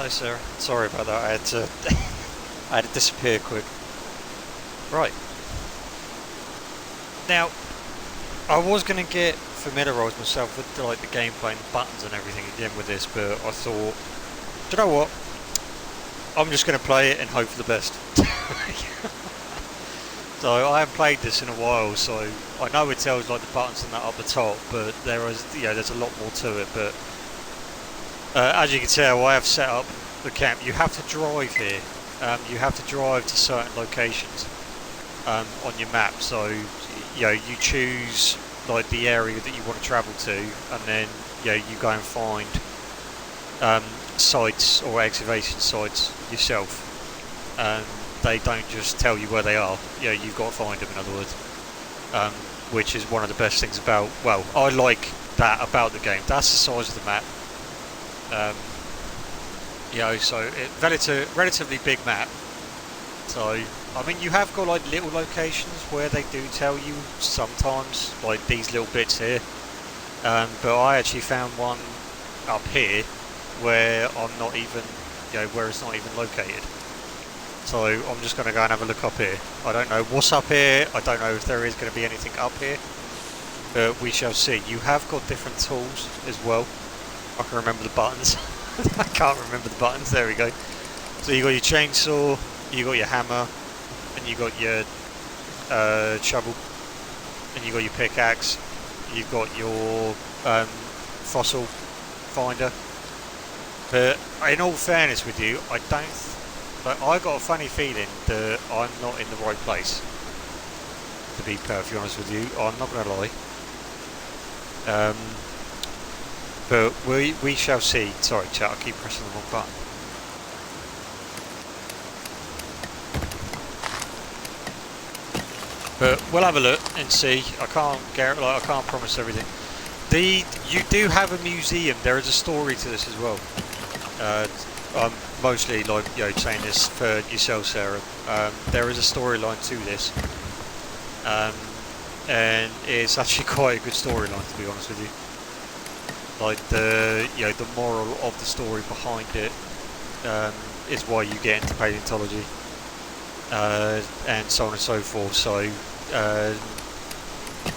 Hello, sir. Sorry about that. I had to, I had to disappear quick. Right. Now, I was going to get familiarised myself with like the gameplay and the buttons and everything again with this, but I thought, do you know what? I'm just going to play it and hope for the best. So I haven't played this in a while, so I know it tells like the buttons and that up the top, but there's a lot more to it. But as you can tell, I have set up the camp. You have to drive here. You have to drive to certain locations on your map. So you choose like the area that you want to travel to, and then you go and find sites or excavation sites yourself. They don't just tell you where they are. You've got to find them, in other words. Which is one of the best things about. Well, I like that about the game. That's the size of the map. So it's a relatively big map. So I mean, you have got like little locations where they do tell you sometimes, like these little bits here. But I actually found one up here where I'm not even, where it's not even located. So I'm just going to go and have a look up here. I don't know what's up here. I don't know if there is going to be anything up here. But we shall see. You have got different tools as well. I can remember the buttons. I can't remember the buttons. There we go. So you got your chainsaw, you got your hammer, and you got your shovel, and you got your pickaxe. You've got your fossil finder. But in all fairness with you, I got a funny feeling that I'm not in the right place. To be perfectly honest with you, I'm not going to lie. But we shall see. Sorry, chat. I keep pressing the wrong button. But we'll have a look and see. I can't promise everything. You do have a museum. There is a story to this as well. I'm mostly saying this for yourself, Sarah. There is a storyline to this, and it's actually quite a good storyline, to be honest with you. Like the moral of the story behind it is why you get into paleontology, and so on and so forth. So,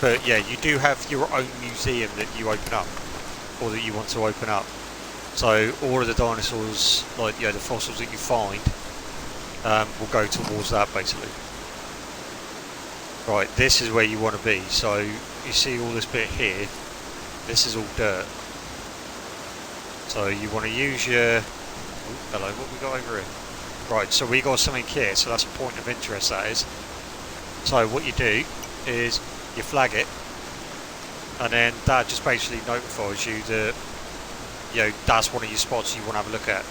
but you do have your own museum that you open up, or that you want to open up. So all of the dinosaurs, the fossils that you find, will go towards that basically. Right, this is where you want to be. So you see all this bit here. This is all dirt. So you want to use your... Oh, hello, what we got over here? Right, so we got something here, so that's a point of interest, that is. So what you do is you flag it, and then that just basically notifies you that that's one of your spots you want to have a look at.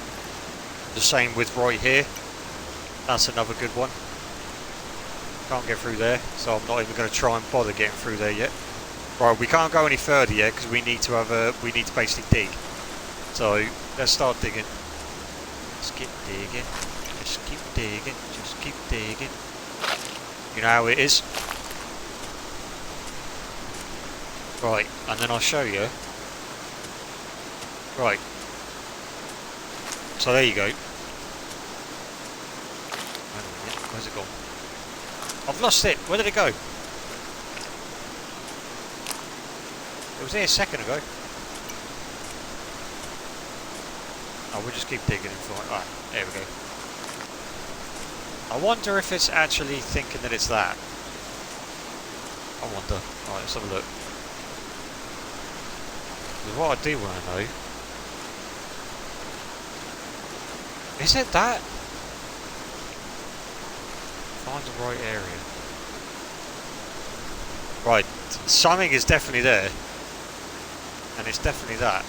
The same with right here. That's another good one. Can't get through there, so I'm not even going to try and bother getting through there yet. Right, we can't go any further yet because we need to basically dig. So let's start digging. Let's keep digging. Just keep digging. Just keep digging. You know how it is. Right, and then I'll show you. Right. So there you go. Where's it gone? I've lost it. Where did it go? It was there a second ago. Oh, we'll just keep digging and find. Alright, there we go. I wonder if it's actually thinking that it's that. I wonder. Alright, let's have a look. Because what I do want to know... Is it that? Find the right area. Right, something is definitely there. And it's definitely that.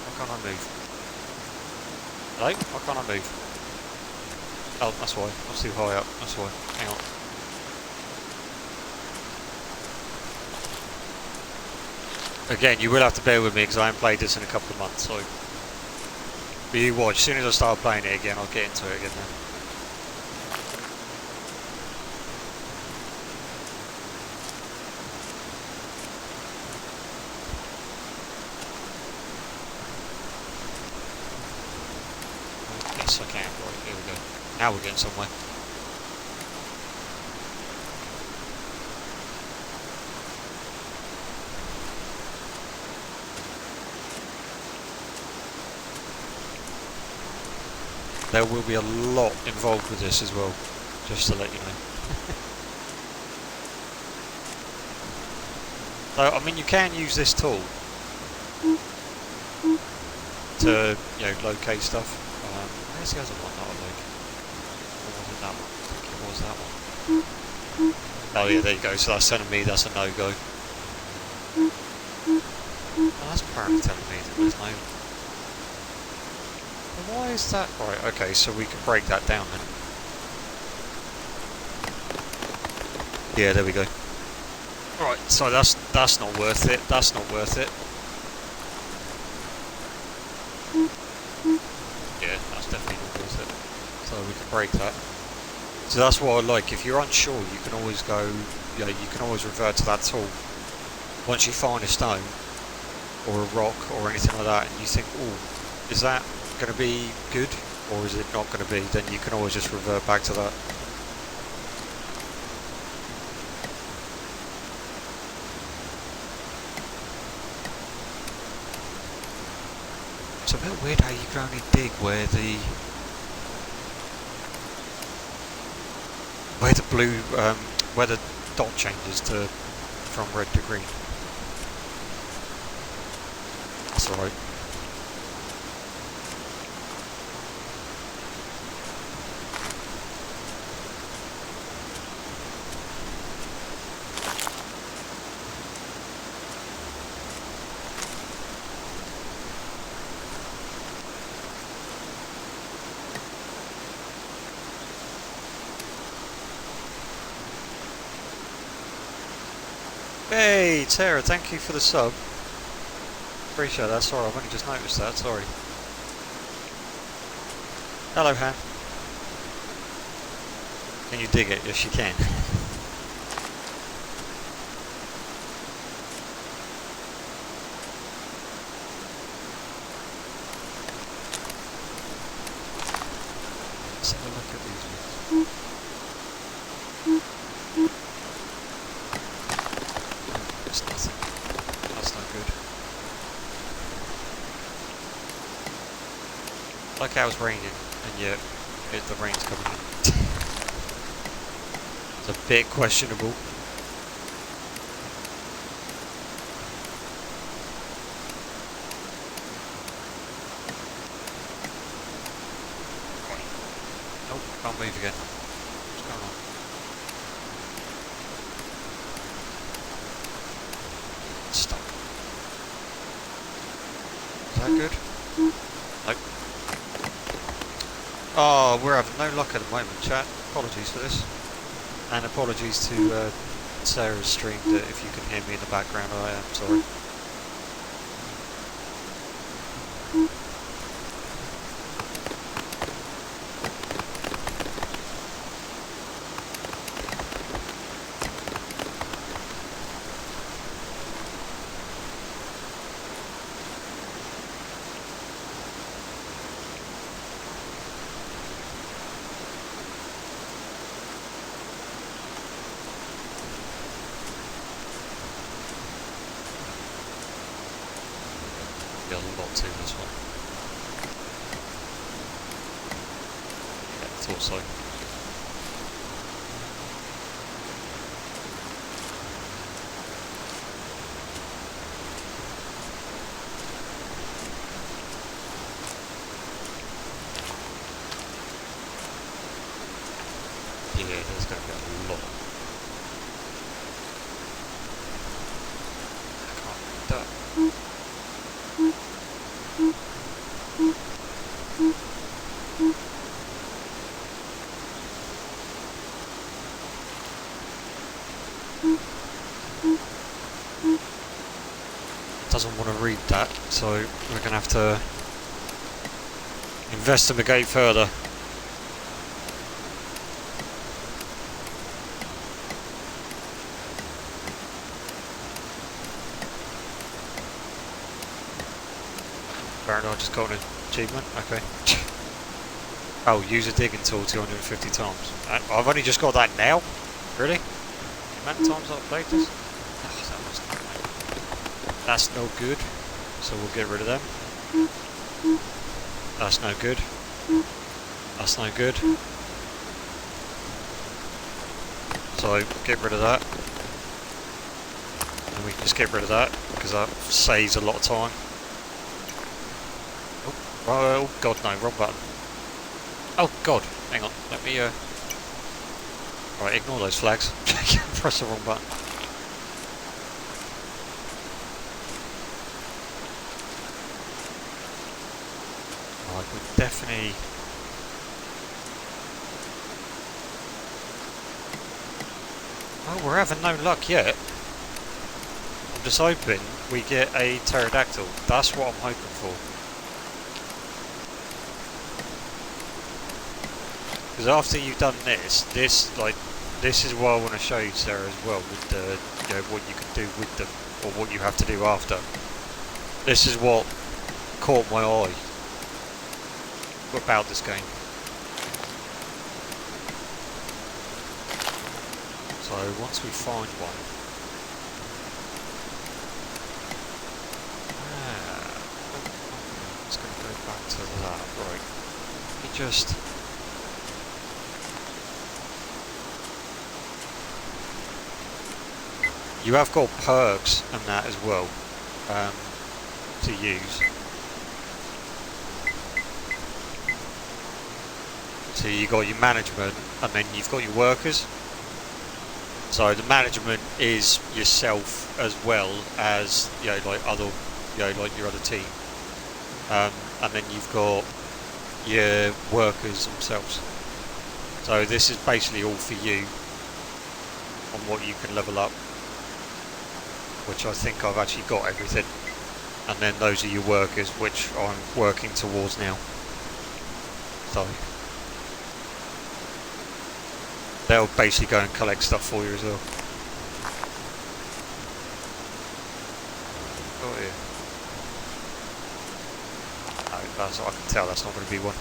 Why can't I move? Hello? Why can't I move? Oh, that's why. I was too high up. That's why. Hang on. Again, you will have to bear with me because I haven't played this in a couple of months, so... But you watch, as soon as I start playing it again, I'll get into it again then. Yes, I can. Right, here we go. Now we're getting somewhere. There will be a lot involved with this as well, just to let you know. So, I mean, you can use this tool to, you know, locate stuff. Where's the other one that I like? Or was it that one? I think it was that one. Oh yeah, there you go. So that's telling me that's a no-go. Oh, that's apparently telling me that there's no... Well, why is that? Right, okay, so we can break that down then. Yeah, there we go. Right, so that's not worth it. That's not worth it. Yeah, that's definitely not worth it. So we can break that. So that's what I like. If you're unsure, you can always go, you know, you can always revert to that tool. Once you find a stone or a rock or anything like that, and you think, oh, is that going to be good or is it not going to be? Then you can always just revert back to that. It's a bit weird how you can only dig where the blue, where the dot changes to from red to green. That's alright. Hey, Tara, thank you for the sub. Appreciate that. Sorry, I've only just noticed that. Sorry. Hello, Han. Can you dig it? Yes, you can. Let's have a look at these ones. It's nothing. That's not good. Like how it's raining, and yet the rain's coming in. It's a bit questionable. Nope, can't move again. What's going on? Stop. Is that good? Nope. Oh, we're having no luck at the moment, chat. Apologies for this. And apologies to Sarah's stream that if you can hear me in the background, I am sorry. A lot to this one. Yeah, I thought so. Yeah, there's going to be a lot. I can't read that. Doesn't want to read that, so we're going to have to investigate further. Apparently I just got an achievement, okay. Oh, use a digging tool 250 times. I've only just got that now? Really? The amount of times I've played this? Oh, that's no good. So we'll get rid of them. That's no good. That's no good. So get rid of that. And we can just get rid of that because that saves a lot of time. Oh god, no, wrong button. Oh god, hang on, let me right, ignore those flags. Press the wrong button. Right, we're definitely... Oh, we're having no luck yet. I'm just hoping we get a pterodactyl. That's what I'm hoping for. Because after you've done this is what I want to show you, Sarah, as well, with the, you know, what you can do with them, or what you have to do after. This is what caught my eye about this game. So once we find one, it's going to go back to that. Right, let me just. You have got perks and that as well to use. So you got your management and then you've got your workers. So the management is yourself as well as, you know, like other, you know, like your other team. And then you've got your workers themselves. So this is basically all for you on what you can level up. Which I think I've actually got everything, and then those are your workers, which I'm working towards now. So they'll basically go and collect stuff for you as well. Oh yeah. No, that's, I can tell that's not going to be one.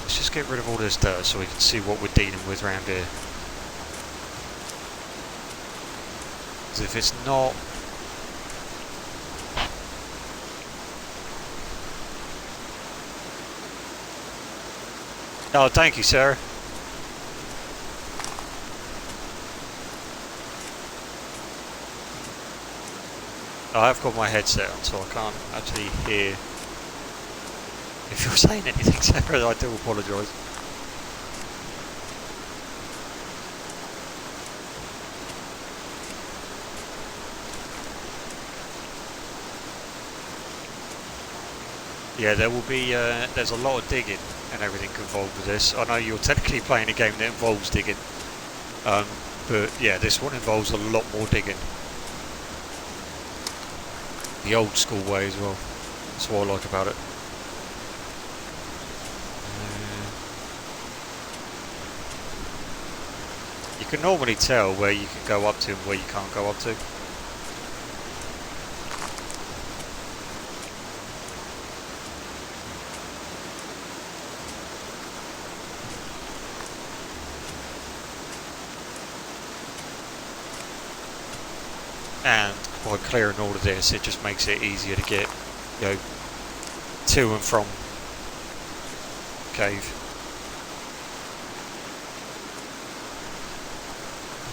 Let's just get rid of all this dirt so we can see what we're dealing with around here. If it's not... Oh, thank you, sir. I have got my headset on, so I can't actually hear if you're saying anything, Sarah. I do apologise. Yeah, there will be, there's a lot of digging and everything involved with this. I know you're technically playing a game that involves digging, but yeah, this one involves a lot more digging. The old school way as well. That's what I like about it. You can normally tell where you can go up to and where you can't go up to. And by clearing all of this, it just makes it easier to get, you know, to and from cave.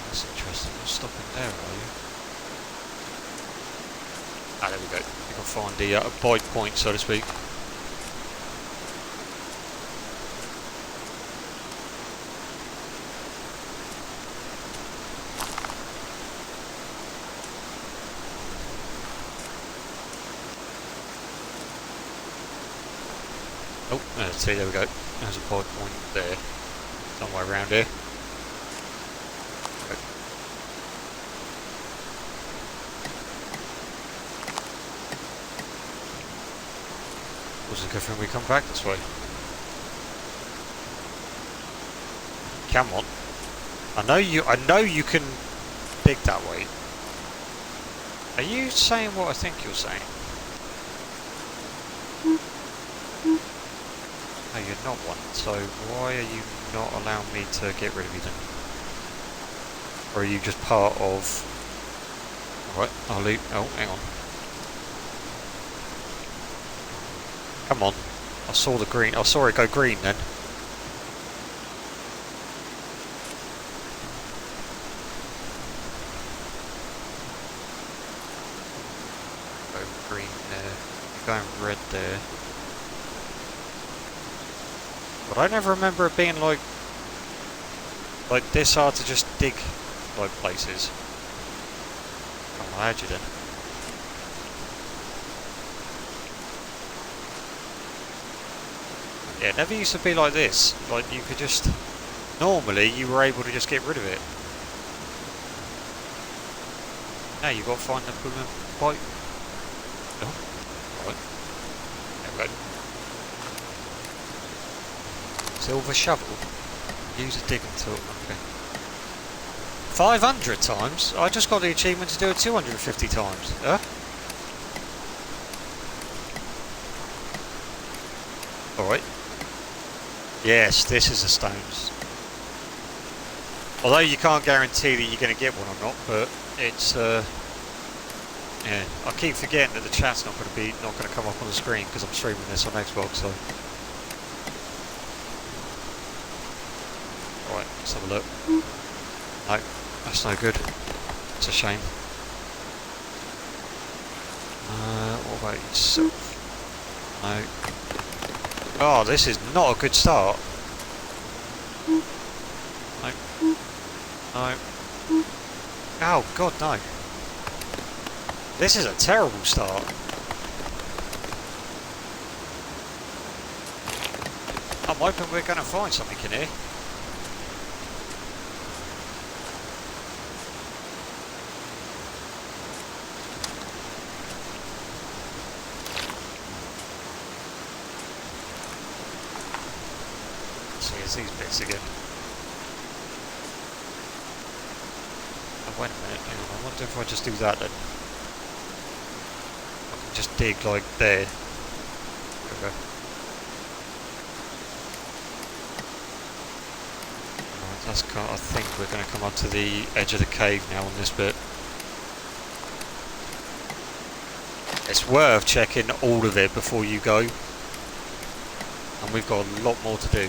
That's interesting. You're stopping there, are you? Ah, there we go. You can find the abide point, so to speak. Oh, see, there we go. There's a pod point there, somewhere around here. Okay. Was it good thing we come back this way? Come on. I know you can dig that way. Are you saying what I think you're saying? No, you're not one. So why are you not allowing me to get rid of you then? Or are you just part of... Alright, I'll leave... Oh, hang on. Come on. I saw the green. I saw it go green then. Go green there. You're going red there. But I never remember it being like this hard to just dig like places. I'll add you then. Yeah, it never used to be like this. Like you could just normally you were able to just get rid of it. Now you got to find the blooming pipe. Oh, right. There we go. Silver shovel. Use a digging tool. Okay. 500 times? I just got the achievement to do it 250 times. Huh? Alright. Yes, this is the stones. Although you can't guarantee that you're going to get one or not, but it's yeah. I keep forgetting that the chat's not going to come up on the screen because I'm streaming this on Xbox. So, alright, let's have a look. No, that's no good. It's a shame. What about yourself? No. Oh, this is not a good start. No. No. Oh, God, no. This is a terrible start. I'm hoping we're going to find something in here. These bits again. Oh, wait a minute, hang on, I wonder if I just do that then. I can just dig like there. There we go. Right, that's I think we're going to come up to the edge of the cave now on this bit. It's worth checking all of it before you go. And we've got a lot more to do.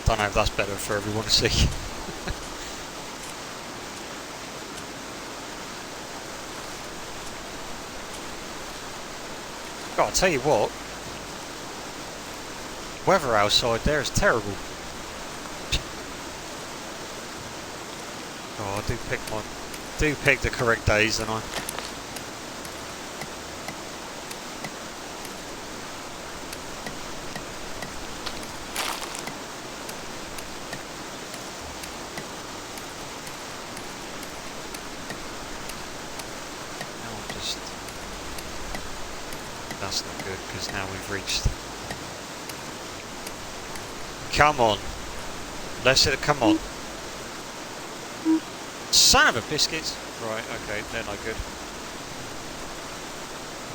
I don't know if that's better for everyone to see. God, I'll tell you what. Weather outside there is terrible. Oh, I do pick the correct days, don't I? That's not good, because now we've reached... Come on. Let's hit it, come on. Son of a biscuit. Right, okay, they're no good.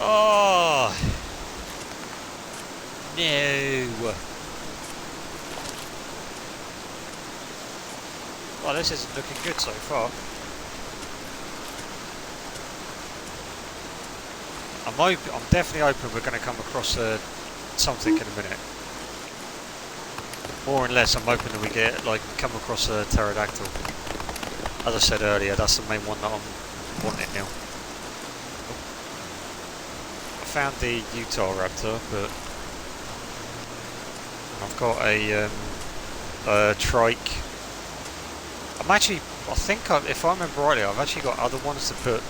Oh! No! Well, this isn't looking good so far. I'm definitely hoping we're going to come across something in a minute. More and less, I'm hoping that we come across a pterodactyl. As I said earlier, that's the main one that I'm wanting now. I found the Utah raptor, but I've got a trike. I think if I remember rightly, I've actually got other ones to put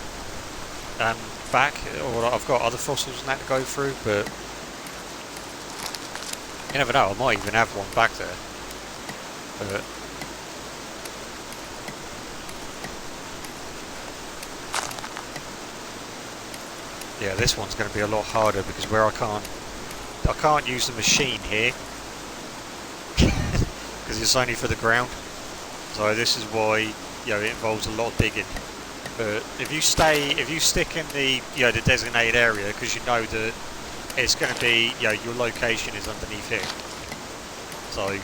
back, or I've got other fossils and that to go through, but you never know, I might even have one back there. But yeah, this one's going to be a lot harder because where I can't use the machine here because it's only for the ground. So this is why it involves a lot of digging. But if you stick in the the designated area, because you know that it's going to be your location is underneath here. So,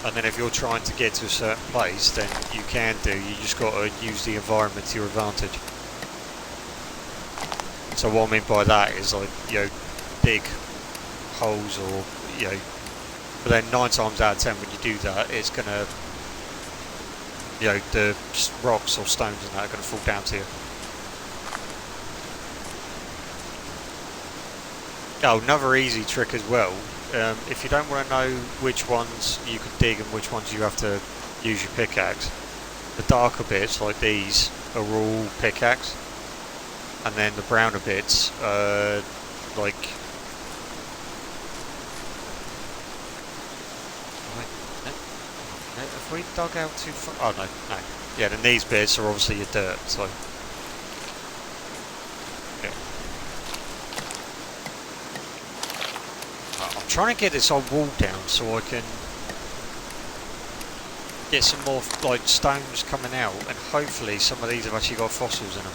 and then if you're trying to get to a certain place, then you can do. You just got to use the environment to your advantage. So what I mean by that is like dig holes or but then 9 times out of 10 when you do that, it's gonna the rocks or stones and that are gonna fall down to you. Oh, another easy trick as well. If you don't want to know which ones you can dig and which ones you have to use your pickaxe, the darker bits like these are all pickaxe, and then the browner bits like have we dug out too far? Oh no. Yeah, then these bits are obviously your dirt, so yeah. I'm trying to get this old wall down so I can get some more like stones coming out, and hopefully some of these have actually got fossils in them.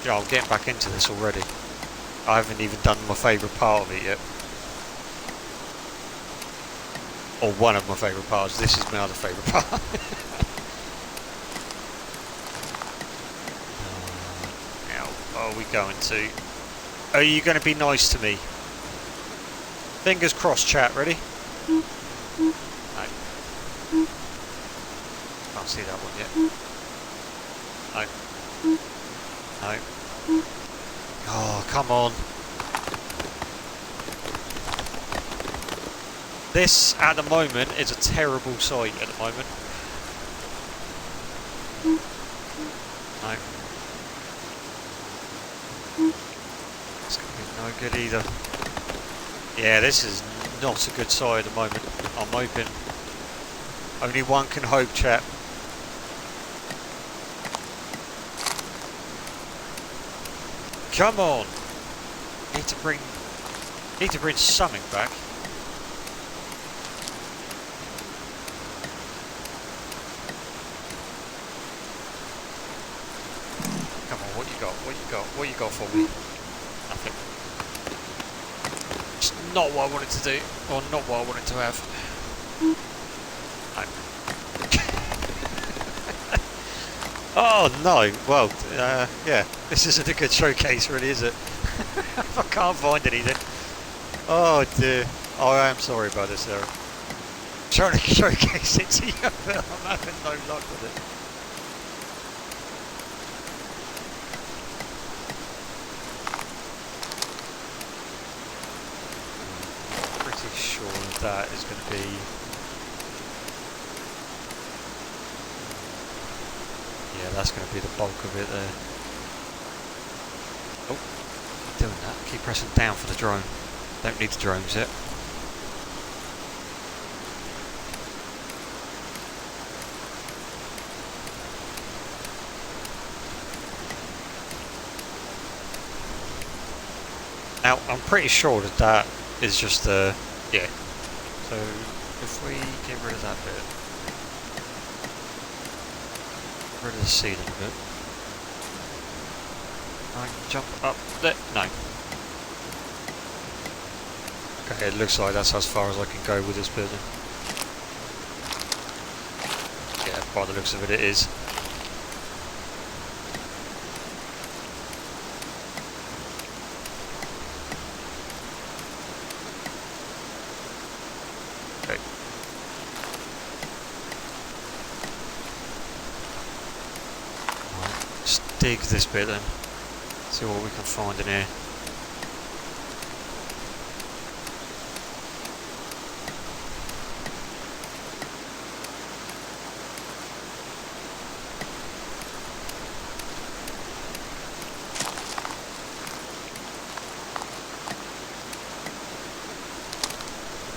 Yeah, I'm getting back into this already. I haven't even done my favourite part of it yet. Or one of my favourite parts. This is my other favourite part. Now, are we going to... Are you going to be nice to me? Fingers crossed, chat. Ready? No. Can't see that one yet. No. No. Oh, come on. This, at the moment, is a terrible sight at the moment. No. It's going to be no good either. Yeah, this is not a good sight at the moment. I'm hoping. Only one can hope, chat. Come on! Need to bring something back. Come on, what you got? What you got? What you got for me? Nothing. It's not what I wanted to do, or not what I wanted to have. No. Oh no! Well, yeah. This isn't a good showcase, really, is it? I can't find anything. Oh dear. Oh, I am sorry about this, Sarah. Trying to showcase it to you, but I'm having no luck with it. Pretty sure that is going to be... Yeah, that's going to be the bulk of it there. Oh, keep doing that. Keep pressing down for the drone. Don't need the drones yet. Now, I'm pretty sure that that is just the... Yeah. So, if we get rid of that bit... Get rid of the ceiling a bit. I can jump up there. No. Okay, it looks like that's as far as I can go with this building. Yeah, by the looks of it, it is. Okay. Right, let's dig this bit then. See what we can find in here.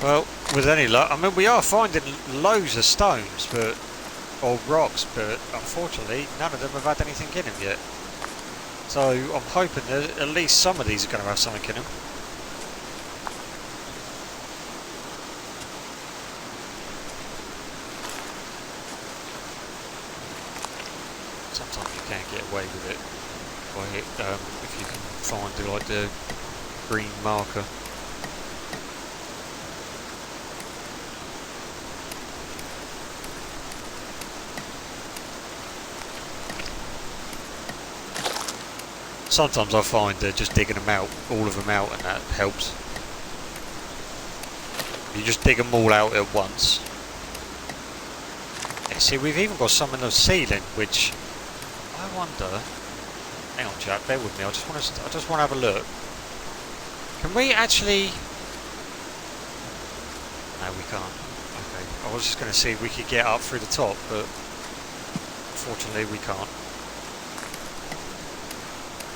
Well, with any luck, I mean, we are finding loads of stones, or rocks, but unfortunately none of them have had anything in them yet. So I'm hoping that at least some of these are going to have something in them. away with it by if you can find the green marker. Sometimes I find just digging them out, all of them out, and that helps. You just dig them all out at once. Yeah, see, we've even got some in the ceiling, which I wonder. Hang on, chap, bear with me. I just want to have a look. Can we actually? No, we can't. Okay, I was just going to see if we could get up through the top, but unfortunately we can't.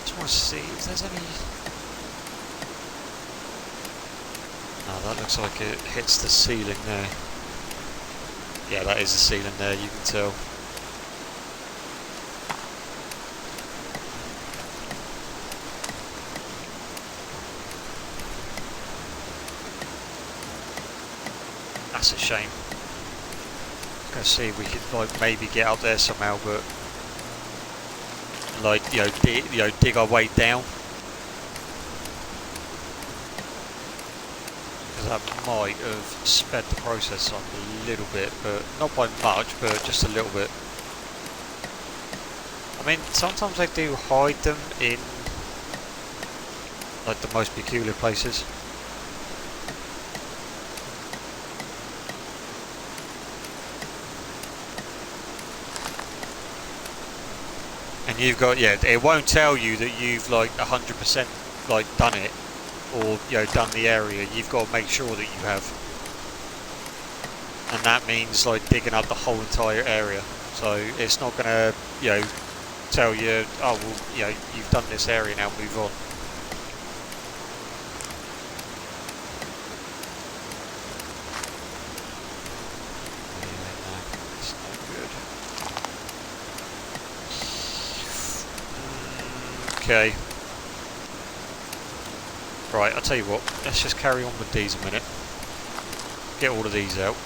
I want to see if there's any. No, that looks like it hits the ceiling there. Yeah, that is the ceiling there, you can tell. That's a shame. I was going to see if we could maybe get up there somehow, but dig our way down, because that might have sped the process up a little bit, but not by much, but just a little bit. I mean, sometimes they do hide them in the most peculiar places. And you've got, it won't tell you that you've 100% done it, or done the area. You've got to make sure that you have, and that means digging up the whole entire area. So it's not going to tell you, oh well, you've done this area, now move on. Okay. Right, I'll tell you what, let's just carry on with these a minute. Get all of these out.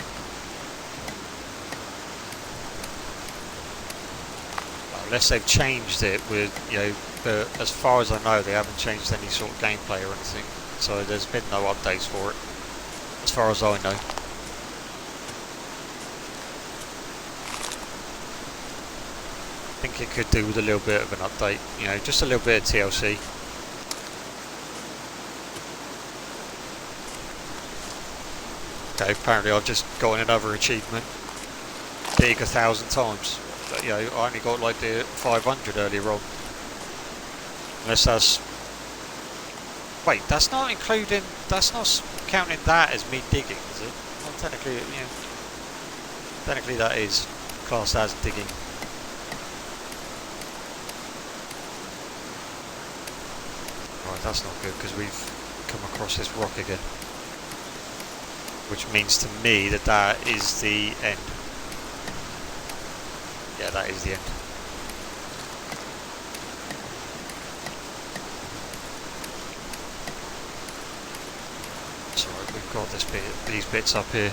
Unless they've changed it with, but as far as I know, they haven't changed any sort of gameplay or anything. So there's been no updates for it, as far as I know. I think it could do with a little bit of an update, just a little bit of TLC. Okay, apparently I've just got another achievement. Dig 1,000 times. But, I only got the 500 earlier on. Unless that's... Wait, that's not counting that as me digging, is it? Well, technically, technically that is classed as digging. Right, that's not good, because we've come across this rock again. Which means to me that that is the end. Yeah, that is the end. It's alright, we've got these bits up here.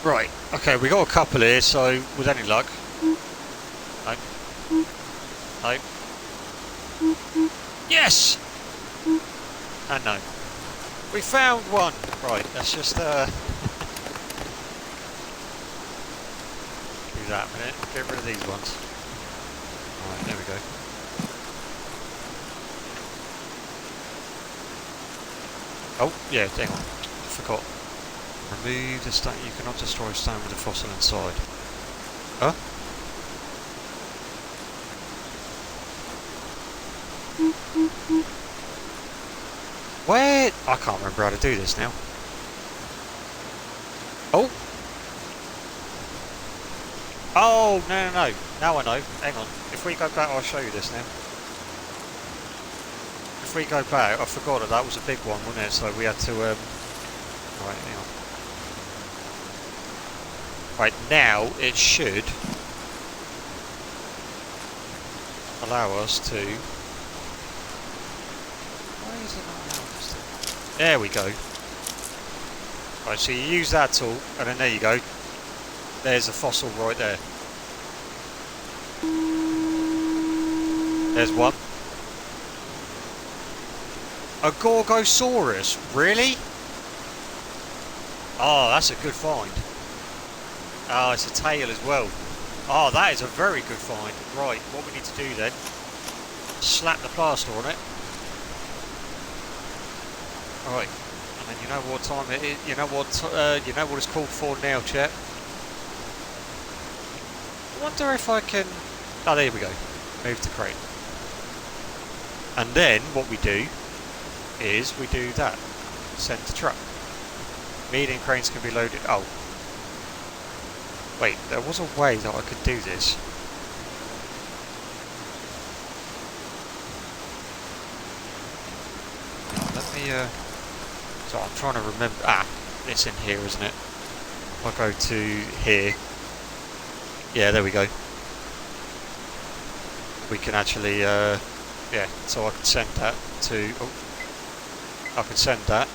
Right, okay, we got a couple here, so with any luck. No. Yes! And no. We found one! Right, let's just do that a minute. Get rid of these ones. Alright, there we go. Oh, yeah, hang on. I forgot. Remove the stone. You cannot destroy stone with a fossil inside. Huh? Where? I can't remember how to do this now. Oh! Oh, no. Now I know. Hang on. If we go back, I'll show you this now. If we go back, I forgot that was a big one, wasn't it? So we had to, right, hang on. Right, now it should allow us to... Why is it not allowing us to? There we go. Right, so you use that tool, and then there you go. There's a fossil right there. There's one. A Gorgosaurus, really? Oh, that's a good find. Oh, it's a tail as well. Oh, that is a very good find. Right, what we need to do then, slap the plaster on it. Right, and then you know what time it is, you know what it's called for now, chat. I wonder if I can, oh there we go, move to crate. And then what we do is we do that, send to truck. Medium cranes can be loaded, oh. Wait, there was a way that I could do this. Oh, let me, so I'm trying to remember, it's in here, isn't it? I'll go to here. Yeah, there we go. We can actually, yeah, so I can send that to, oh, I can send that.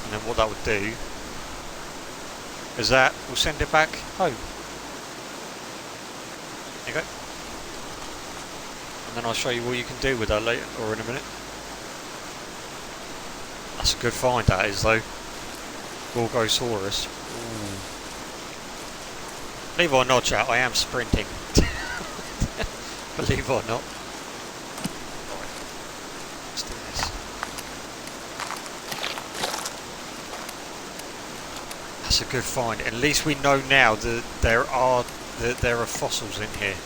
And then what that would do is that we'll send it back home. There you go. And then I'll show you what you can do with that later, or in a minute. That's a good find, that is, though. Gorgosaurus. Ooh. Believe it or not, chat, I am sprinting. Believe it or not. Right. Let's do this. That's a good find. At least we know now that there are fossils in here.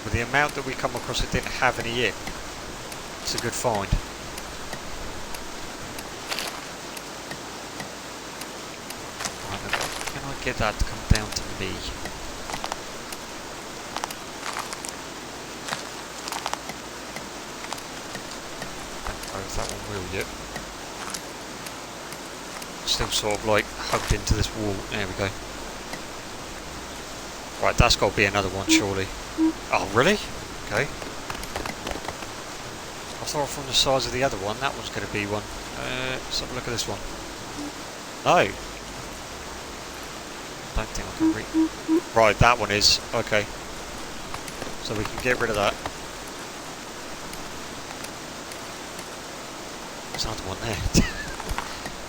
With the amount that we come across, it didn't have any in. It's a good find. Right, can I get that to come down to me? Don't know if that one will yet. Still sort of like hugged into this wall. There we go. Right, that's got to be another one, surely. Oh, really? Okay. I thought from the size of the other one, that one's going to be one. Let's have a look at this one. No. Don't think I can read. Right, that one is. Okay. So we can get rid of that. There's another one there.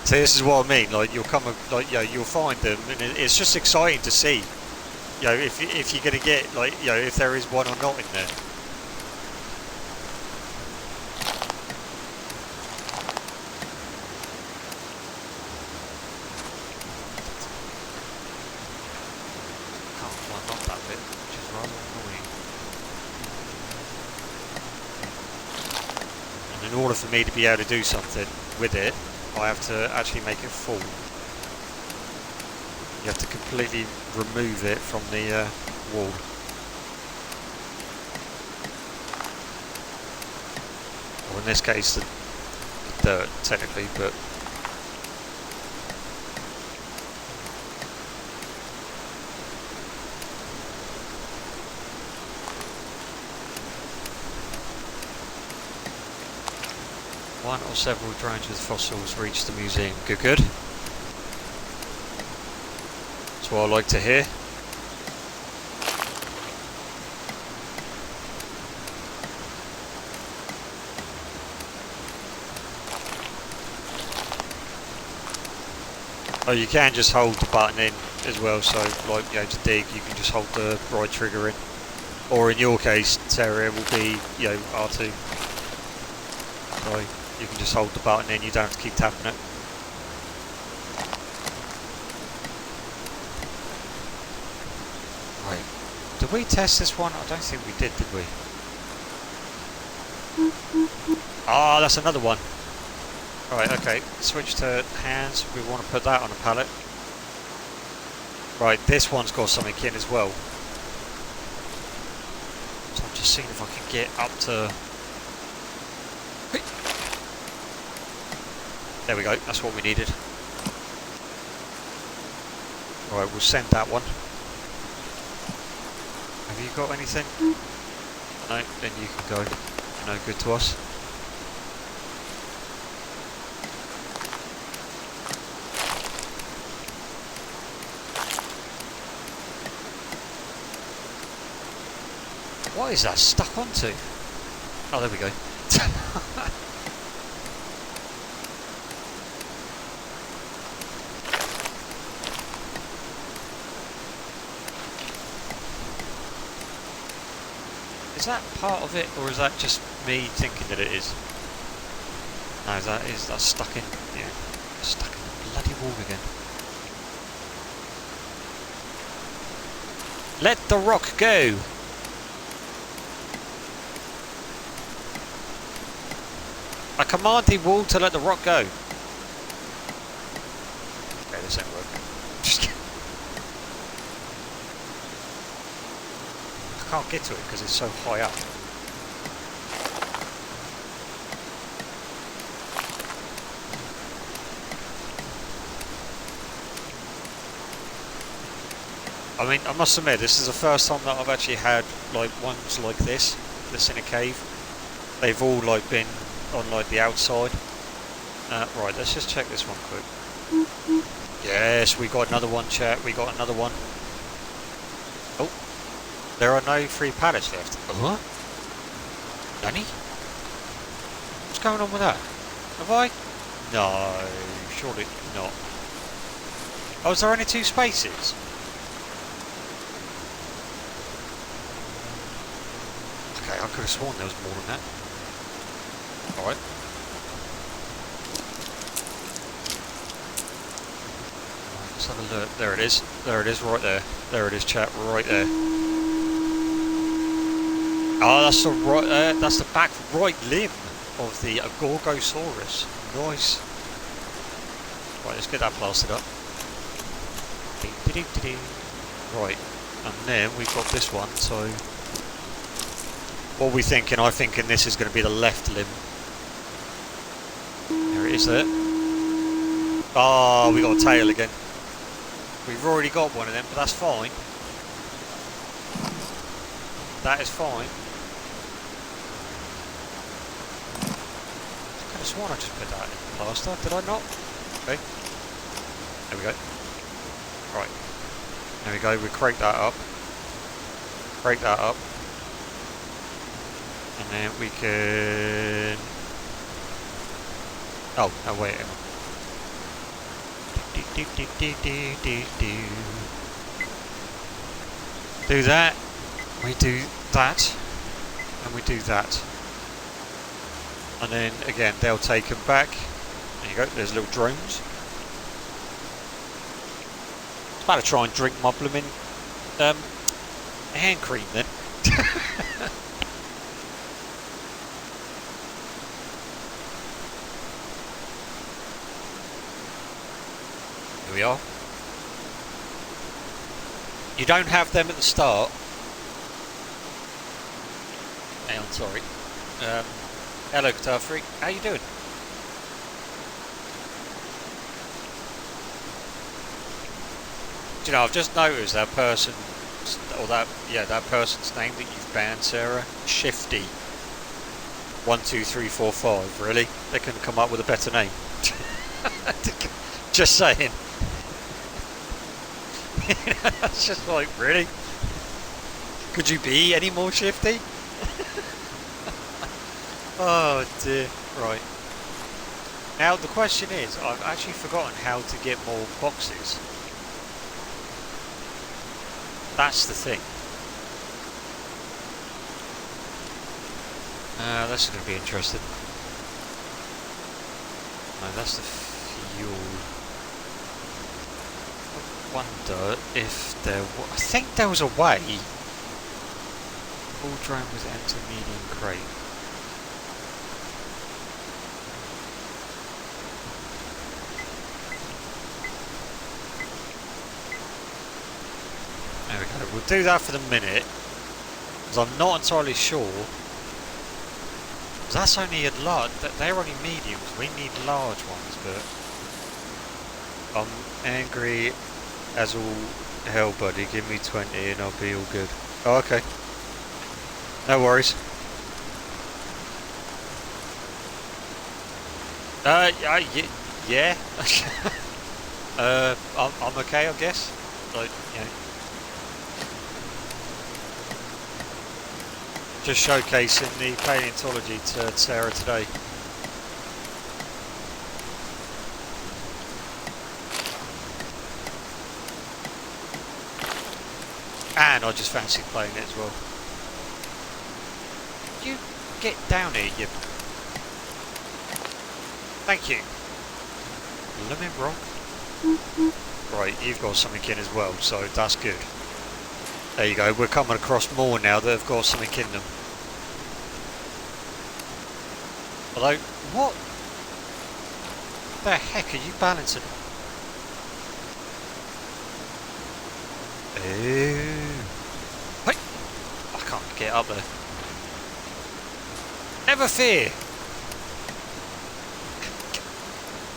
So this is what I mean. Like you'll come, like you'll find them, and it's just exciting to see. If you're going to get if there is one or not in there. In order for me to be able to do something with it, I have to actually make it full. You have to completely remove it from the wall. Or in this case, the dirt, technically, but... One or several drones with fossils reached the museum. Good, good. That's what I like to hear. Oh, you can just hold the button in as well, so like, to dig, you can just hold the right trigger in. Or in your case, Terra will be, R2. So you can just hold the button in, you don't have to keep tapping it. Right. Did we test this one? I don't think we did we? Ah, that's another one. Right, okay. Switch to hands. We want to put that on a pallet. Right, this one's got something in as well. So I'm just seeing if I can get up to... There we go, that's what we needed. Right, we'll send that one. Have you got anything? No, then you can go. No good to us. What is that stuck onto? Oh, there we go. Is that part of it, or is that just me thinking that it is? No, that's stuck in, yeah, stuck in the bloody wall again. Let the rock go! I command the wall to let the rock go. Okay, this ain't working. Just kidding. I can't get to it because it's so high up. I mean, I must admit, this is the first time that I've actually had like ones like this in a cave. They've all like been on like the outside. Right, let's just check this one quick. Yes, we got another one, chat. We got another one. Oh, there are no free pallets left. Huh? Nani? What's going on with that? Have I? No, surely not. Oh, is there only 2 spaces? Okay, I could have sworn there was more than that. Alright. Let's have a look. There it is. There it is, right there. There it is, chat, right there. Oh, that's the right. That's the back right limb of the Gorgosaurus. Nice. Right, let's get that plastered up. Right, and then we've got this one. So, what are we thinking? I'm thinking this is going to be the left limb. There it is. There. Oh, we got a tail again. We've already got one of them, but that's fine. That is fine. I could have sworn I just put that in plaster, did I not? Okay. There we go. Right. There we go, we crank that up. Crank that up. And then we can... Oh, no, wait. Do that. We do that. And we do that. And then, again, they'll take them back. There you go, there's little drones. I was about to try and drink my blooming hand cream then. Here we are. You don't have them at the start. Hang on, sorry. Hello, Guitar Freak. How you doing? Do you know, I've just noticed that person, or that person's name that you've banned, Sarah. Shifty. 12345. Really? They couldn't come up with a better name. Just saying. That's just like, really? Could you be any more shifty? Oh dear. Right. Now the question is, I've actually forgotten how to get more boxes. That's the thing. That's going to be interesting. No, that's the fuel. I wonder if there was... I think there was a way. Full drone with enter medium crate. There we go. We'll do that for the minute. Because I'm not entirely sure. Because that's only a large. They're only mediums. We need large ones, but I'm angry as all hell, buddy. Give me 20 and I'll be all good. Oh, okay. No worries. Yeah. I'm okay, I guess. Like, you know. Just showcasing the paleontology to Sarah today. And I just fancied playing it as well. You get down here, you... Thank you. Lemon rock. Right, you've got something in as well, so that's good. There you go, we're coming across more now that have got something in them. Although, what the heck are you balancing? Ooh. Hey! I can't get up there. Never fear!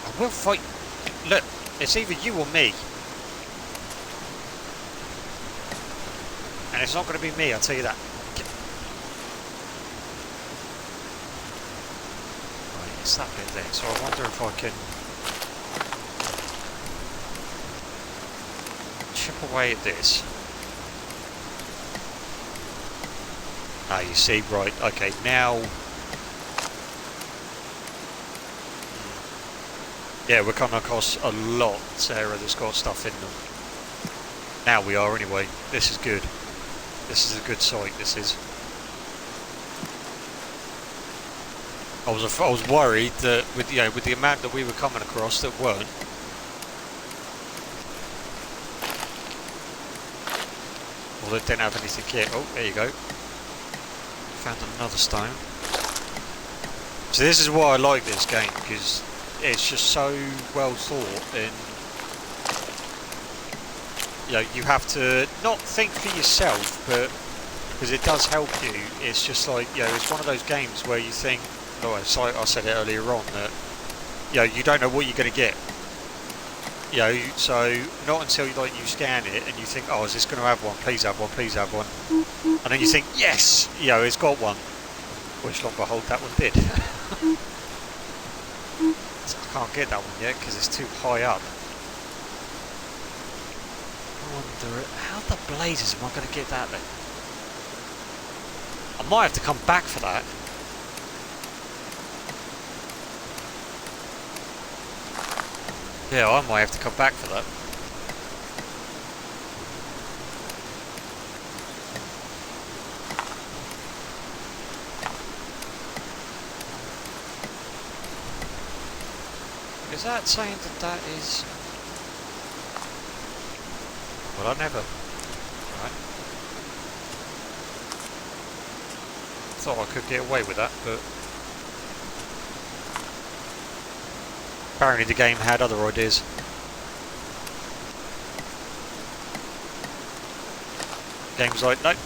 I will fight. Look, it's either you or me. And it's not going to be me, I'll tell you that. Right, it's that bit there, so I wonder if I can chip away at this. Ah, you see, right, okay, now... Yeah, we're coming across a lot, Sarah, that's got stuff in them. Now we are, anyway. This is good. This is a good site, this is. I was worried that with the amount that we were coming across that weren't. Well, they didn't have anything yet. Oh, there you go. Found another stone. So this is why I like this game, because it's just so well thought, and you have to not think for yourself, but because it does help you. It's just like, it's one of those games where you think, oh, I said it earlier on, that you don't know what you're going to get. So not until you scan it and you think, oh, is this going to have one? Please have one, please have one. And then you think, yes, it's got one. Which, long behold, that one did. So I can't get that one yet because it's too high up. I wonder, how the blazes am I going to get that then? I might have to come back for that. Yeah, I might have to come back for that. Is that saying that is... Well, I never... Right. Thought I could get away with that, but... Apparently the game had other ideas. Game's like, nope,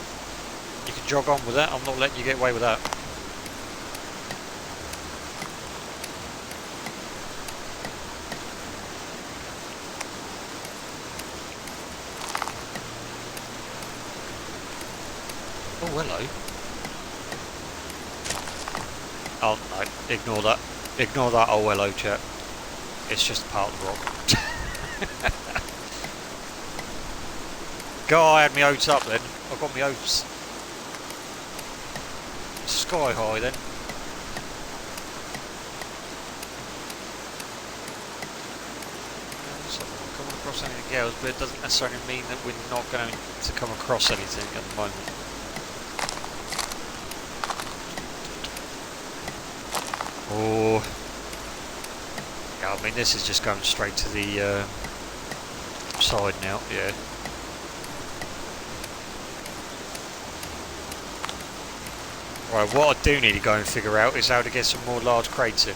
you can jog on with that, I'm not letting you get away with that. Oh, hello. Oh, no, ignore that. Ignore that, oh, hello, chat. It's just part of the rock. God, I had my oats up then. I've got my oats sky high then. So we're coming across anything else, but it doesn't necessarily mean that we're not going to come across anything at the moment. Oh, yeah, I mean this is just going straight to the side now, yeah. Right, what I do need to go and figure out is how to get some more large crates in.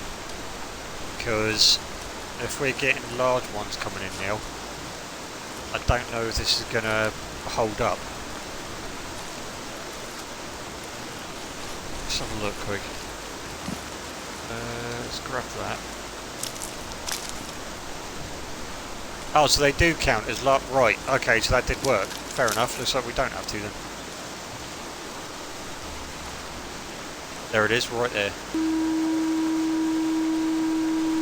Because if we're getting large ones coming in now, I don't know if this is going to hold up. Let's have a look quick. Let's grab that. Oh, so they do count as large. Right, okay, so that did work. Fair enough, looks like we don't have to then. There it is, right there.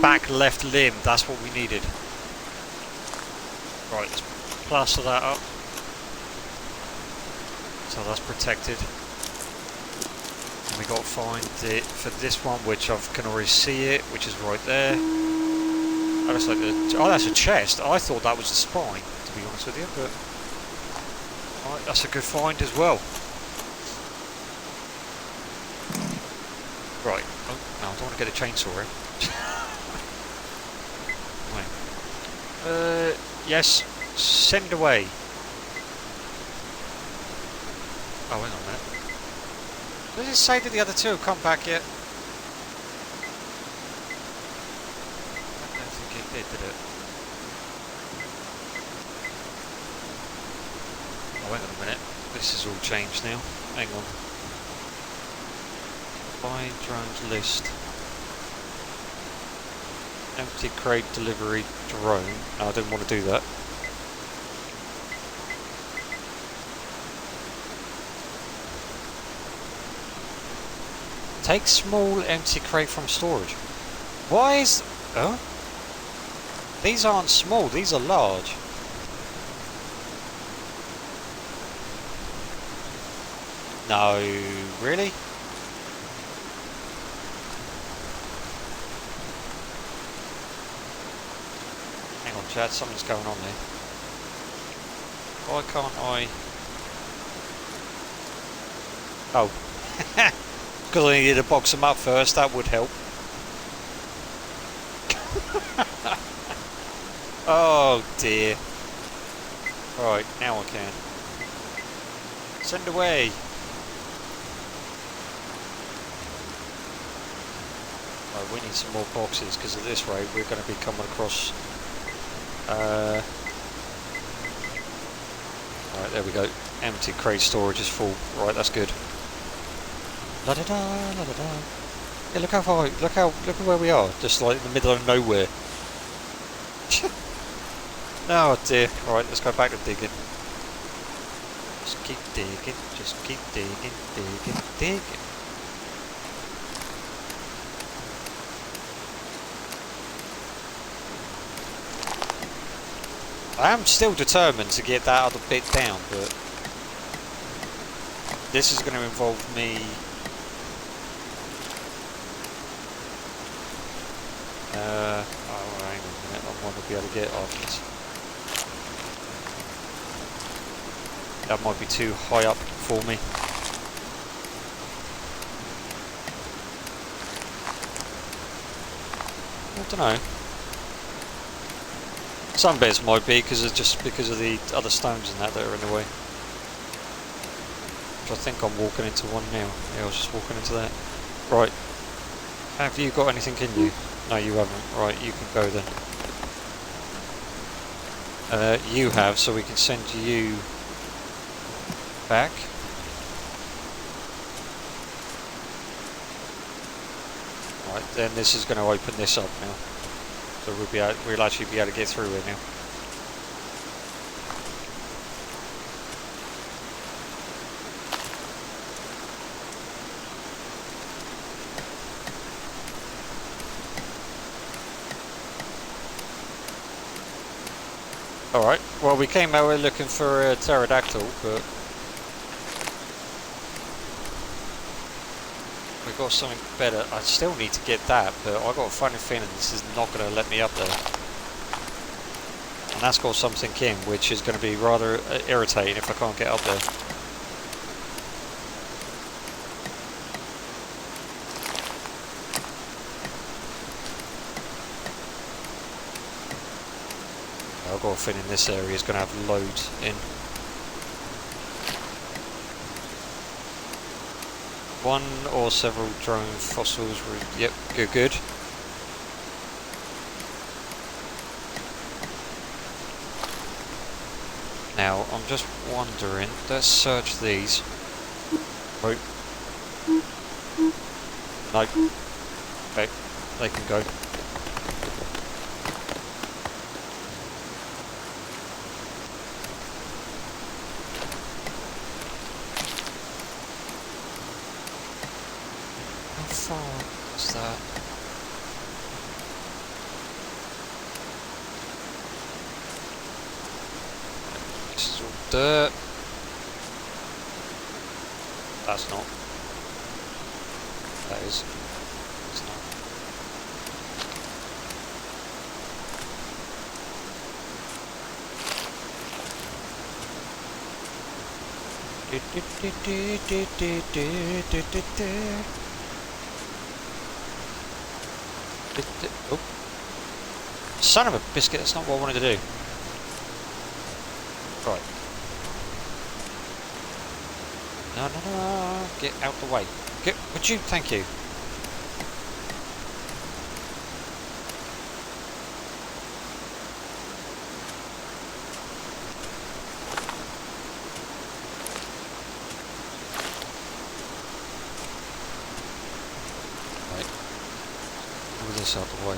Back left limb, that's what we needed. Right, let's plaster that up. So that's protected. we got to find it for this one, which I can already see it, which is right there. Oh, that's like oh, that's a chest. I thought that was a spine, to be honest with you, but right, that's a good find as well. Right. Oh, no, I don't want to get a chainsaw in. Right. Yes. Send away. Oh, hang on a minute. Does it say that the other two have come back yet? I don't think it did it? Oh, hang on a minute. This is all changed now. Hang on. Buy drones list. Empty crate delivery drone. No, I didn't want to do that. Take small empty crate from storage. Why is... Oh? These aren't small, these are large. No, really? Hang on, Chad, something's going on there. Why can't I... Oh. Because I needed to box them up first, that would help. Oh dear. Right, now I can. Send away. Right, we need some more boxes because at this rate we're going to be coming across. Right, there we go. Empty crate storage is full. Right, that's good. La da da, la da da. Yeah, look how far. Look at where we are. Just like in the middle of nowhere. Oh dear. Right, let's go back to digging. Just keep digging. Just keep digging, digging, digging. I am still determined to get that other bit down, but this is going to involve me oh, hang on a minute, I want to be able to get off this. That might be too high up for me. I don't know. Some bits might be because of the other stones and that are in the way. Which I think I'm walking into one now. Yeah, I was just walking into that. Right. Have you got anything in you? No, you haven't. Right, you can go then. You have, so we can send you back. Right, then this is going to open this up now. So we'll actually be able to get through it now. Alright, well we came out here looking for a pterodactyl, but we got something better. I still need to get that, but I got a funny feeling this is not going to let me up there. And that's got something in, which is going to be rather irritating if I can't get up there. I've got a feeling this area is going to have loads in. One or several drone fossils. Yep, good. Now, I'm just wondering, let's search these. Right. Nope. Okay, they can go. How far is that? This is all dirt. That's not. That is. It's not. Oh. Son of a biscuit, that's not what I wanted to do. Right. No, no, no, get out the way. Would you? Thank you. Right. Move this out the way.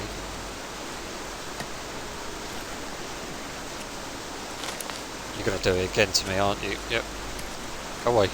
You're going to do it again to me, aren't you? Yep. Go away.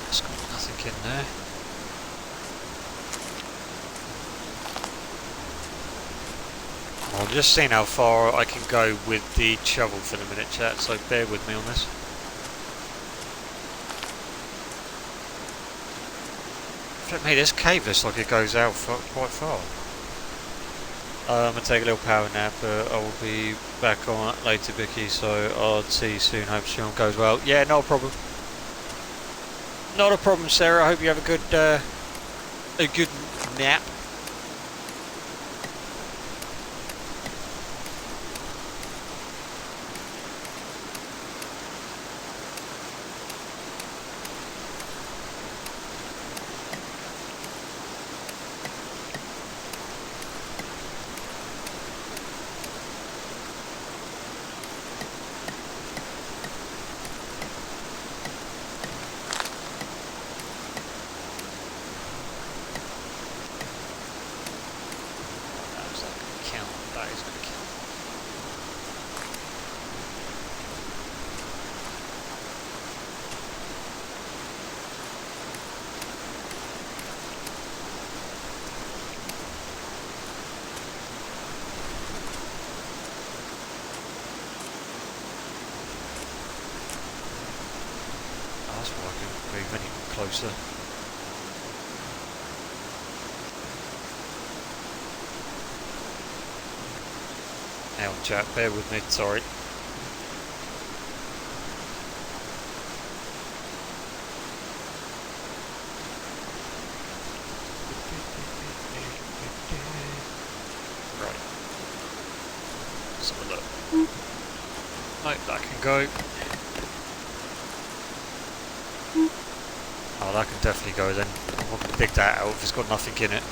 It's got nothing in there. I'm just seeing how far I can go with the shovel for the minute, chat, so bear with me on this. Flip me, this cave looks like it goes out quite far. I'm going to take a little power nap, but I will be back on later, Vicky, so I'll see you soon. Hope stream goes well. Yeah, not a problem. Not a problem, Sarah. I hope you have a good nap. Closer. Hang on, chat, bear with me, sorry. Right. Let's have a look. Nope, that can go. Oh, that can definitely go then. I'll dig that out if it's got nothing in it.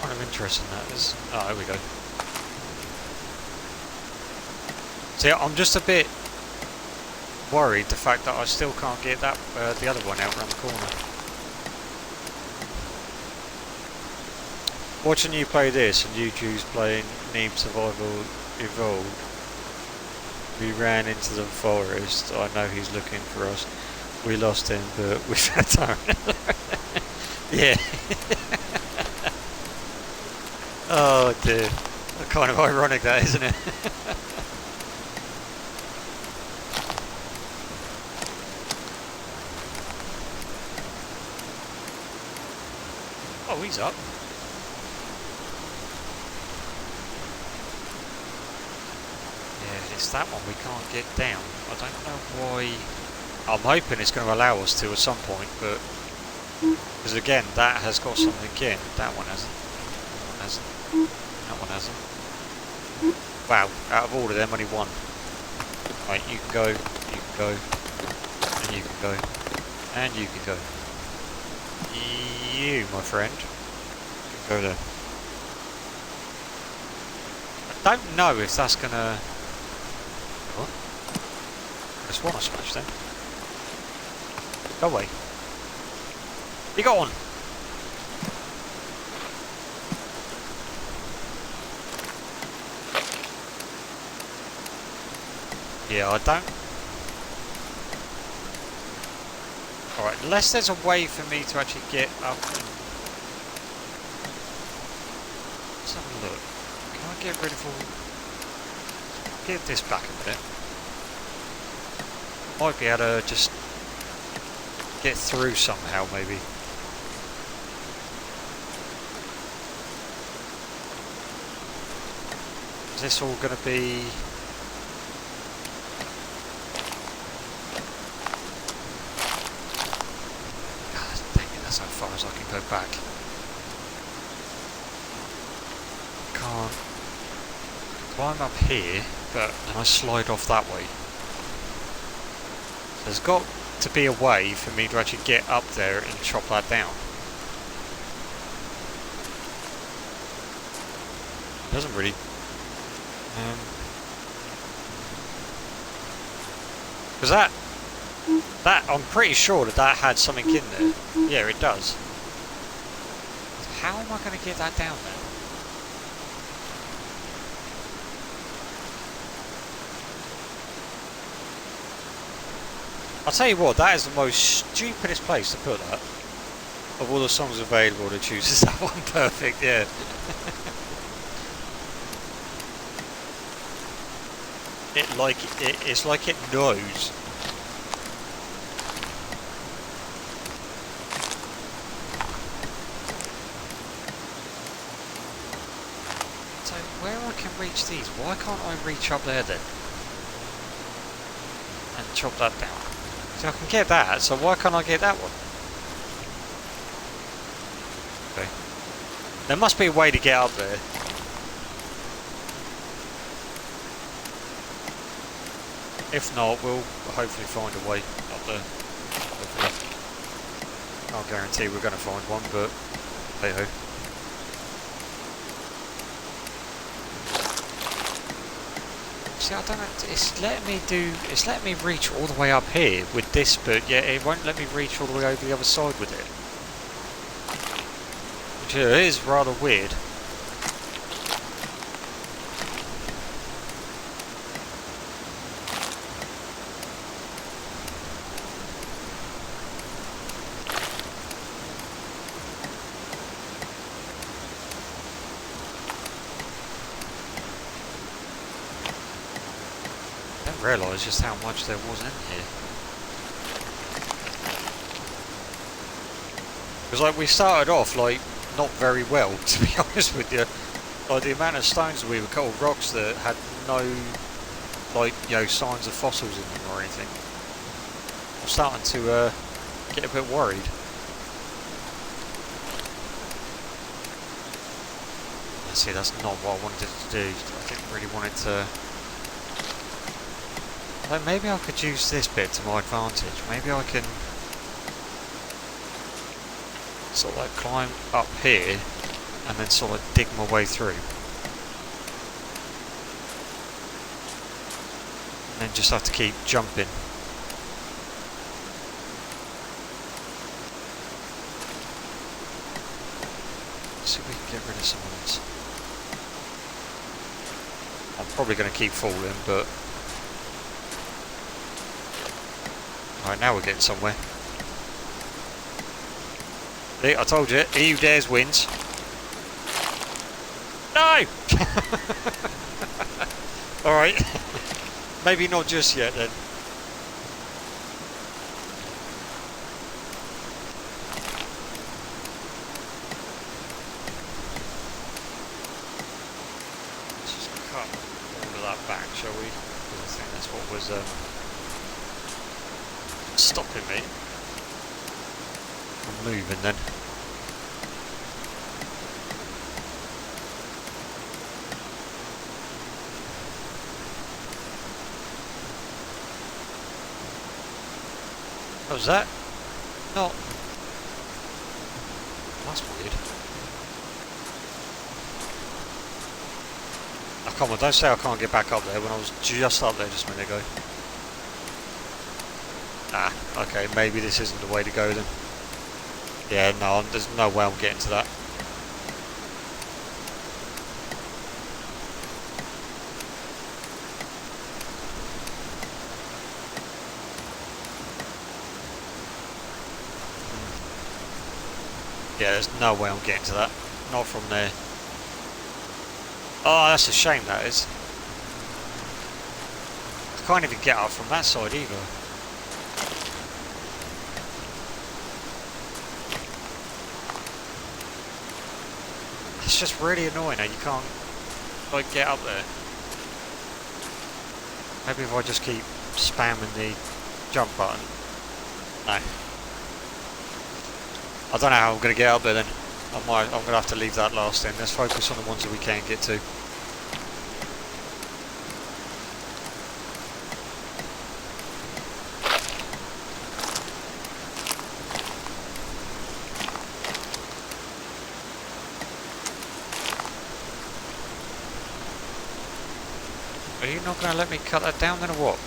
Kind of interesting that is. Oh, there we go. See, I'm just a bit worried the fact that I still can't get that the other one out around the corner. Watching you play this and you choose playing Neem Survival Evolved, we ran into the forest. I know he's looking for us. We lost him, but we've had time. Yeah. Oh dear. Kind of ironic that, isn't it? Oh, he's up. Yeah, it's that one we can't get down. I don't know why. I'm hoping it's going to allow us to at some point, but because again, that has got something in. That one hasn't. That one hasn't. That one hasn't. Wow, out of all of them, only one. Right, you can go, you can go, and you can go, and you can go. You, my friend, can go there. I don't know if that's gonna... What? Just want to smash them. Go away. You got one! Yeah, I don't... Alright, unless there's a way for me to actually get up and... Let's have a look. Can I get rid of all... Get this back a minute. Might be able to just... get through somehow, maybe. Is this all going to be... That's how far as I can go back. Can't climb up here, but then I slide off that way. So there's got to be a way for me to actually get up there and chop that down. It doesn't really. Because that I'm pretty sure that had something in there. Yeah, it does. How am I going to get that down there? I'll tell you what, that is the most stupidest place to put that. Of all the songs available, to choose is that one perfect, yeah. It's like it knows. So where I can reach these, why can't I reach up there then? And chop that down. So I can get that, so why can't I get that one? Okay. There must be a way to get up there. If not, we'll hopefully find a way up there. Hopefully. Can't guarantee we're going to find one, but hey ho. See, I don't know, it's letting me reach all the way up here with this, but yeah, it won't let me reach all the way over the other side with it. Which is rather weird. Realise just how much there was in here. Because like we started off like not very well, to be honest with you. Like the amount of stones we were called rocks that had no like signs of fossils in them or anything. I'm starting to get a bit worried. See, that's not what I wanted to do. I didn't really want it to. Like maybe I could use this bit to my advantage. Maybe I can sort of like climb up here and then sort of dig my way through. And then just have to keep jumping. Let's see if we can get rid of some of this. I'm probably going to keep falling, but alright, now we're getting somewhere. See, I told you, he who dares wins. No! Alright. Maybe not just yet then. Let's just cut all of that back, shall we? Because I think that's what was stopping me from moving then. Oh, was that? Not. That's weird. Oh, come on, don't say I can't get back up there when I was just up there just a minute ago. Ah, okay, maybe this isn't the way to go then. Yeah, no, there's no way I'm getting to that. Yeah, there's no way I'm getting to that. Not from there. Oh, that's a shame, that is. I can't even get up from that side either. It's just really annoying that you can't, like, get up there. Maybe if I just keep spamming the jump button. No. I don't know how I'm going to get up there then. I'm going to have to leave that last then. Let's focus on the ones that we can get to. Are you not going to let me cut that down then or what?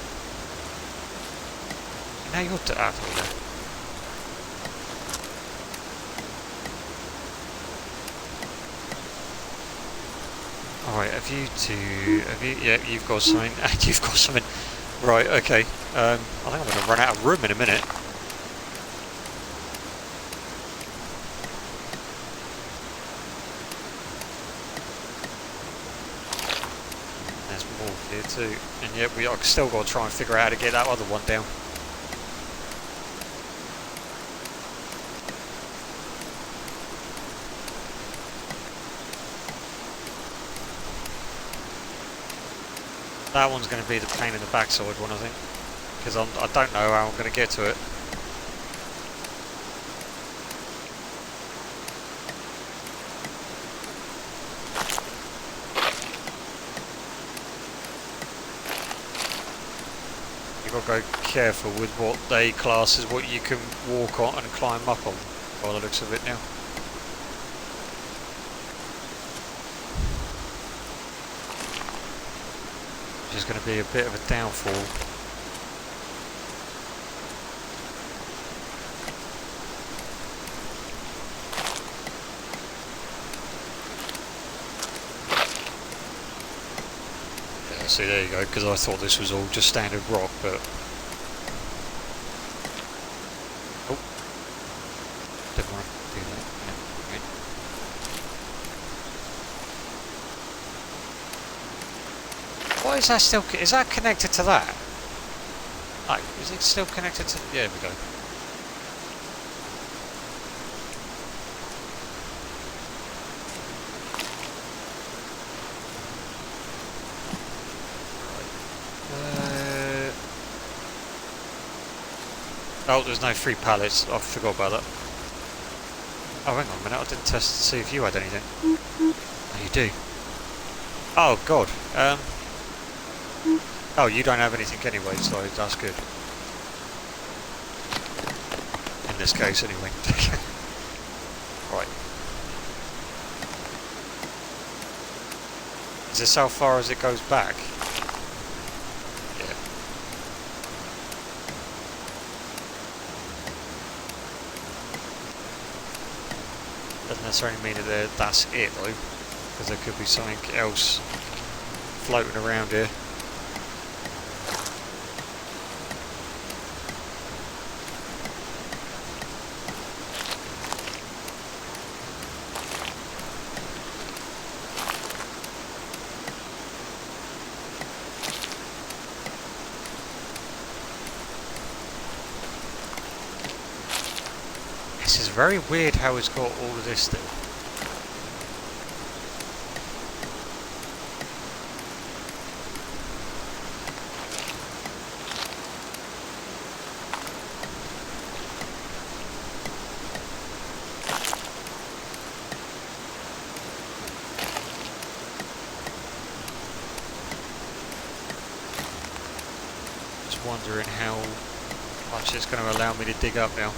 Now you're out of there. Alright, yeah, you've got something, you've got something. Right, okay, I think I'm going to run out of room in a minute. There's more here too, and yet I've still got to try and figure out how to get that other one down. That one's going to be the pain in the backside one, I think, because I don't know how I'm going to get to it. You've got to go careful with what they class as what you can walk on and climb up on, by the looks of it now. Is going to be a bit of a downfall. Yeah, see, there you go, because I thought this was all just standard rock, but... Oh. Didn't want to do that. Yeah, okay. Why is that still... Is that connected to that? Like, is it still connected to... Yeah, there we go. Oh, there's no free pallets. I forgot about that. Oh, hang on a minute. I didn't test to see if you had anything. Oh, you do. Oh, God. Oh, you don't have anything anyway, so that's good. In this case, anyway. Right. Is this how far as it goes back? Yeah. Doesn't necessarily mean that that's it, though, because there could be something else floating around here. This is very weird how it's got all of this still. Just wondering how much it's going to allow me to dig up now. I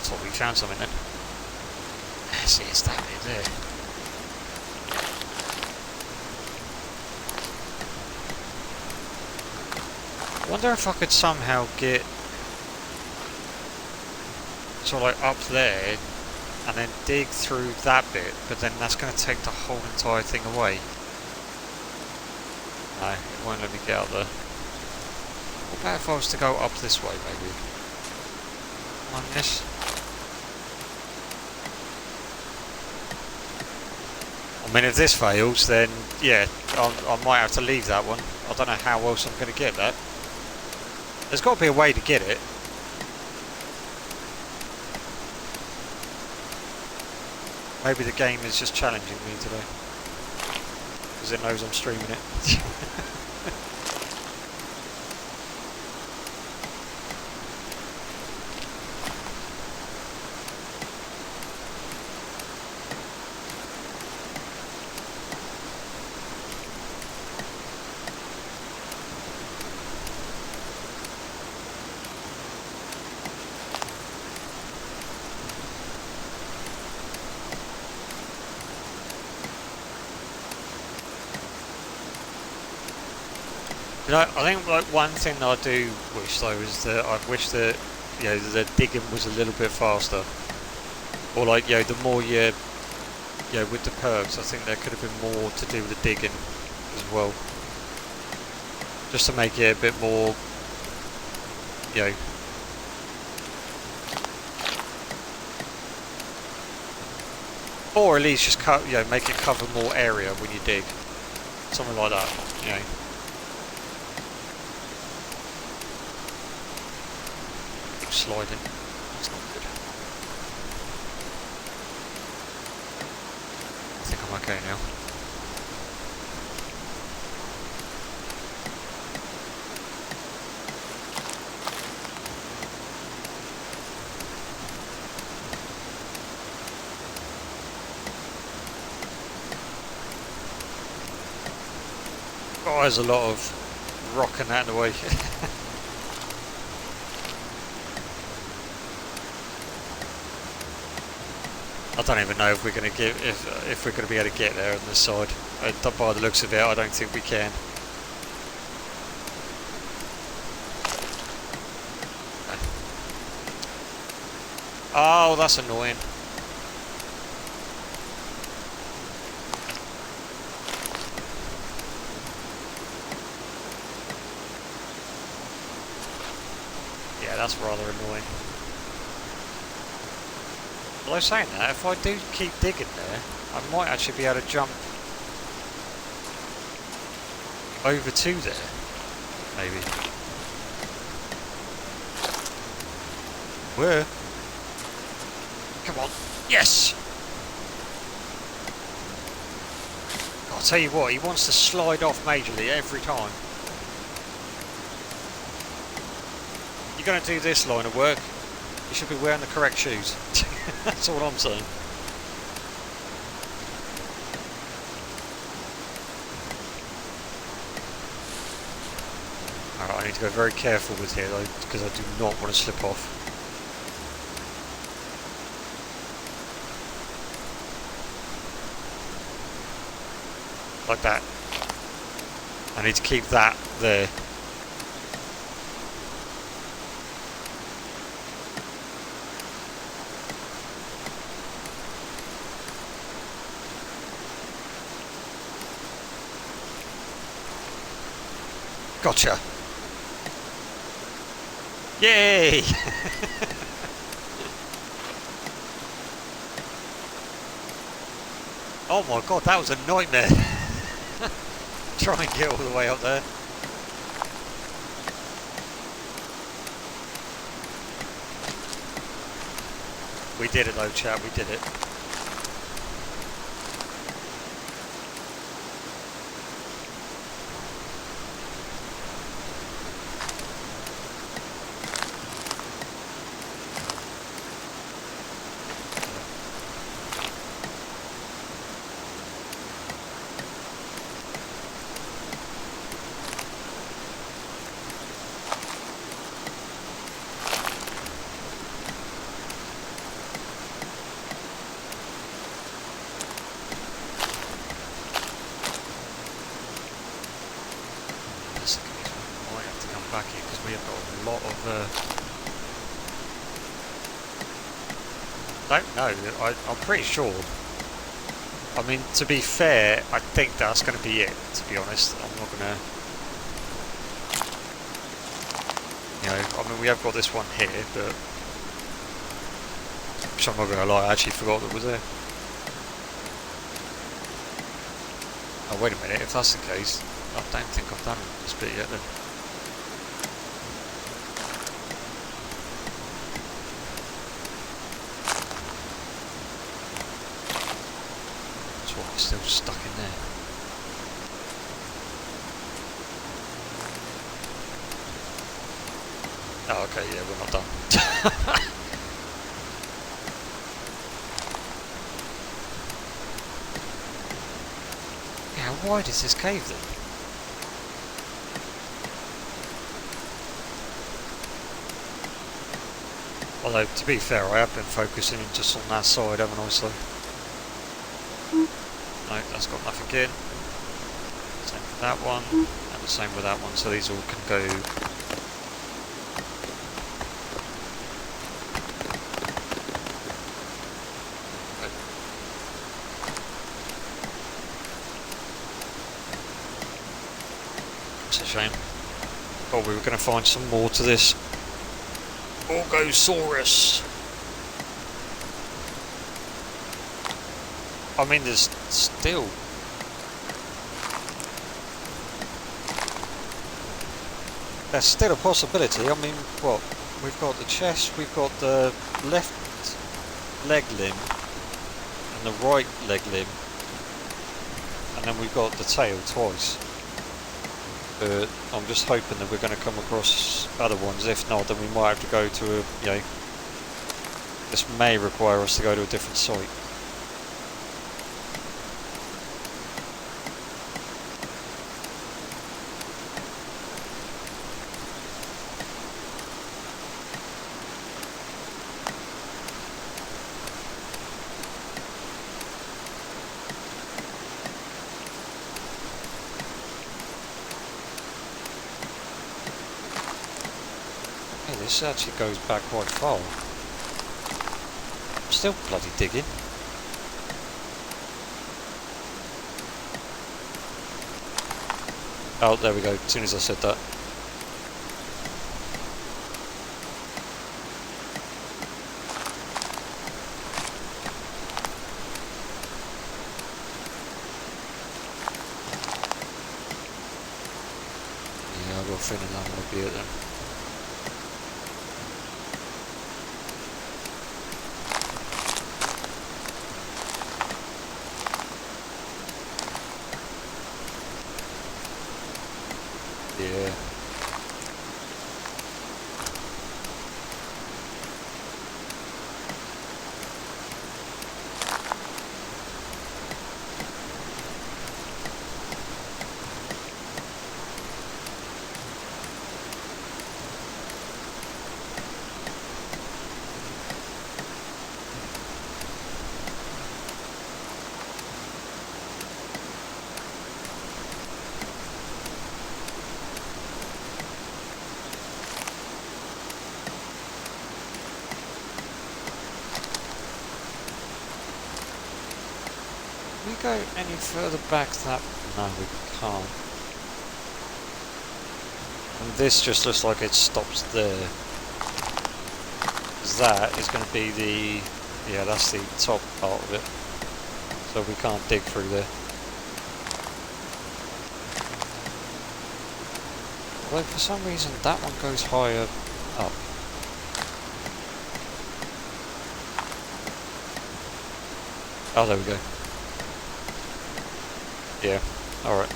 thought we found something then. See, it's that bit there. I wonder if I could somehow get sort of like up there and then dig through that bit, but then that's going to take the whole entire thing away. No, it won't let me get up there. What about if I was to go up this way, maybe? On this? I mean, if this fails, then yeah, I might have to leave that one. I don't know how else I'm going to get that. There's got to be a way to get it. Maybe the game is just challenging me today, because it knows I'm streaming it. You know, I think like one thing that I do wish though is that I wish that, you know, the digging was a little bit faster, or like, you know, the more you know, with the perks, I think there could have been more to do with the digging as well, just to make it a bit more, you know, or at least just cut, you know, make it cover more area when you dig, something like that, you know. Sliding. That's not good. I think I'm okay now. Oh, there's a lot of rock and that in the way. I don't even know if we're going to get if we're going to be able to get there on this side. By the looks of it, I don't think we can. Oh, that's annoying. Yeah, that's rather annoying. Although saying that, if I do keep digging there, I might actually be able to jump over to there, maybe. Where? Come on, yes! I'll tell you what, he wants to slide off majorly every time. You're going to do this line of work, you should be wearing the correct shoes. That's all I'm saying. Alright, I need to go very careful with here though, because I do not want to slip off. Like that. I need to keep that there. Gotcha. Yay! Oh my god, that was a nightmare. Try and get all the way up there. We did it though, chat, we did it. we have got a lot of... don't know, I'm pretty sure. I mean, to be fair, I think that's going to be it, to be honest. I'm not going to... You know, I mean, we have got this one here, but... which I'm not going to lie, I actually forgot that was there. Oh, wait a minute, if that's the case, I don't think I've done this bit yet then. That's why it's still stuck in there. Oh, okay, yeah, we're not done. How wide is this cave then? Although, to be fair, I have been focusing just on that side, haven't I? So, no, that's got nothing in. Same with that one, and the same with that one. So these all can go. It's a shame. Oh, we were going to find some more to this. DINOSAURS. I mean, there's still... there's still a possibility. I mean, what? We've got the chest, we've got the left leg limb, and the right leg limb, and then we've got the tail twice. But I'm just hoping that we're going to come across other ones. If not, then we might have to go to a, you know, this may require us to go to a different site. This actually goes back quite far. I'm still bloody digging. Oh, there we go, as soon as I said that. Yeah, I've got a feeling that might be it then. Yeah. Can we go any further back that... no, we can't. And this just looks like it stops there. That is going to be the... yeah, that's the top part of it. So we can't dig through there. Although for some reason that one goes higher up. Oh, there we go. Yeah, alright.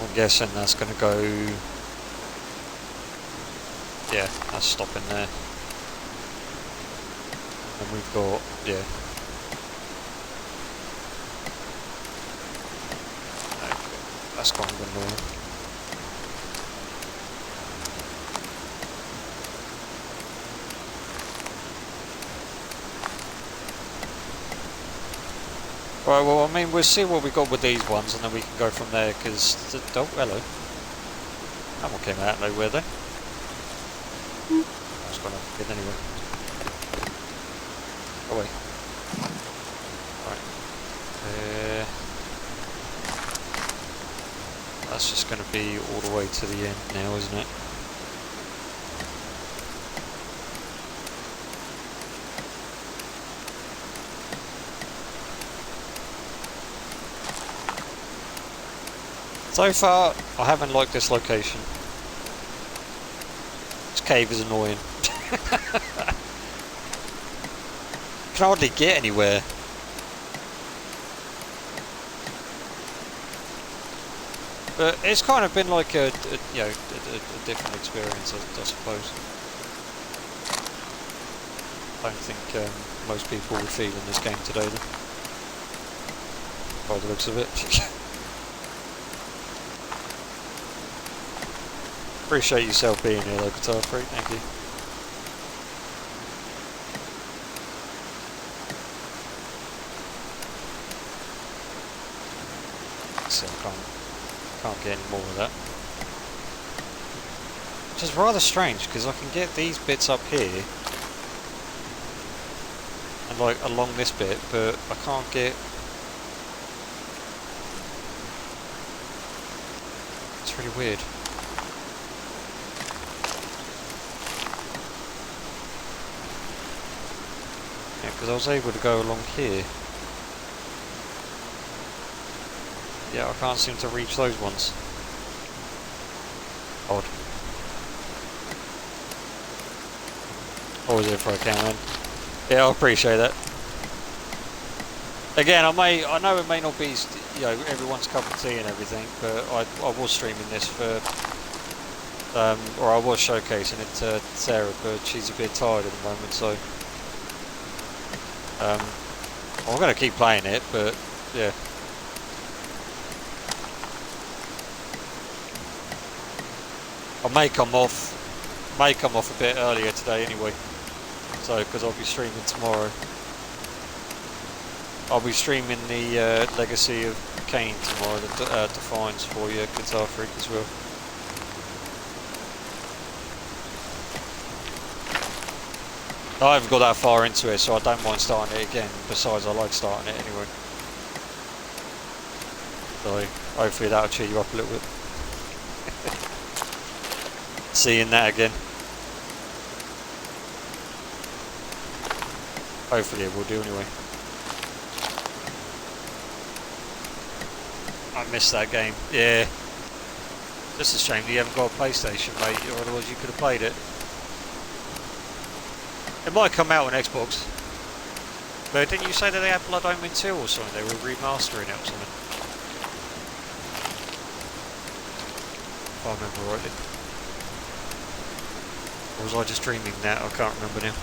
I'm guessing that's going to go... yeah, that's stopping there. And we've got... yeah. Okay, that's kind of annoying. Right, well, I mean, we'll see what we got with these ones, and then we can go from there, because... Oh, hello. That one came out nowhere then. That's gone up again anyway. Oh, wait. Right. That's just going to be all the way to the end now, isn't it? So far, I haven't liked this location. This cave is annoying. Can hardly get anywhere. But it's kind of been like a different experience, I suppose. I don't think most people would feel in this game today, though. By the looks of it. Appreciate yourself being here, though, Guitar Freak. Thank you. So I can't get any more of that. Which is rather strange, because I can get these bits up here and like along this bit, but I can't get... It's really weird. Yeah, because I was able to go along here. Yeah, I can't seem to reach those ones. Odd. Always here for a camera. Yeah, I appreciate that. Again, I know it may not be, everyone's cup of tea and everything, but I was streaming this for, or I was showcasing it to Sarah, but she's a bit tired at the moment, so I'm going to keep playing it, but yeah. I may come off a bit earlier today anyway, so because I'll be streaming tomorrow. I'll be streaming the Legacy of Kain tomorrow, the Defines for you, Guitar Freak, as well. I haven't got that far into it, so I don't mind starting it again. Besides, I like starting it anyway. So hopefully that'll cheer you up a little bit. Seeing that again. Hopefully it will do anyway. I missed that game. Yeah. Just a shame that you haven't got a PlayStation, mate, or otherwise you could have played it. It might come out on Xbox. But didn't you say that they had Blood Omen 2 or something? They were remastering it or something. If I remember rightly. Or was I just dreaming that? I can't remember now.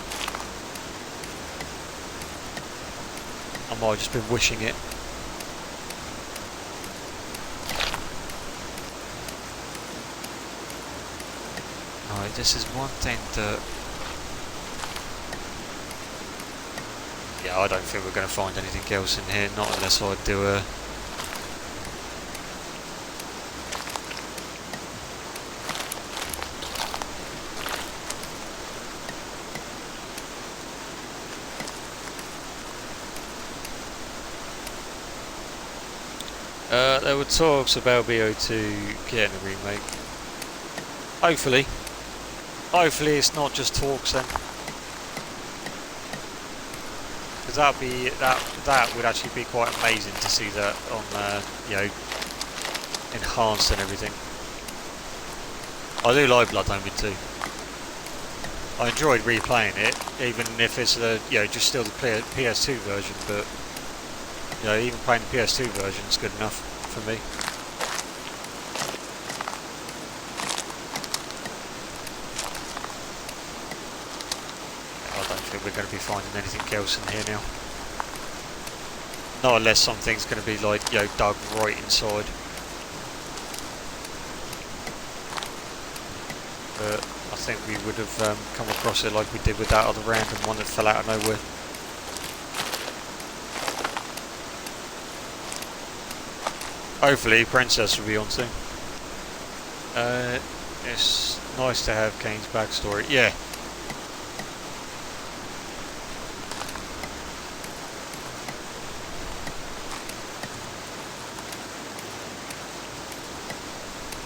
I might have just been wishing it. Right, this is one thing that... Yeah, I don't think we're going to find anything else in here, not unless I do a... There were talks about BO2 getting a remake. Hopefully. Hopefully it's not just talks then. Because that would actually be quite amazing to see that on enhanced and everything. I do like Blood Omen 2. I enjoyed replaying it, even if it's just still the PS2 version, but even playing the PS2 version is good enough for me. I don't think we're going to be finding anything else in here now. Not unless something's going to be like, dug right inside. But I think we would have come across it like we did with that other random one that fell out of nowhere. Hopefully, Princess will be on soon. It's nice to have Kane's backstory. Yeah.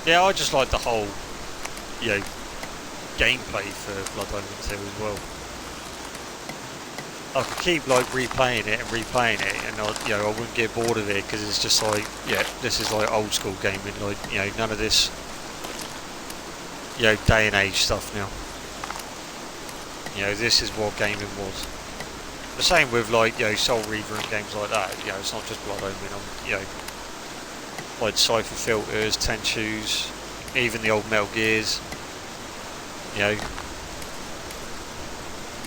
Yeah, I just like the whole, gameplay for Blood Omen 2 as well. I could keep like replaying it and replaying it, and I wouldn't get bored of it because it's just like, this is like old school gaming, like none of this, day and age stuff now. This is what gaming was. The same with like Soul Reaver and games like that. It's not just Blood Omen. Like Cypher Filters, Tenchus, even the old Metal Gears.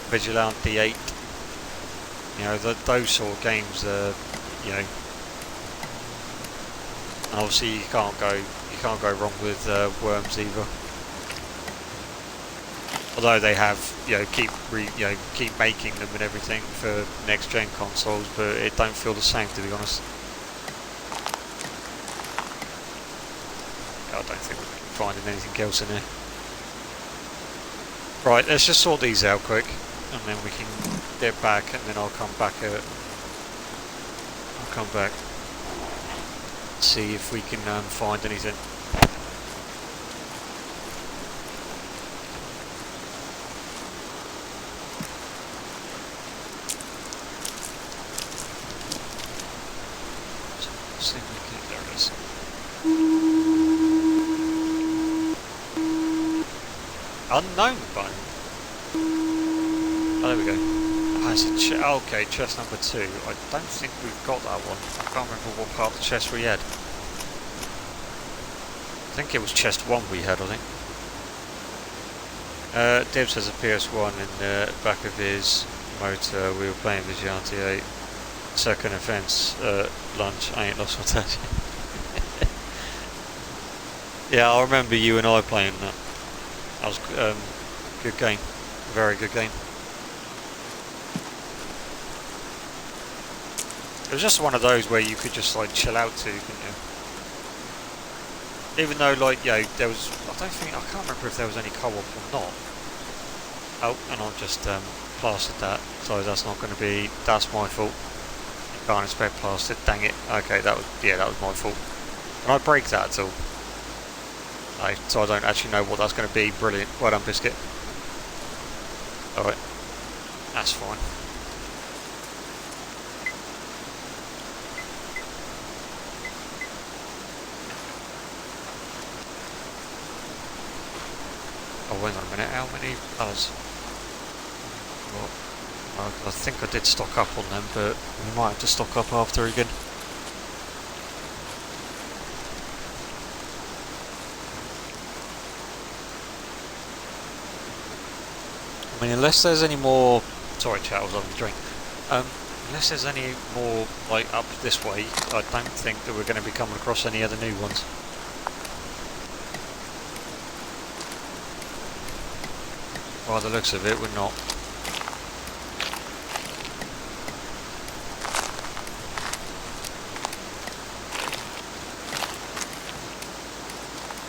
Vigilante 8. Those sort of games, obviously you can't go wrong with Worms either. Although they have, keep making them and everything for next gen consoles, but it don't feel the same, to be honest. I don't think we're finding anything else in here. Right, let's just sort these out quick, and then we can get back, and then I'll come back. See if we can find anything. See if we can. There it is. Unknown bone. Oh, there we go. Oh, okay, chest number 2. I don't think we've got that one. I can't remember what part of the chest we had. I think it was chest 1 we had, I think. Dibs has a PS1 in the back of his motor. We were playing Vigilante 8. Second offence, lunch. I ain't lost my touch. Yeah, I remember you and I playing that. That was good game. Very good game. It was just one of those where you could just like chill out to, couldn't you? Even though like, there was, I can't remember if there was any co-op or not. Oh, and I've just plastered that, so that's not going to be, that's my fault. You can't expect plastered, dang it. Okay, that was my fault. Can I break that at all? No, so I don't actually know what that's going to be. Brilliant. Well done, Biscuit. Alright. That's fine. Oh, wait on a minute. How many colours? Well, I think I did stock up on them, but we might have to stock up after again. I mean, unless there's any more... Sorry, chat, I was having a drink. Unless there's any more, like, up this way, I don't think that we're going to be coming across any other new ones. By the looks of it, we're not.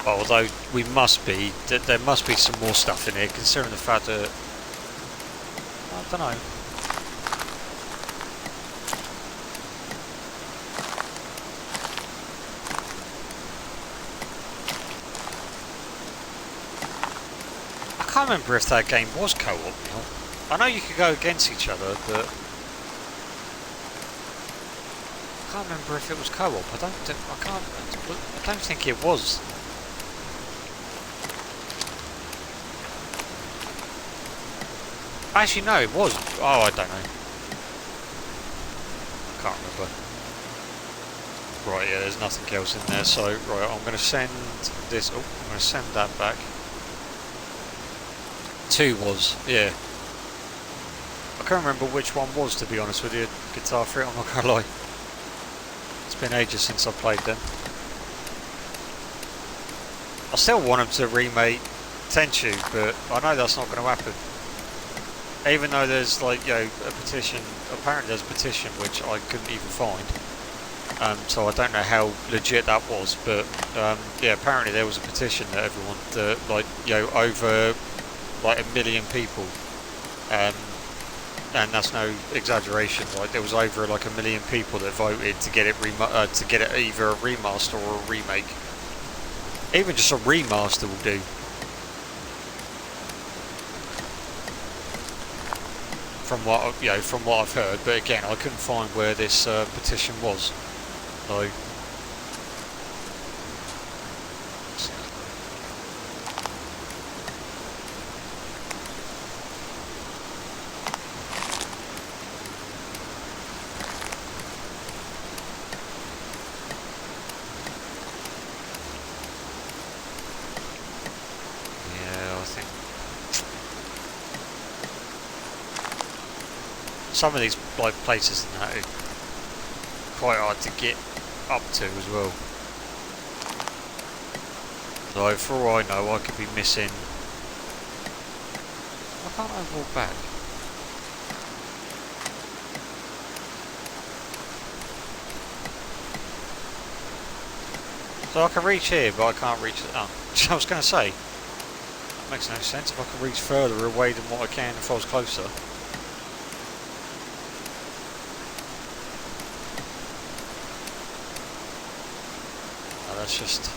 Although we must be, there must be some more stuff in here, considering the fact that, I don't know. I can't remember if that game was co-op now. I know you could go against each other, but I can't remember if it was co-op. I don't think it was. Actually, no, it was. Oh, I don't know. I can't remember. Right, yeah, there's nothing else in there. So, right, I'm going to send this. Oh, I'm going to send that back. 2 was, yeah. I can't remember which one was, to be honest with you. Guitar Fruit, I'm not going to lie. It's been ages since I played them. I still want them to remake Tenchu, but I know that's not going to happen. Even though there's like, a petition, apparently there's a petition which I couldn't even find. So I don't know how legit that was, but yeah, apparently there was a petition that everyone, like, you know, over like 1 million people, um, and that's no exaggeration. Like, there was over like 1 million people that voted to get it to get it either a remaster or a remake. Even just a remaster will do. From what from what I've heard, but again, I couldn't find where this petition was. So. Some of these like places and that are quite hard to get up to as well. So for all I know, I could be missing. Why can't I walk back? So I can reach here, but I can't reach. Oh, I was going to say, that makes no sense. If I can reach further away than what I can if I was closer. That's just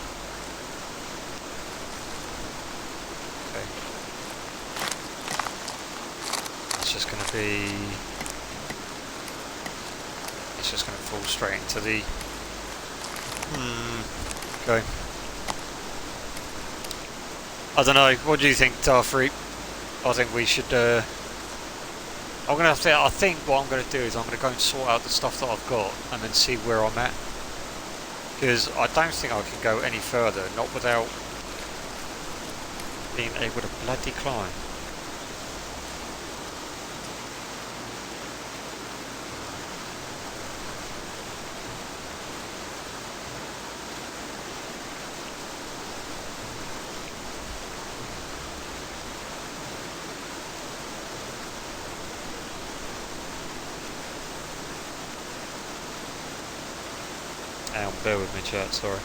okay. It's just going to be. It's just going to fall straight into the. Okay. I don't know. What do you think, Tarfreep? I think we should. I'm gonna have to. I think what I'm going to do is I'm going to go and sort out the stuff that I've got and then see where I'm at. Because I don't think I can go any further, not without being able to bloody climb. Bear with me, chat, sorry.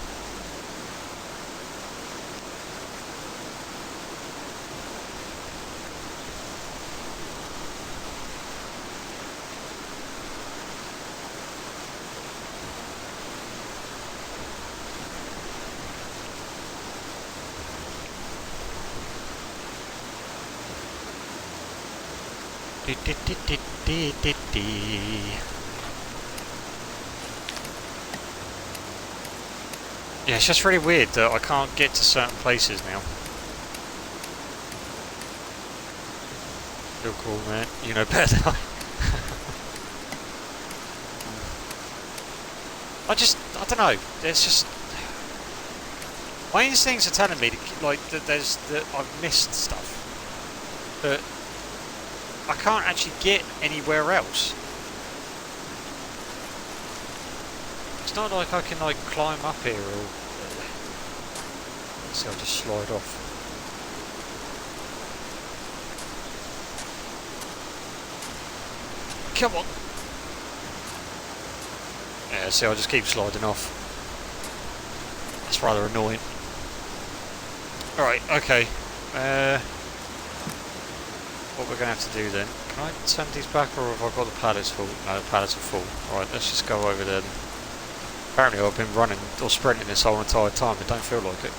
Yeah, it's just really weird that I can't get to certain places now. You're cool, man. You know better than I don't know. It's just my instincts are telling me like that I've missed stuff, but I can't actually get anywhere else. It's not like I can like climb up here or. Let's see, I'll just slide off. Come on. Yeah, see, I'll just keep sliding off. That's rather annoying. Alright, okay. What we're going to have to do then. Can I turn these back or have I got the pallets full? No, the pallets are full. Alright, let's just go over there then. Apparently I've been running or sprinting this whole entire time. It don't feel like it.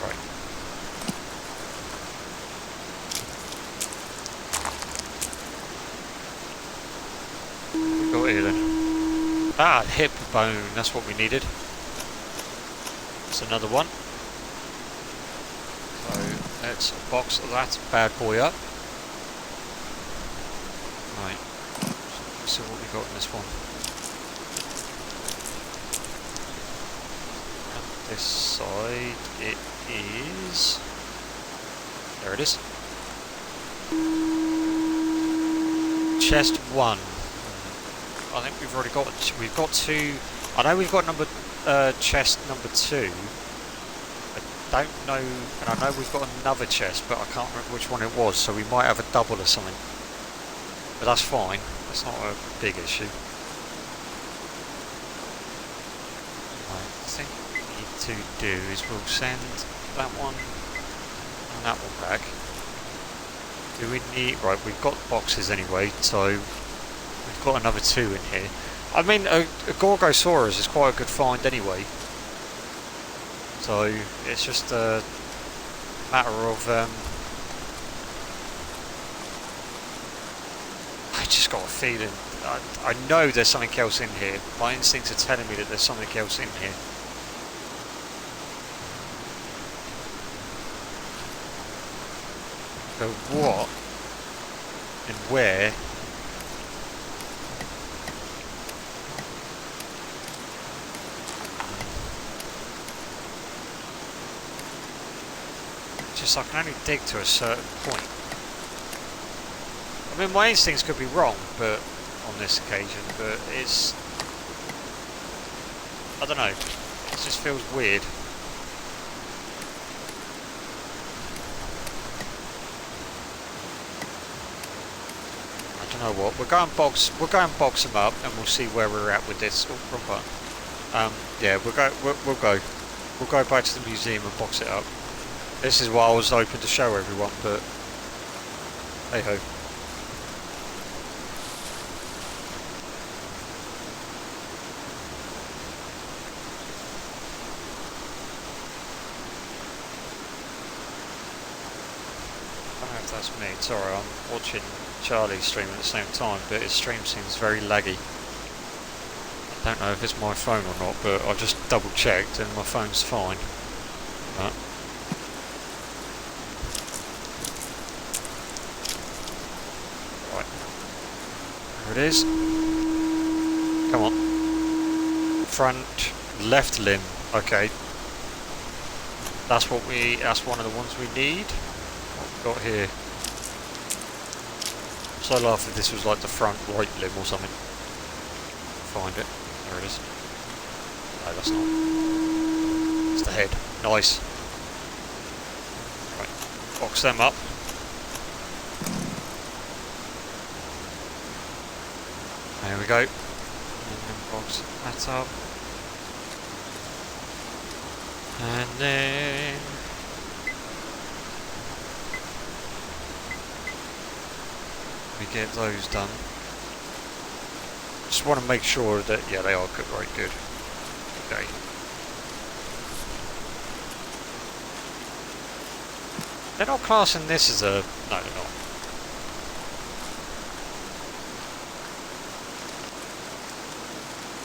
Right. What we got here then? Ah, hip bone. That's what we needed. That's another one. Let's box that bad boy up. Right, so what we got in this one? And this side, it is. There it is. Chest 1. I think we've already got. We've got 2. I know we've got chest number 2. I don't know, and I know we've got another chest, but I can't remember which one it was, so we might have a double or something. But that's fine. That's not a big issue. Right, I think what we need to do is we'll send that one and that one back. Do we need... Right, we've got boxes anyway, so we've got another 2 in here. I mean, a Gorgosaurus is quite a good find anyway. So, it's just a matter of... I just got a feeling. I know there's something else in here. My instincts are telling me that there's something else in here. But what and where? Just I can only dig to a certain point. I mean, my instincts could be wrong, but on this occasion, but it's... I don't know. It just feels weird. I don't know what. We'll go and box them up, and we'll see where we're at with this. Oh, wrong button. Yeah, we'll go back to the museum and box it up. This is what I was hoping to show everyone, but hey ho. I don't know if that's me. Sorry, I'm watching Charlie stream at the same time, but his stream seems very laggy. I don't know if it's my phone or not, but I just double checked and my phone's fine. But right. There it is. Come on. Front left limb. Okay. That's one of the ones we need. What we got here? So I'd laugh if this was like the front right limb or something. Find it. There it is. No, that's not. It's the head. Nice. Right. Box them up. There we go. And then box that up. And then... we get those done. Just want to make sure that, yeah, they are good, right, good. Okay. They're not classing this as a... no, they're not.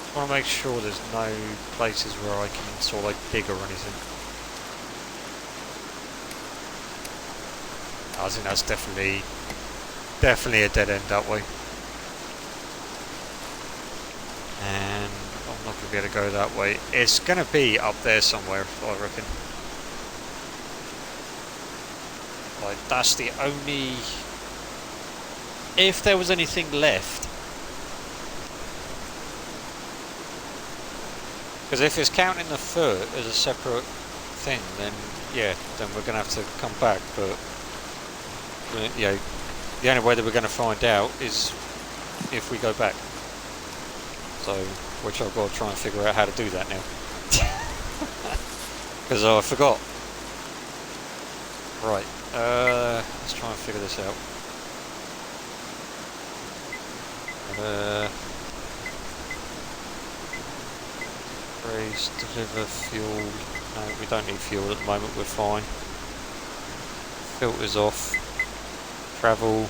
Just want to make sure there's no places where I can sort of like dig or anything. I think that's definitely a dead end that way. And I'm not going to be able to go that way. It's going to be up there somewhere, I reckon. Like, that's the only... if there was anything left. Because if it's counting the foot as a separate thing, then yeah, then we're going to have to come back. But, you know, the only way that we're going to find out is if we go back. So, which I've got to try and figure out how to do that now. Because I forgot. Right, let's try and figure this out. Raise, deliver fuel. No, we don't need fuel at the moment, we're fine. Filters off. Travel.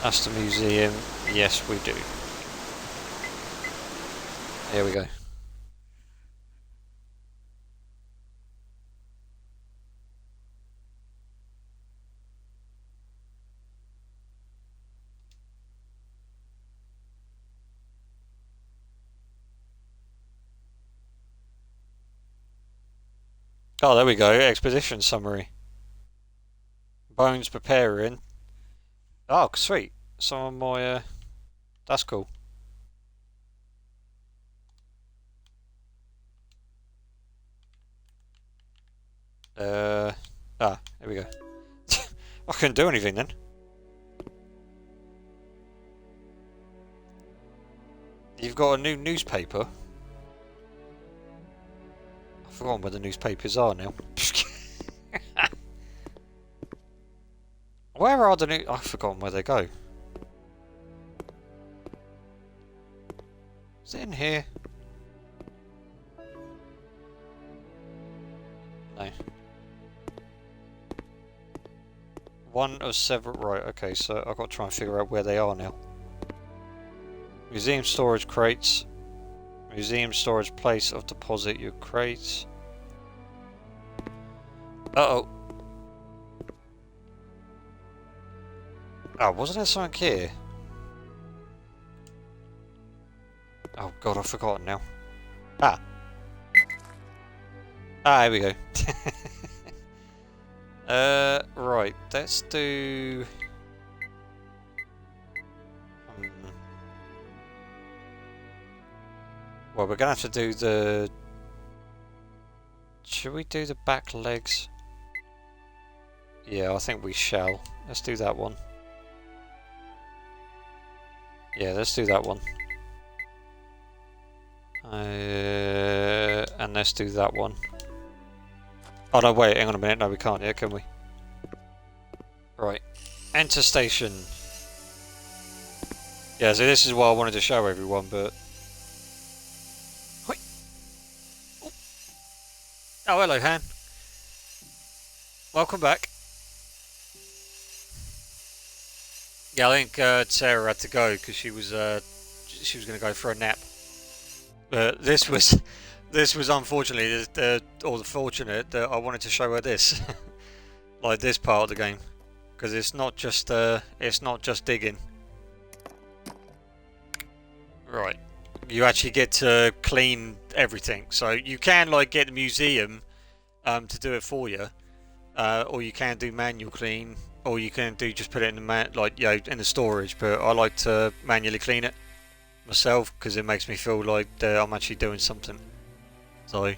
That's the museum. Yes, we do. Here we go. Oh, there we go. Expedition summary. Bones preparing. Oh, sweet. Some of my, that's cool. Here we go. I couldn't do anything then. You've got a new newspaper. I've forgotten where the newspapers are now. Where are the new... I've forgotten where they go. Is it in here? No. One of several... Right, okay, so I've got to try and figure out where they are now. Museum storage crates. Museum storage place of deposit your crates. Uh-oh. Oh, wasn't there something here? Oh god, I've forgotten now. Ah. Ah, here we go. Right, let's do... Well, we're gonna have to do the... Should we do the back legs? Yeah, I think we shall. Let's do that one. Yeah, let's do that one. And let's do that one. Oh no, wait, hang on a minute. No, we can't yet, can we? Right. Enter station. Yeah, so this is what I wanted to show everyone, but... Oh, hello, Han. Welcome back. Yeah, I think Sarah had to go because she was going to go for a nap. But this was unfortunately or the fortunate that I wanted to show her this, like this part of the game, because it's not just digging. Right, you actually get to clean everything, so you can like get the museum to do it for you, or you can do manual clean, or you can do just put it in the in the storage. But I like to manually clean it myself because it makes me feel like I'm actually doing something. So,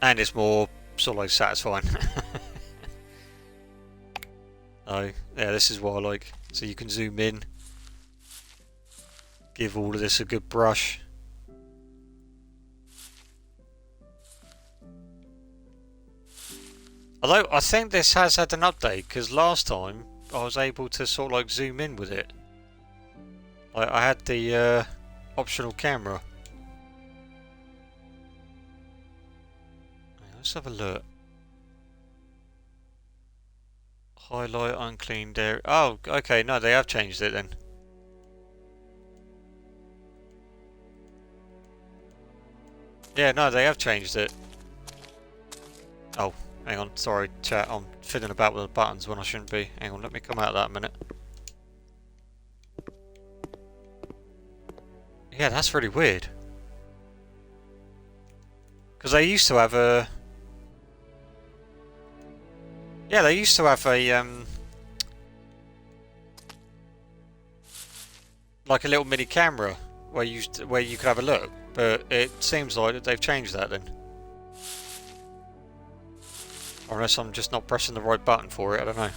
and it's more sort of like satisfying. So yeah, this is what I like. So you can zoom in, give all of this a good brush. Although I think this has had an update because last time I was able to sort of like zoom in with it. I had the optional camera. Let's have a look. Highlight uncleaned area. Oh, okay. No, they have changed it then. Yeah, no, they have changed it. Oh, hang on. Sorry, chat. I'm fiddling about with the buttons when I shouldn't be. Hang on, let me come out of that a minute. Yeah, that's really weird. Because they used to have a... Yeah, they used to have a, like a little mini camera where you could have a look, but it seems like they've changed that then. Unless I'm just not pressing the right button for it, I don't know.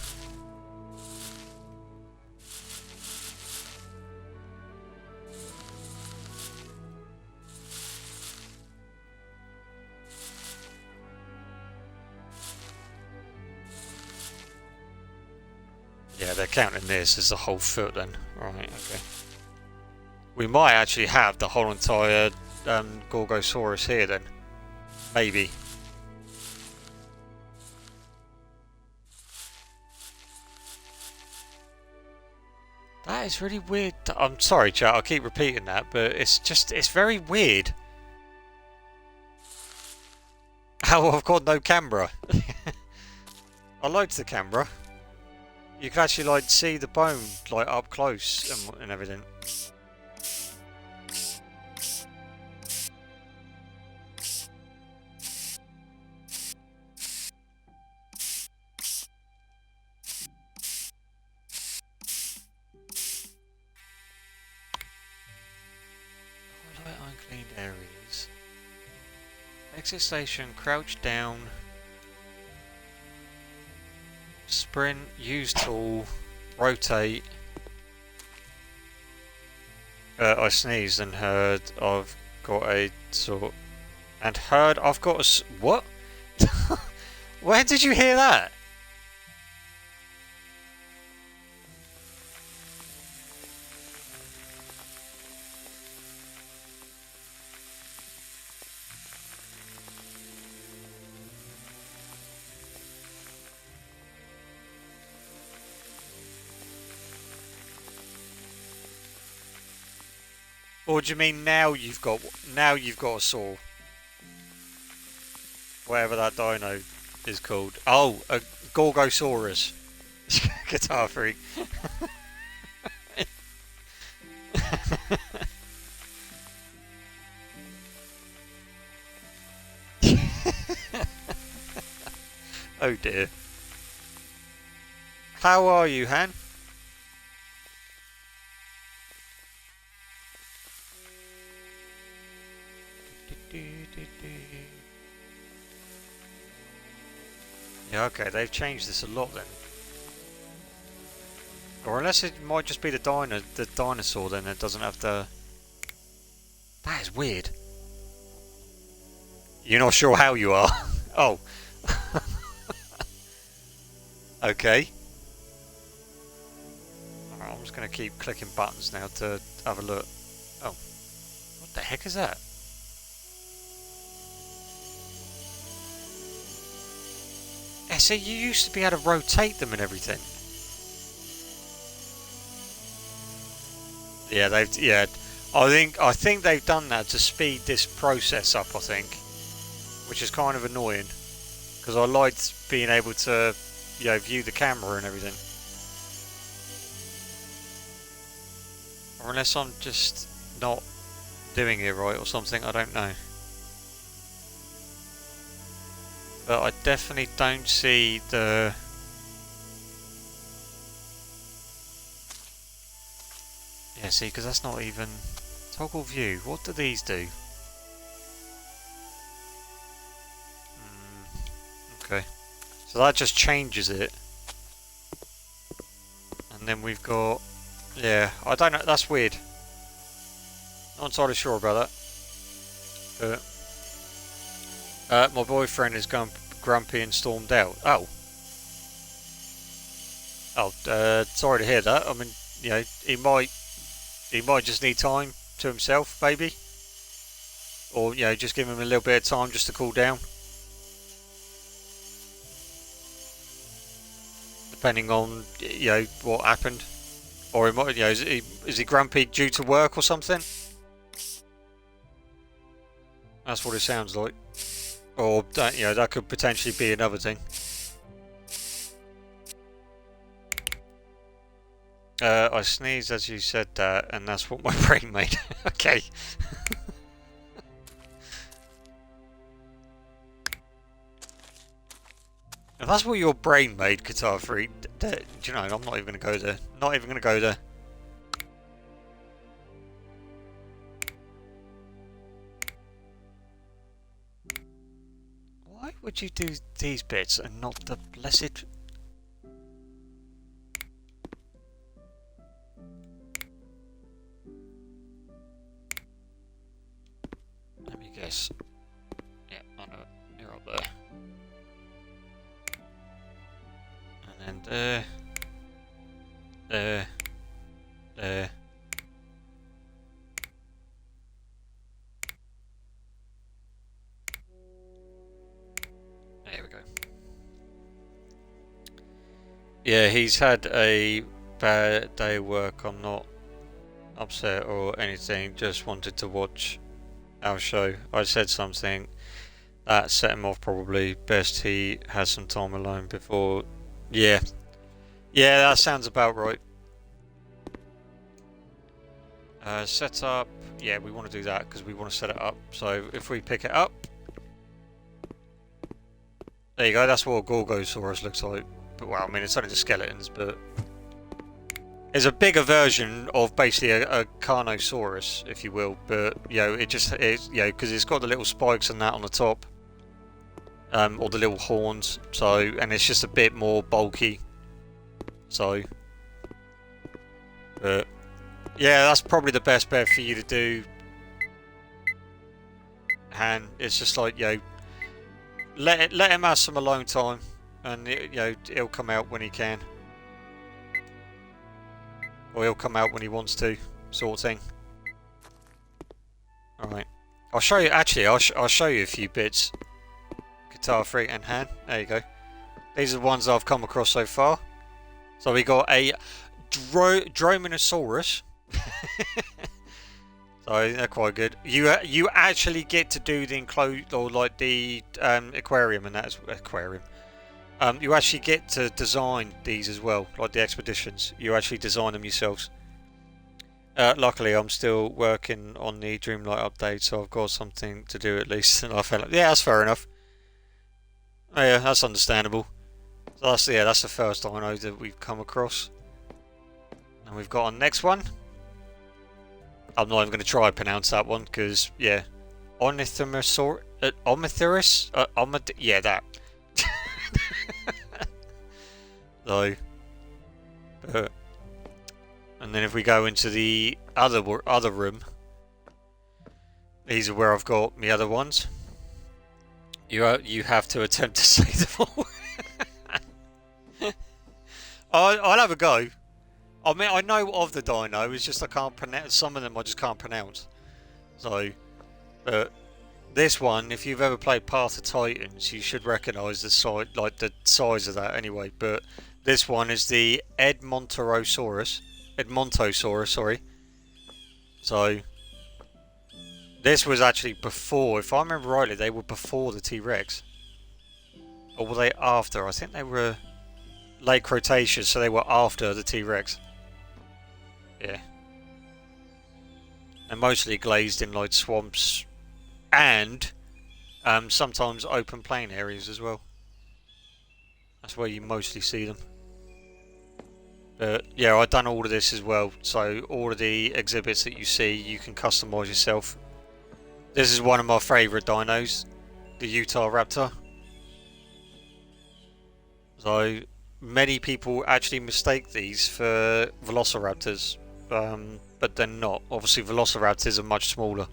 Yeah, they're counting this as the whole foot then. Right, okay. We might actually have the whole entire Gorgosaurus here then. Maybe. That is really weird. I'm sorry, chat, I'll keep repeating that, but it's very weird. How I've got no camera. I liked the camera. You can actually like see the bone like up close and everything. Highlight uncleaned areas. Exit station, crouch down. Sprint, use tool, rotate. I sneezed and heard I've got a sort. And heard I've got a. What? Where did you hear that? Or do you mean now you've got a saw? Whatever that dino is called. Oh, a Gorgosaurus. Guitar freak. Oh dear. How are you, Han? Yeah, okay, they've changed this a lot then. Or unless it might just be the dinosaur then, it doesn't have the... That is weird. You're not sure how you are? Oh. Okay. Alright, I'm just going to keep clicking buttons now to have a look. Oh. What the heck is that? Yeah, see, you used to be able to rotate them and everything. Yeah, I think they've done that to speed this process up, I think. Which is kind of annoying. Because I liked being able to, view the camera and everything. Or unless I'm just not doing it right or something, I don't know. But I definitely don't see the... Yeah, see, because that's not even... Toggle view, what do these do? Okay. So that just changes it. And then we've got... Yeah, I don't know, that's weird. Not entirely sure about that. But... my boyfriend is grumpy and stormed out. Oh. Oh, sorry to hear that. I mean, he might just need time to himself, maybe. Or, just give him a little bit of time just to cool down. Depending on, what happened. Or he might, is he grumpy due to work or something? That's what it sounds like. Or, that could potentially be another thing. I sneezed as you said that, and that's what my brain made. Okay. If that's what your brain made, Guitar Freak, do you know, I'm not even going to go there. Not even going to go there. Why would you do these bits and not the blessed... Let me guess. Yeah, I know. You're up there. And then there. There. There we go. Yeah, he's had a bad day of work. I'm not upset or anything, just wanted to watch our show. I said something that set him off probably. Best he has some time alone before... Yeah. Yeah, that sounds about right. Set up. Yeah, we want to do that because we want to set it up. So if we pick it up... There you go, that's what a Gorgosaurus looks like. But, well, I mean, it's only the skeletons, but... It's a bigger version of basically a Carnosaurus, if you will. But, it just is, because it's got the little spikes and that on the top. or the little horns. So, and it's just a bit more bulky. So, but yeah, that's probably the best bet for you to do, Han. It's just like, you know, let him have some alone time, and you know, he'll come out when he can, or he'll come out when he wants to, sort of thing. All right, I'll show you. Actually, I'll show you a few bits. Guitar Freak and Han. There you go. These are the ones I've come across so far. So we got a Dromaeosaurus. So they're quite good. You actually get to do the enclosed, or like the aquarium, and that's aquarium. You actually get to design these as well, like the expeditions. You actually design them yourselves. Luckily, I'm still working on the Dreamlight update, so I've got something to do at least. And I felt like, yeah, that's fair enough. Oh, yeah, that's understandable. So that's the first dino that we've come across. And we've got our next one. I'm not even going to try and pronounce that one because, yeah, Ornithosaurus, yeah, that. So, and then if we go into the other room, these are where I've got my other ones. You have to attempt to say them all. I'll have a go. I mean, I know of the dino. It's just I can't pronounce some of them. I just can't pronounce. So, but this one, if you've ever played Path of Titans, you should recognise the size, like the size of that anyway. But this one is the Edmontosaurus, sorry. So this was actually before, if I remember rightly, they were before the T-Rex, or were they after? I think they were late Cretaceous, so they were after the T-Rex. Yeah. And mostly glazed in like swamps and sometimes open plain areas as well. That's where you mostly see them. But yeah, I've done all of this as well, so all of the exhibits that you see you can customise yourself. This is one of my favourite dinos, the Utah Raptor. So many people actually mistake these for velociraptors, but they're not. Obviously velociraptors are much smaller.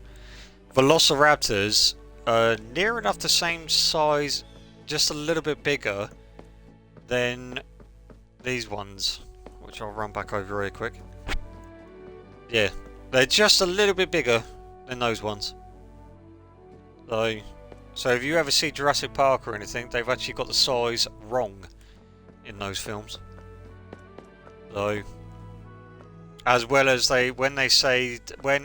Velociraptors are near enough the same size, just a little bit bigger than these ones, which I'll run back over real quick. Yeah, they're just a little bit bigger than those ones. So if you ever see Jurassic Park or anything, they've actually got the size wrong in those films. So, as well as when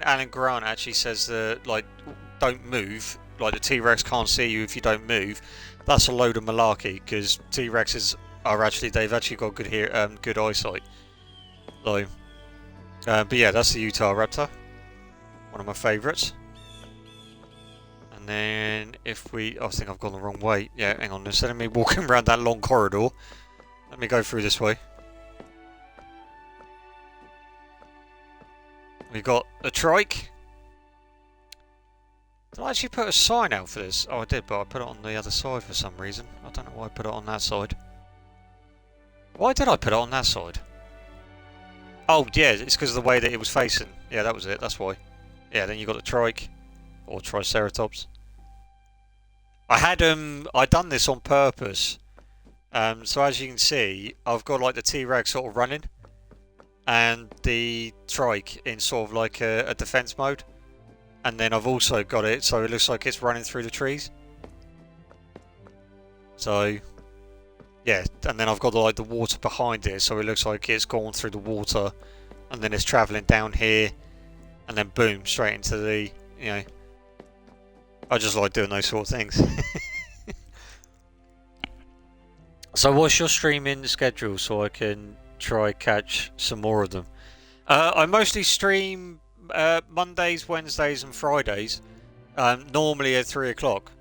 Alan Grant actually says that, like, don't move, like the T-Rex can't see you if you don't move, that's a load of malarkey, because T-Rexes they've actually got good eyesight. So, but yeah, that's the Utah Raptor, one of my favourites. And then if I think I've gone the wrong way. Yeah, hang on, instead of me walking around that long corridor, let me go through this way. We've got a trike. Did I actually put a sign out for this? Oh, I did, but I put it on the other side for some reason. I don't know why I put it on that side. Why did I put it on that side? Oh, yeah, it's because of the way that it was facing. Yeah, that was it, that's why. Yeah, then you got the trike, or Triceratops. I'd done this on purpose. So as you can see, I've got like the T-Rex sort of running, and the trike in sort of like a defense mode, and then I've also got it so it looks like it's running through the trees. So yeah, and then I've got like the water behind it, so it looks like it's gone through the water, and then it's travelling down here, and then boom, straight into the, you know. I just like doing those sort of things. So what's your streaming schedule so I can try catch some more of them? I mostly stream Mondays, Wednesdays and Fridays, normally at 3 o'clock.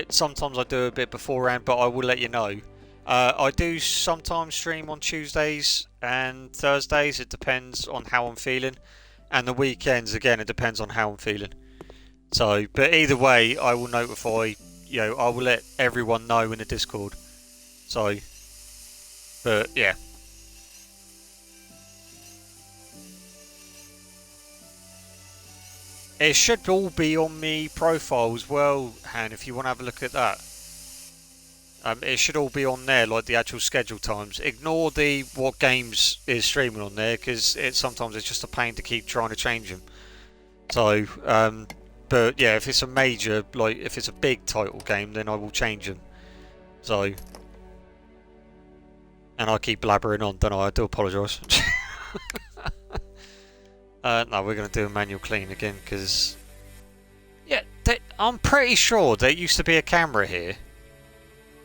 Sometimes I do a bit beforehand, but I will let you know. I do sometimes stream on Tuesdays and Thursdays, it depends on how I'm feeling. And the weekends, again, it depends on how I'm feeling. So, but either way, I will notify you know, I will let everyone know in the Discord. So, but yeah. It should all be on the profile as well, Han, if you want to have a look at that. It should all be on there, like the actual schedule times. Ignore the what games is streaming on there, because sometimes it's just a pain to keep trying to change them. So, but yeah, if it's a major, like if it's a big title game, then I will change them. So, and I keep blabbering on, don't I? I do apologise. No, we're going to do a manual clean again, because yeah, I'm pretty sure there used to be a camera here.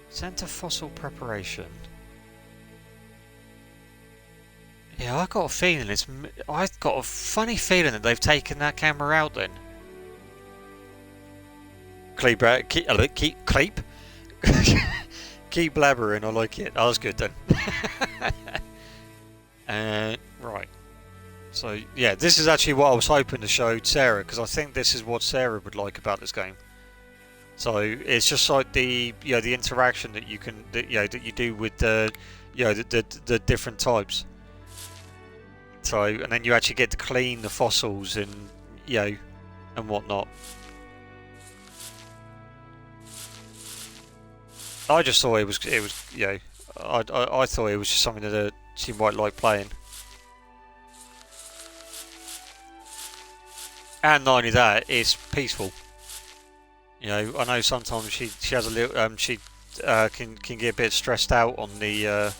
Centre fossil preparation. Yeah, I got a feeling I've got a funny feeling that they've taken that camera out then. Keep blabbering, I like it. That was good then. Right. So, yeah, this is actually what I was hoping to show Sarah, because I think this is what Sarah would like about this game. So, it's just like the interaction that you can, that you do with the different types. So, and then you actually get to clean the fossils and, and whatnot. I just thought it was, I thought it was just something that she might like playing. And not only that, it's peaceful. I know sometimes she has a little, she can get a bit stressed out on the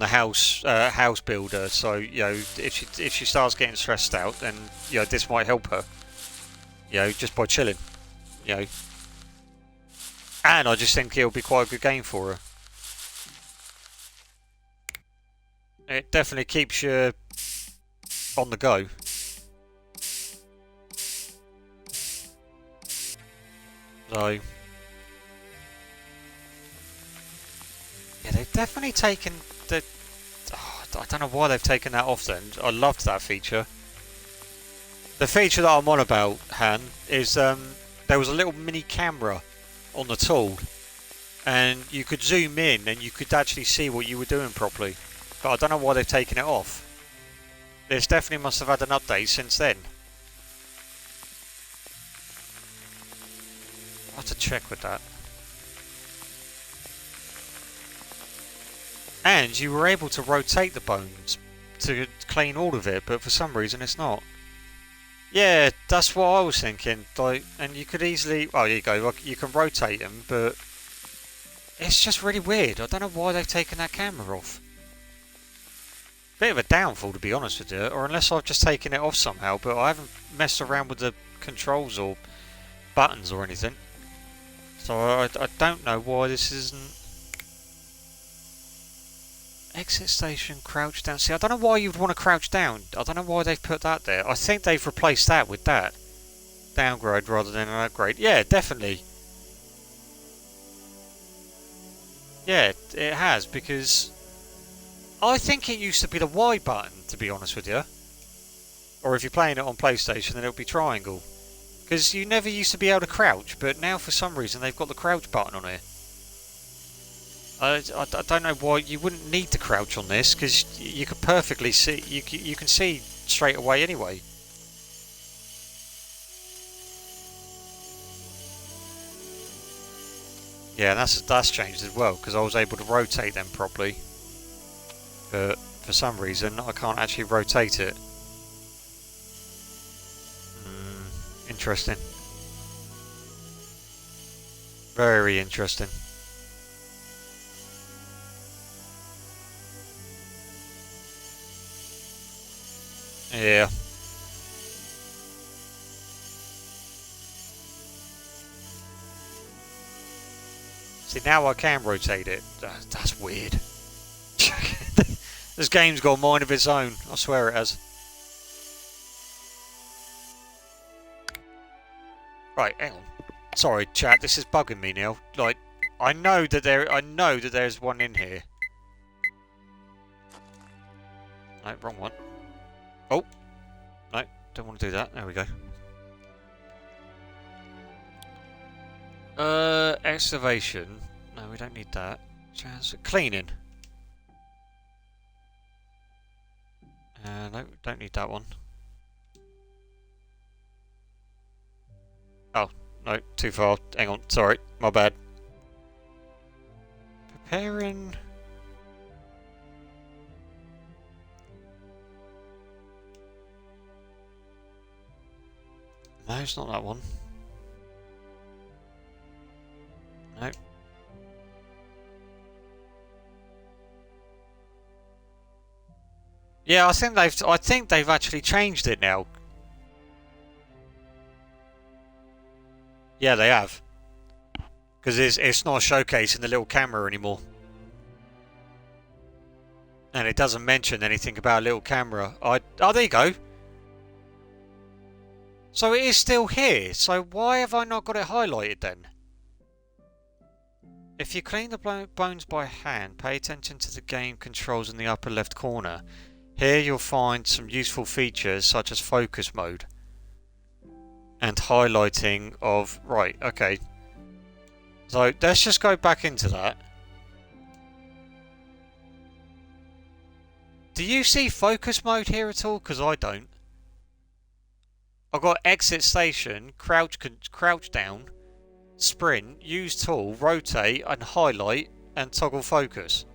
house builder. So if she starts getting stressed out, then this might help her. Just by chilling. And I just think it'll be quite a good game for her. It definitely keeps you on the go. So, yeah, they've definitely taken the. Oh, I don't know why they've taken that off then. I loved that feature. The feature that I'm on about, Han, is there was a little mini camera on the tool, and you could zoom in and you could actually see what you were doing properly. But I don't know why they've taken it off. This definitely must have had an update since then. I'll have to check with that. And you were able to rotate the bones to clean all of it, but for some reason it's not. Yeah, that's what I was thinking. Like, and you could easily, oh, there you go. You can rotate them, but it's just really weird. I don't know why they've taken that camera off. Bit of a downfall, to be honest with you, or unless I've just taken it off somehow. But I haven't messed around with the controls or buttons or anything, so I don't know why this isn't. Exit station, crouch down. See, I don't know why you'd want to crouch down. I don't know why they've put that there. I think they've replaced that with that. Downgrade rather than an upgrade. Yeah, definitely. Yeah, it has, because I think it used to be the Y button, to be honest with you. Or if you're playing it on PlayStation, then it'll be triangle. Because you never used to be able to crouch, but now for some reason they've got the crouch button on here. I don't know why you wouldn't need to crouch on this, because you could perfectly see, you can see straight away anyway. Yeah, that's changed as well, because I was able to rotate them properly, but for some reason I can't actually rotate it. Interesting. Very interesting. Yeah. See, now I can rotate it. That's weird. This game's got a mind of its own. I swear it has. Right, hang on. Sorry, chat. This is bugging me now. Like, I know that there's one in here. No, wrong one. Oh, no, don't want to do that. There we go. Excavation. No, we don't need that. Cleaning. No, don't need that one. Oh, no, too far. Hang on, sorry, my bad. Preparing. No, it's not that one. No. Yeah, I think they've actually changed it now. Yeah, they have. Because it's not showcasing the little camera anymore. And it doesn't mention anything about a little camera. Oh, there you go. So it is still here. So why have I not got it highlighted then? If you clean the bones by hand, pay attention to the game controls in the upper left corner. Here you'll find some useful features such as focus mode and highlighting of... Right, okay. So let's just go back into that. Do you see focus mode here at all? Because I don't. I've got exit station, crouch down, sprint, use tool, rotate and highlight and toggle focus.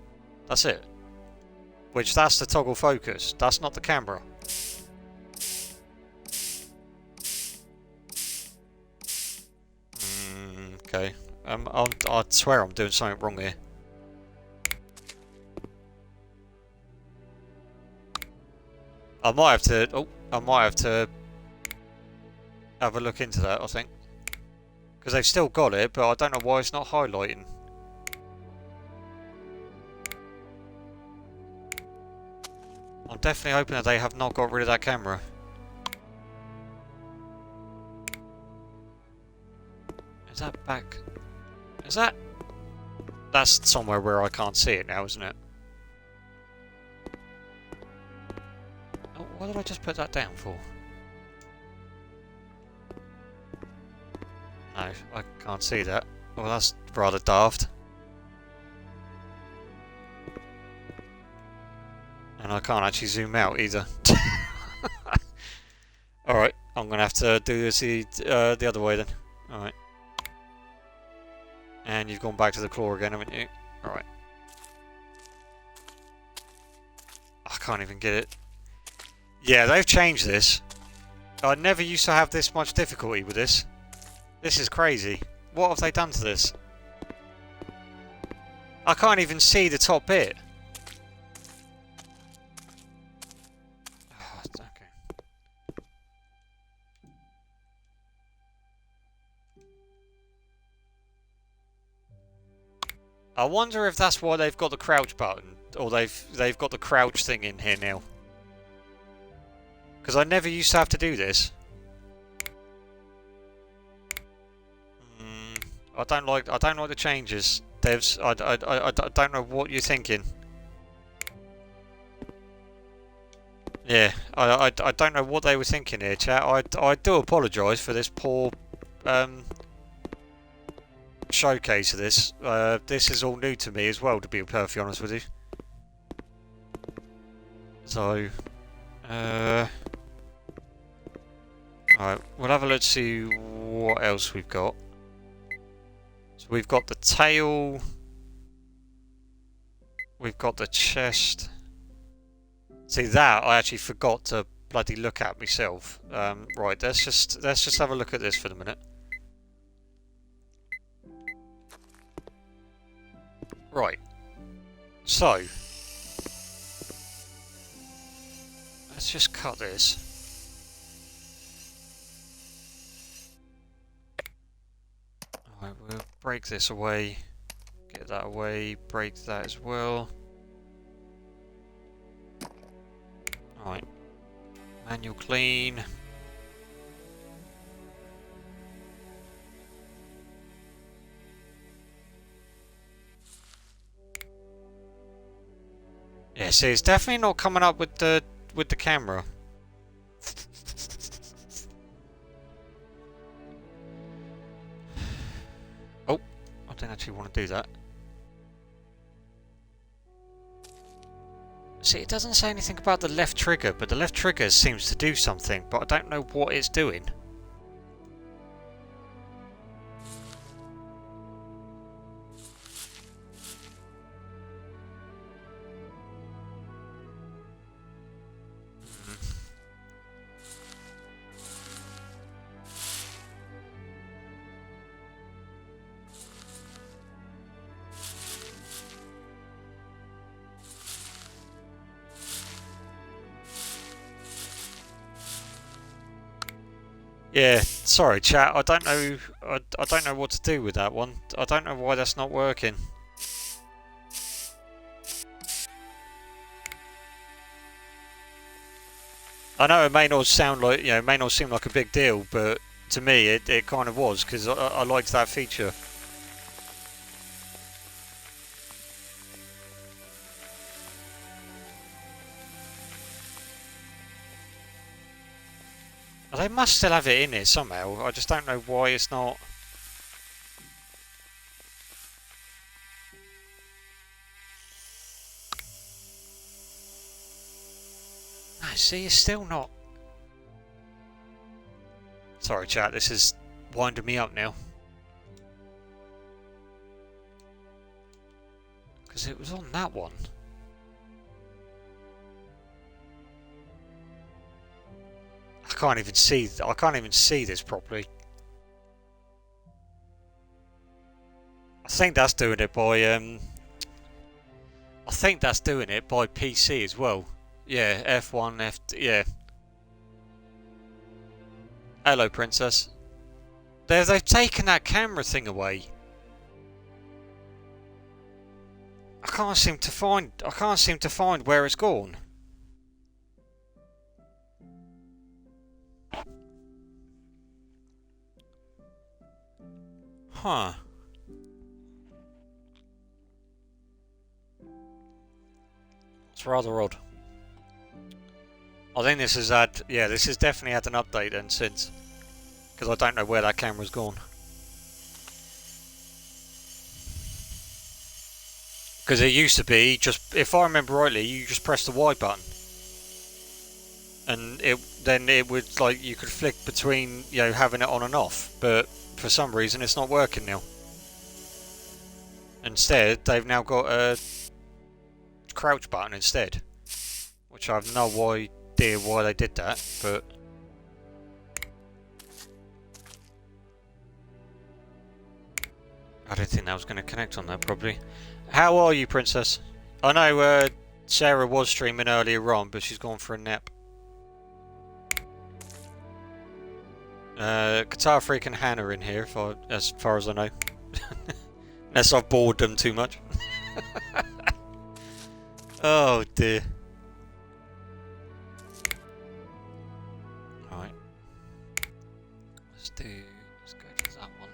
That's it. Which that's the toggle focus. That's not the camera. Okay. I swear I'm doing something wrong here. I might have to. Oh, I might have to have a look into that. I think because they've still got it, but I don't know why it's not highlighting. I'm definitely hoping that they have not got rid of that camera. Is that back? Is that? That's somewhere where I can't see it now, isn't it? Oh, why did I just put that down for? No, I can't see that. Well, that's rather daft. And I can't actually zoom out either. Alright, I'm going to have to do this the other way then. Alright. And you've gone back to the claw again, haven't you? Alright. I can't even get it. Yeah, they've changed this. I never used to have this much difficulty with this. This is crazy. What have they done to this? I can't even see the top bit. I wonder if that's why they've got the crouch button, or they've got the crouch thing in here now. Because I never used to have to do this. I don't like the changes, devs. I don't know what you're thinking. Yeah, I don't know what they were thinking here, chat. I do apologise for this poor showcase of this. This is all new to me as well, to be perfectly honest with you. So, alright, we'll have a look to see what else we've got. So we've got the tail, we've got the chest. See that I actually forgot to bloody look at myself. Right, let's just have a look at this for the minute. Right, so let's just cut this. Alright, we'll break this away, get that away, break that as well. Alright, manual clean. Yeah, see, it's definitely not coming up with the camera. actually want to do that. See, it doesn't say anything about the left trigger, but the left trigger seems to do something, but I don't know what it's doing. Yeah, sorry chat, I don't know I don't know what to do with that one. I don't know why that's not working. I know it may not sound like, you know, it may not seem like a big deal, but to me it kind of was, because I liked that feature. They must still have it in it somehow, I just don't know why it's not. No, see, it's still not. Sorry chat, this is winding me up now. Because it was on that one. I can't even see this properly. I think that's doing it by PC as well. Yeah, F1, yeah. Hello, princess. They've taken that camera thing away. I can't seem to find where it's gone. Huh. It's rather odd. I think this has had, yeah, this has definitely had an update then since, because I don't know where that camera's gone. Because it used to be just, if I remember rightly, you just press the Y button, and then it would, like, you could flick between, you know, having it on and off. But for some reason, it's not working now. Instead, they've now got a crouch button instead, which I have no idea why they did that, but I didn't think that was going to connect on that, probably. How are you, princess? I know Sarah was streaming earlier on, but she's gone for a nap. Guitar Freak and Hannah in here, as far as I know. Unless I've bored them too much. Oh dear. Alright. Let's go to that one.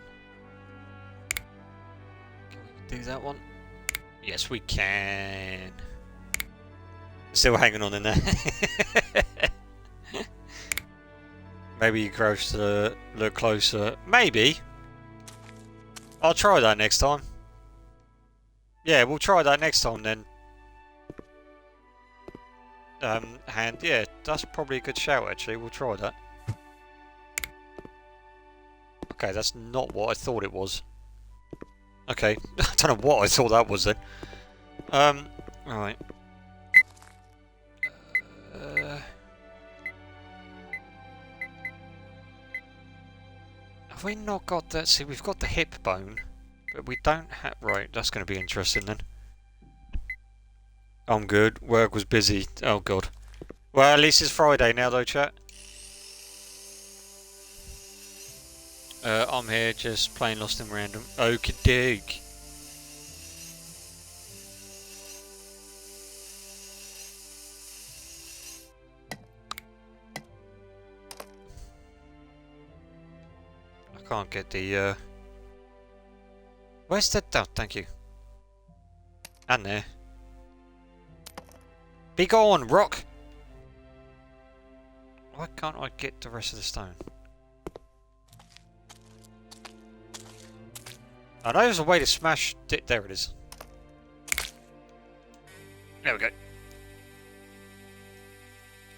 Can we do that one? Yes, we can. Still hanging on in there. Maybe you crouch to look closer. Maybe. I'll try that next time. Yeah, we'll try that next time then. And yeah, that's probably a good shout actually. We'll try that. Okay, that's not what I thought it was. Okay, I don't know what I thought that was then. Alright. Have we not got that? See, we've got the hip bone, but we don't have... Right, that's going to be interesting then. I'm good. Work was busy. Oh god. Well, at least it's Friday now though, chat. I'm here just playing Lost in Random. Okie doke. I can't get the Where's that? Oh, thank you. And there. Be gone, rock! Why can't I get the rest of the stone? I know there's a way to smash it. There it is. There we go.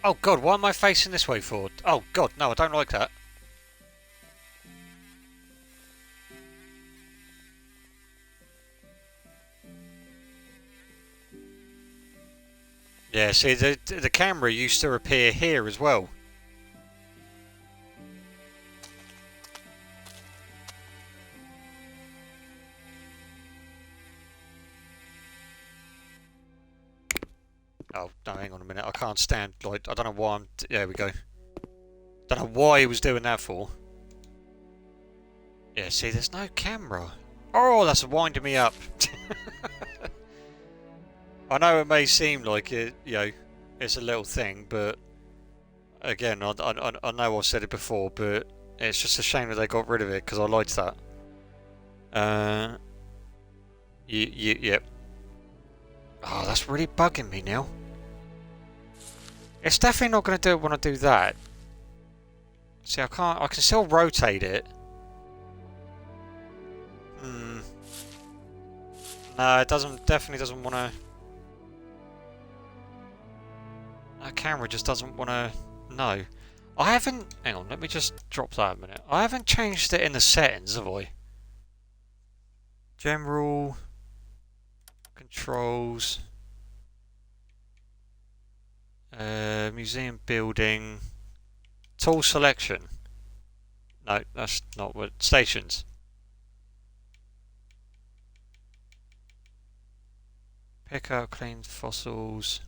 Oh god, why am I facing this way for? Oh god, no, I don't like that. Yeah, see, the camera used to appear here as well. Oh, no, hang on a minute. I can't stand, like, I don't know why I'm... There we go. Don't know why he was doing that for. Yeah, see, there's no camera. Oh, that's winding me up. I know it may seem like it, you know, it's a little thing, but... Again, I know I've said it before, but it's just a shame that they got rid of it, because I liked that. Yep. Oh, that's really bugging me now. It's definitely not going to do it when I do that. See, I can still rotate it. No, it definitely doesn't want to... That camera just doesn't want to... No. I haven't... Hang on, let me just drop that a minute. I haven't changed it in the settings, have I? General... Controls... museum building... Tool selection. No, that's not what... Stations. Pick up clean fossils...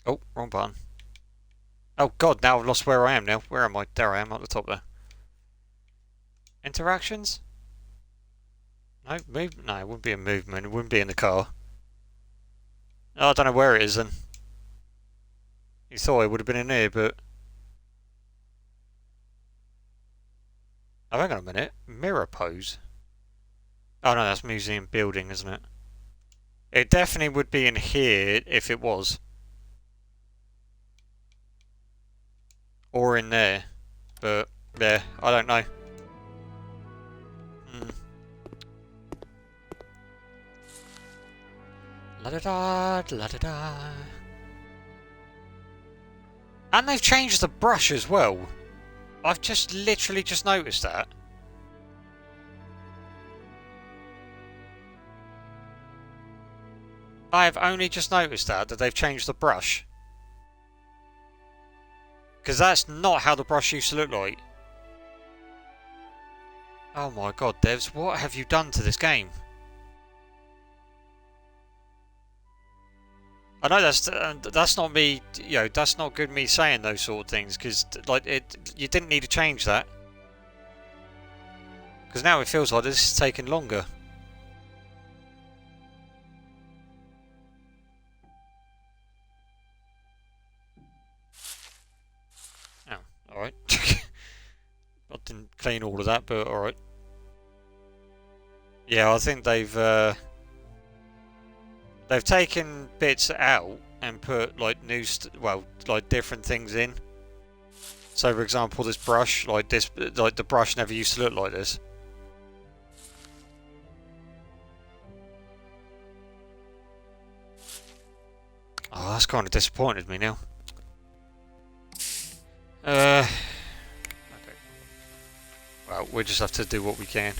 Oh, wrong button. Oh god, now I've lost where I am now. Where am I? There I am, at the top there. Interactions? No, move. No, it wouldn't be a movement. It wouldn't be in the car. Oh, I don't know where it is then. You thought it would have been in here, but... Oh, hang on a minute. Mirror pose? Oh no, that's museum building, isn't it? It definitely would be in here if it was. Or in there. But, yeah, I don't know. La-da-da, la-da-da. And they've changed the brush as well. I've just literally just noticed that. I have only just noticed that they've changed the brush. Because that's not how the brush used to look like. Oh my god, devs, what have you done to this game? I know that's not me, you know, that's not good me saying those sort of things, because like you didn't need to change that. Because now it feels like this is taking longer. Oh, alright. I didn't clean all of that, but alright. Yeah, I think they've taken bits out and put like like different things in. So, for example, this brush, like the brush never used to look like this. Oh, that's kind of disappointed me now. Okay. Well, we'll just have to do what we can.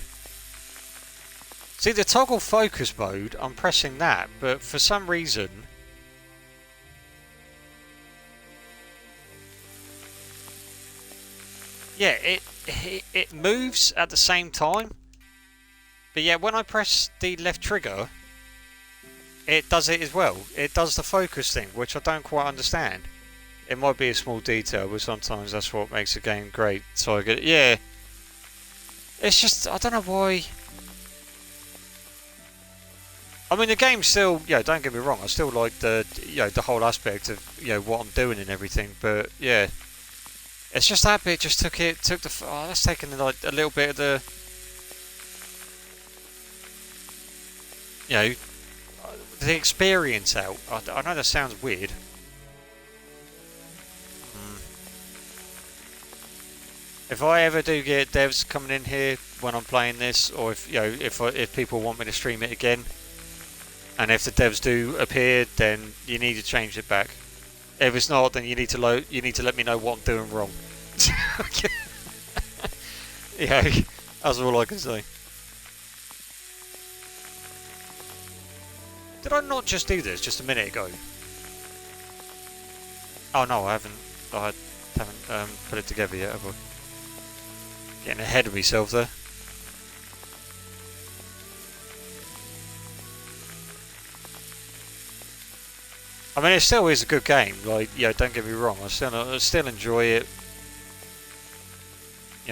See, the toggle focus mode, I'm pressing that, but for some reason... Yeah, it moves at the same time. But yeah, when I press the left trigger, it does it as well. It does the focus thing, which I don't quite understand. It might be a small detail, but sometimes that's what makes a game great. So I get, yeah. It's just, I don't know why... I mean, the game's still, you know, don't get me wrong, I still like the, you know, the whole aspect of, you know, what I'm doing and everything, but, yeah. It's just that bit just took the, oh, that's taken, like, a little bit of the, you know, the experience out. I know that sounds weird. If I ever do get devs coming in here when I'm playing this, or if if people want me to stream it again, and if the devs do appear, then you need to change it back. If it's not, then you need to let me know what I'm doing wrong. Yeah, that's all I can say. Did I not just do this just a minute ago? Oh no, I haven't. I haven't put it together yet, have I? Getting ahead of myself there. I mean, it still is a good game. Like, don't get me wrong. I still enjoy it.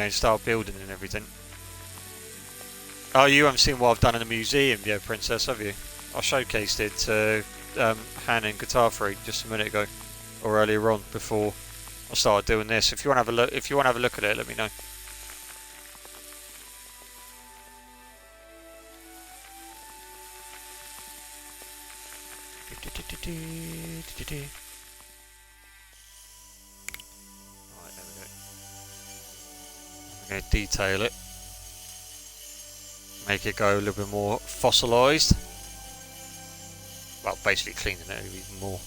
Start building and everything. Oh, you haven't seen what I've done in the museum, Princess, have you? I showcased it to Han and Guitar Freak just a minute ago, or earlier on before I started doing this. If you want to have a look at it, let me know. Right, there we go. I'm going to detail it. Make it go a little bit more fossilised. Well, basically cleaning it even more.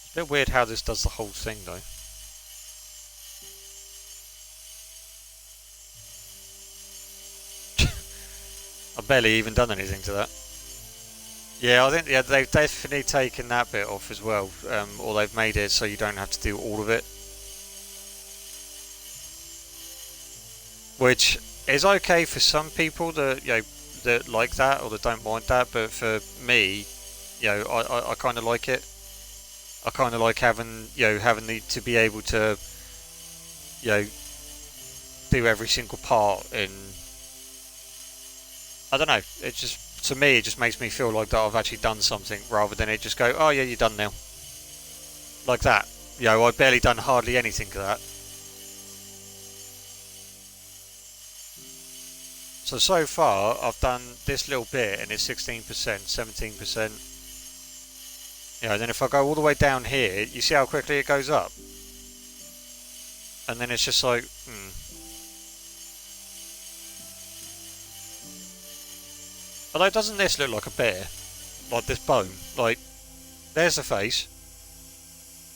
It's a bit weird how this does the whole thing though. I've barely even done anything to that. Yeah, I think they've definitely taken that bit off as well, or they've made it so you don't have to do all of it. Which is okay for some people that that like that or that don't mind that, but for me, I kind of like it. I kind of like having to be able to do every single part in. I don't know. It just, to me, it just makes me feel like that I've actually done something, rather than it just go, oh yeah, you're done now. Like that. I've barely done hardly anything to that. So far, I've done this little bit and it's 16%, 17%. Then if I go all the way down here, you see how quickly it goes up? And then it's just like, Although doesn't this look like a bear? Like this bone? Like, there's the face.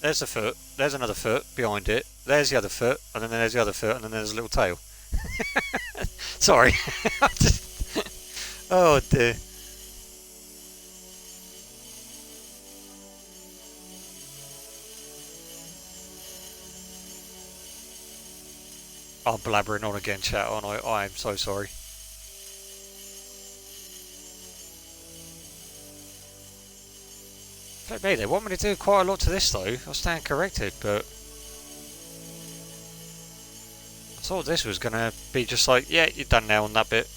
There's the foot. There's another foot behind it. There's the other foot. And then there's the other foot. And then there's a little tail. Sorry. Oh dear. I'm blabbering on again, chat, aren't I? I am so sorry. Flip me, they want me to do quite a lot to this though. I stand corrected, but I thought this was going to be just like, yeah, you're done now on that bit.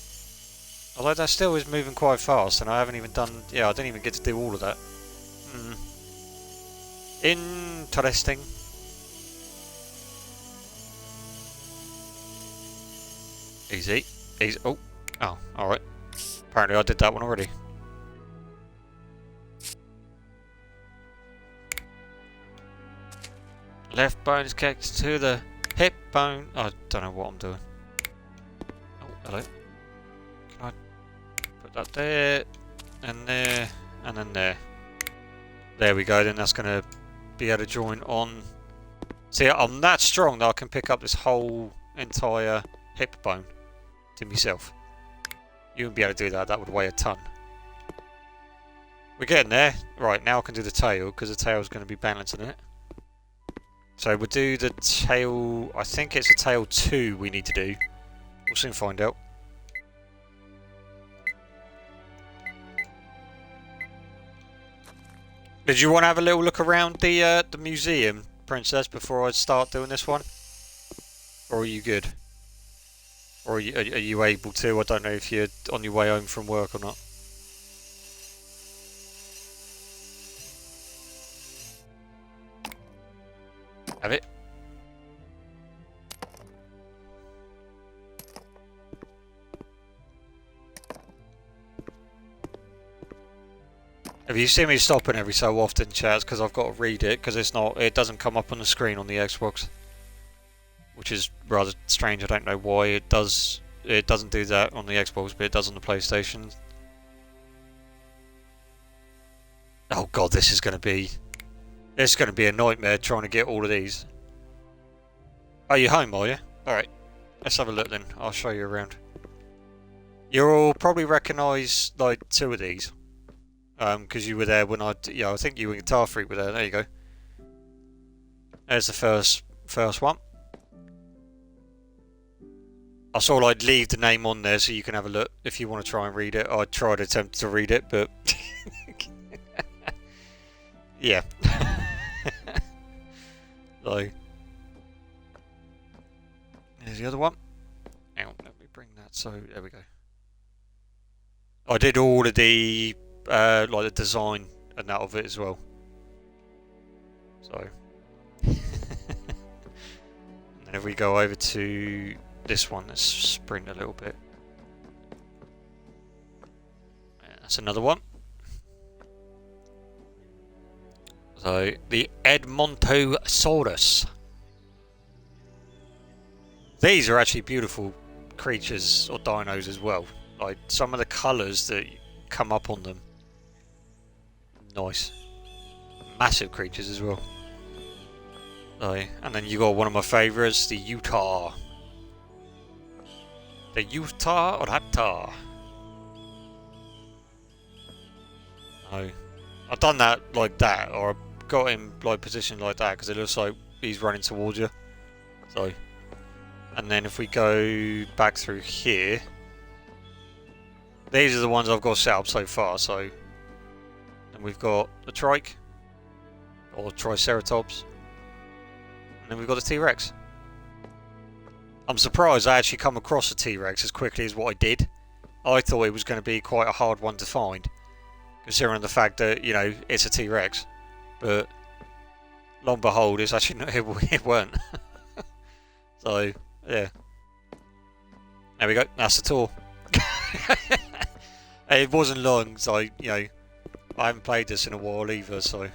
Although that still is moving quite fast, and I haven't even done, I didn't even get to do all of that. Interesting. Easy. Easy. Oh, alright. Apparently I did that one already. Left bone is connected to the hip bone. I don't know what I'm doing. Oh, hello. Can I put that there, and there, and then there? There we go, then that's going to be able to join on. See, I'm that strong that I can pick up this whole entire hip bone to myself. You wouldn't be able to do that, that would weigh a ton. We're getting there. Right, now I can do the tail, because the tail is going to be balancing it. So we'll do the tail, I think it's a tail 2 we need to do. We'll soon find out. Did you want to have a little look around the museum, Princess, before I start doing this one? Or are you good? Or are you able to? I don't know if you're on your way home from work or not. Have it? If you see me stopping every so often, chat, because I've got to read it, because it doesn't come up on the screen on the Xbox, which is rather strange. I don't know why it does. It doesn't do that on the Xbox, but it does on the PlayStation. Oh god, this is going to be a nightmare trying to get all of these. Are you home? Are you? All right, let's have a look then. I'll show you around. You'll probably recognise like 2 of these. Because you were there when I think you and Guitar Freak were there. There you go. There's the first one. I saw I'd leave the name on there so you can have a look if you want to try and read it. I tried to attempt to read it, but yeah. So there's the other one. Hang on, let me bring that. So there we go. I did all of the like the design and that of it as well. So, and then if we go over to this one, let's sprint a little bit. Yeah, that's another one. So the Edmontosaurus. These are actually beautiful creatures or dinos as well. Like some of the colours that come up on them. Nice. Massive creatures as well. And then you got one of my favourites, the Utah. The Utah Raptor. I've done that like that, or I've got him like positioned like that because it looks like he's running towards you. So, and then if we go back through here, these are the ones I've got set up so far. So, and we've got the trike, or Triceratops, and then we've got the T-Rex. I'm surprised I actually come across a T-Rex as quickly as what I did. I thought it was going to be quite a hard one to find, considering the fact that, you know, it's a T-Rex. But, long and behold, it's actually not, it weren't. So, yeah. There we go, that's the tour. It wasn't long, so, you know, I haven't played this in a while either, so.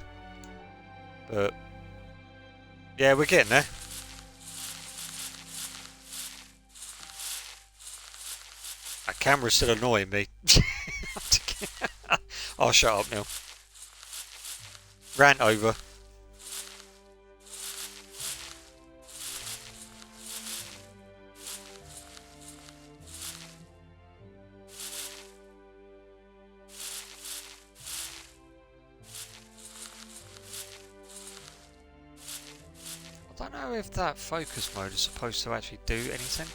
But, yeah, we're getting there. That camera's still annoying me. I'll shut up now. Rant over. I don't know if that focus mode is supposed to actually do anything.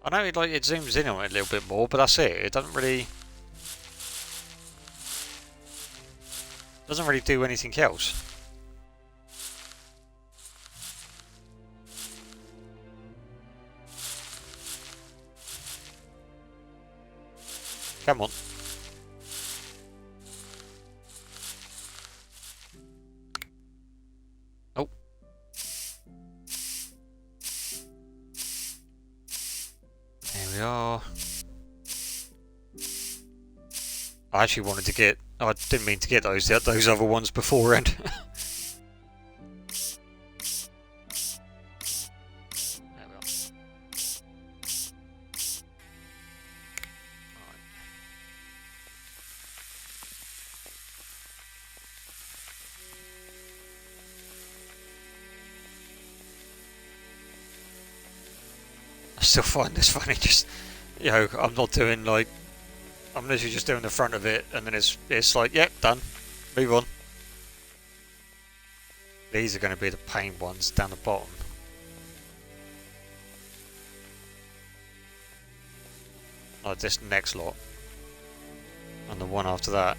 I know it zooms in on it a little bit more, but that's it. It doesn't really do anything else. Come on. Oh. There we are. I actually wanted to get... I didn't mean to get those other ones beforehand. There we are. Right. I still find this funny, just, you know, I'm not doing like... I'm literally just doing the front of it, and then it's like, yep, done. Move on. These are going to be the pain ones down the bottom. Like this next lot. And the one after that.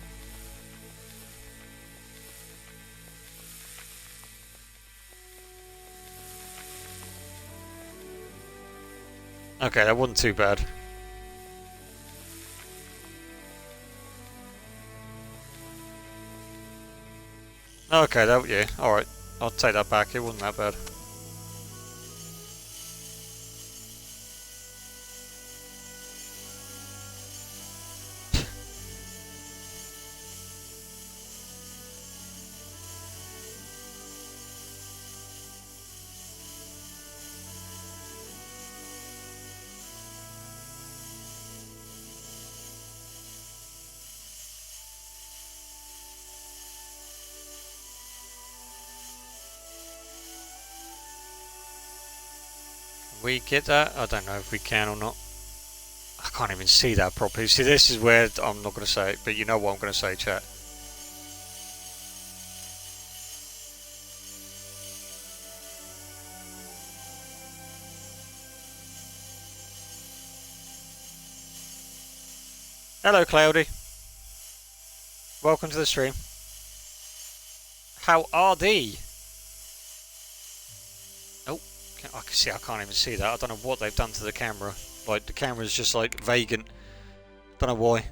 Okay, that wasn't too bad. Okay, yeah, alright. I'll take that back, it wasn't that bad. we get that? I don't know if we can or not. I can't even see that properly. See, this is where I'm not going to say it, but you know what I'm going to say, chat. Hello, Cloudy. Welcome to the stream. How are thee? Oh, I can see. I can't even see that. I don't know what they've done to the camera. Like, the camera's just like vacant. Don't know why.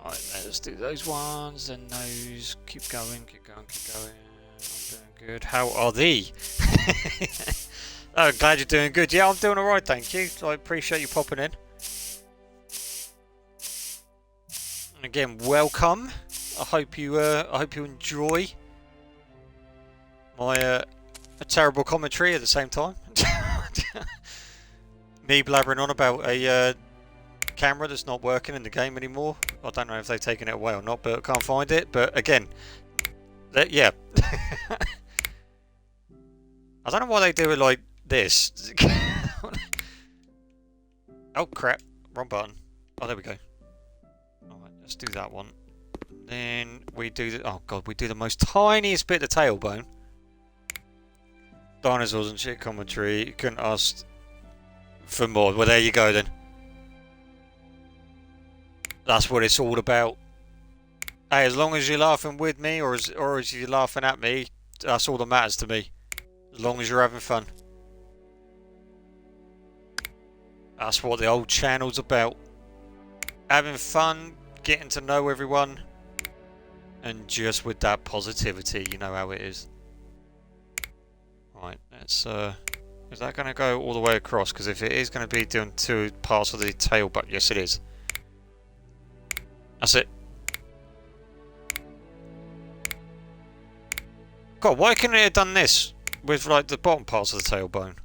Alright, let's do those ones, then those. Keep going, keep going, keep going. I'm doing good. How are thee? Oh, glad you're doing good. Yeah, I'm doing alright, thank you. I appreciate you popping in. And again, welcome. I hope you enjoy my a terrible commentary at the same time. Me blabbering on about a camera that's not working in the game anymore. I don't know if they've taken it away or not, but I can't find it. But again, yeah. I don't know why they do it like this. Oh crap, wrong button. Oh, there we go. Alright, let's do that one. Then we do the, oh god, we do the most tiniest bit of tailbone. Dinosaurs and shit commentary. You couldn't ask for more. Well, there you go then. That's what it's all about. Hey, as long as you're laughing with me or as you're laughing at me, that's all that matters to me. As long as you're having fun. That's what the old channel's about. Having fun, getting to know everyone, and just with that positivity, you know how it is. Right, let's is that going to go all the way across? Because if it is going to be doing two parts of the tail, but yes it is. That's it. God, why couldn't it have done this with like the bottom parts of the tailbone?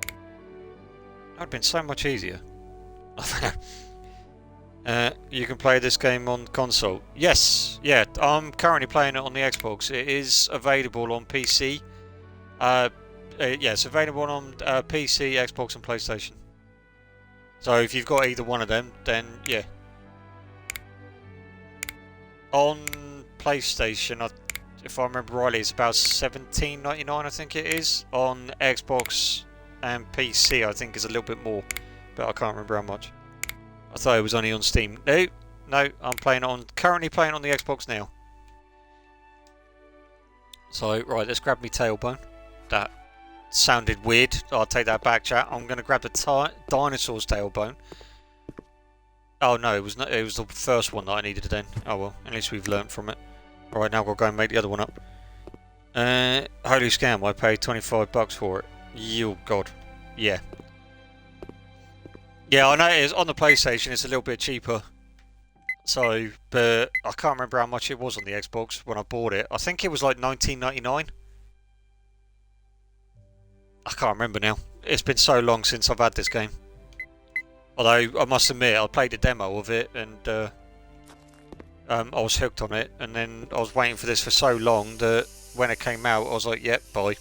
That would have been so much easier. You can play this game on console. Yes, yeah, I'm currently playing it on the Xbox. It is available on PC. Yeah, it's available on PC, Xbox and PlayStation. So if you've got either one of them, then yeah. On PlayStation, if I remember rightly, it's about $17.99, I think it is. On Xbox and PC, I think it's a little bit more, but I can't remember how much. I thought it was only on Steam. No, I'm currently playing on the Xbox now. So, right, let's grab me tailbone. That sounded weird. I'll take that back, chat. I'm going to grab the dinosaur's tailbone. Oh no, it was the first one that I needed then. Oh well, at least we've learnt from it. Alright, now we'll go and make the other one up. Holy scam, I paid $25 for it. You god. Yeah. Yeah, I know it is on the PlayStation, it's a little bit cheaper. So, but I can't remember how much it was on the Xbox when I bought it. I think it was like $19.99. I can't remember now. It's been so long since I've had this game. Although, I must admit, I played a demo of it and I was hooked on it. And then I was waiting for this for so long that when it came out, I was like, yep, bye.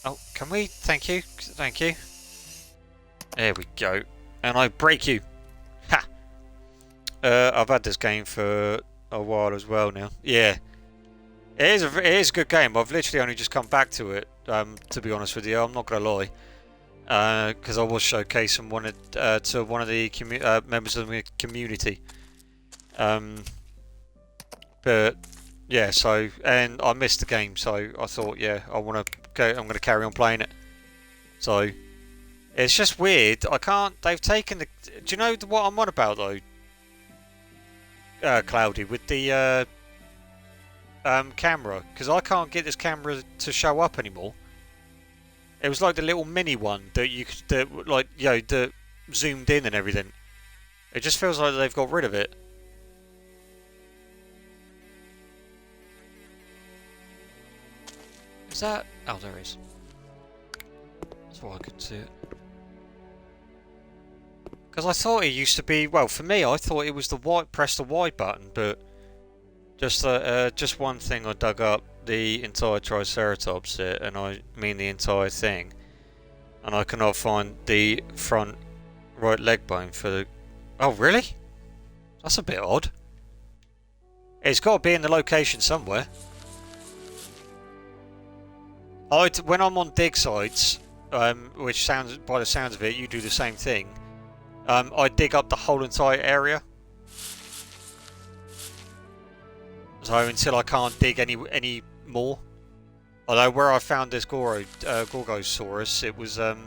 Oh, can we? Thank you. Thank you. There we go. And I break you. Ha! I've had this game for a while as well now. Yeah. It is a good game. I've literally only just come back to it, to be honest with you. I'm not going to lie. Because I was showcasing to one of the members of the community. But yeah, so, and I missed the game, so I thought, yeah, I'm going to carry on playing it. So, it's just weird. I can't, they've taken the, do you know what I'm on about though? Cloudy, with the camera, because I can't get this camera to show up anymore. It was like the little mini one that you could, that zoomed in and everything. It just feels like they've got rid of it. Is that? Oh, there is. That's why I couldn't see it. Because I thought it used to be, well, for me, I thought it was the white, press the Y button, but just one thing I dug up the entire Triceratops, and I mean the entire thing, and I cannot find the front right leg bone for the. Oh, really? That's a bit odd. It's got to be in the location somewhere. When I'm on dig sites, which sounds, by the sounds of it, you do the same thing. I dig up the whole entire area. So until I can't dig any more. Although where I found this Gorgosaurus, it was in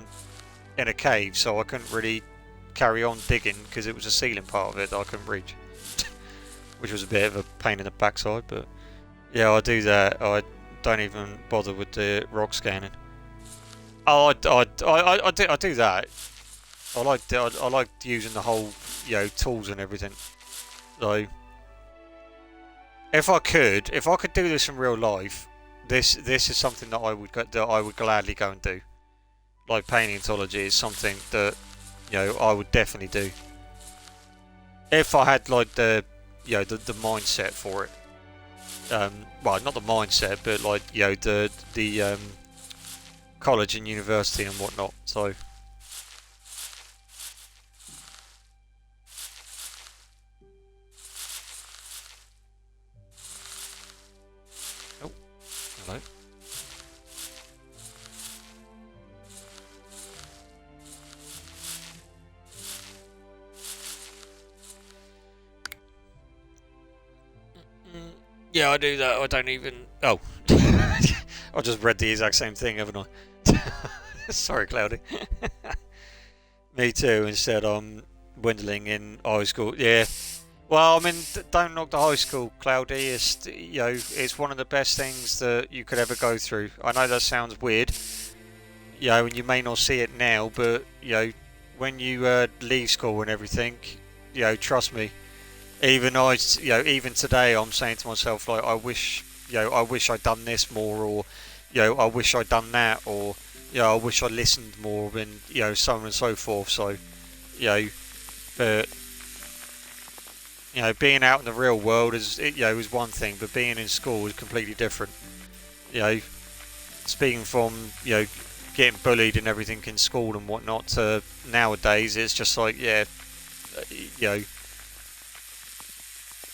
a cave, so I couldn't really carry on digging because it was a ceiling part of it that I couldn't reach. Which was a bit of a pain in the backside, but yeah, I do that. I don't even bother with the rock scanning. Oh, I do that. I like using the whole, tools and everything. So if I could do this in real life, this is something that I would gladly go and do. Like paleontology is something that I would definitely do if I had like the mindset for it. Well, not the mindset, but like the college and university and whatnot. So. Oh, hello. Yeah, I do that. I don't even. Oh, I just read the exact same thing, haven't I? Sorry, Cloudy. Me too. Instead, I'm dwindling in high school. Yeah. Well, I mean, don't knock the high school, Cloudy. It's it's one of the best things that you could ever go through. I know that sounds weird, and you may not see it now, but when you leave school and everything, trust me. Even even today, I'm saying to myself, like, I wish I'd done this more, or, I wish I'd done that, or, I wish I listened more, and, so on and so forth. So, but, being out in the real world is one thing, but being in school is completely different. Speaking from, getting bullied and everything in school and whatnot to nowadays, it's just like,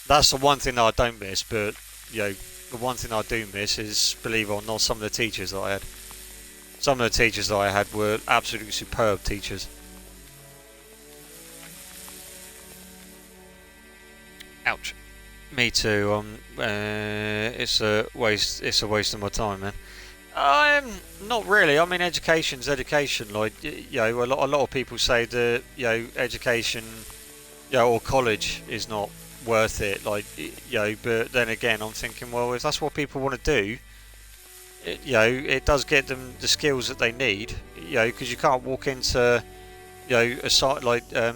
that's the one thing that I don't miss, but, the one thing I do miss is, believe it or not, some of the teachers that I had. Some of the teachers that I had were absolutely superb teachers. Ouch. Me too. It's a waste. It's a waste of my time, man. Not really. I mean, education's education. Like, a lot of people say that, education, or college is not worth it, like, but then again, I'm thinking, well, if that's what people want to do, it does get them the skills that they need, because you can't walk into, a site like a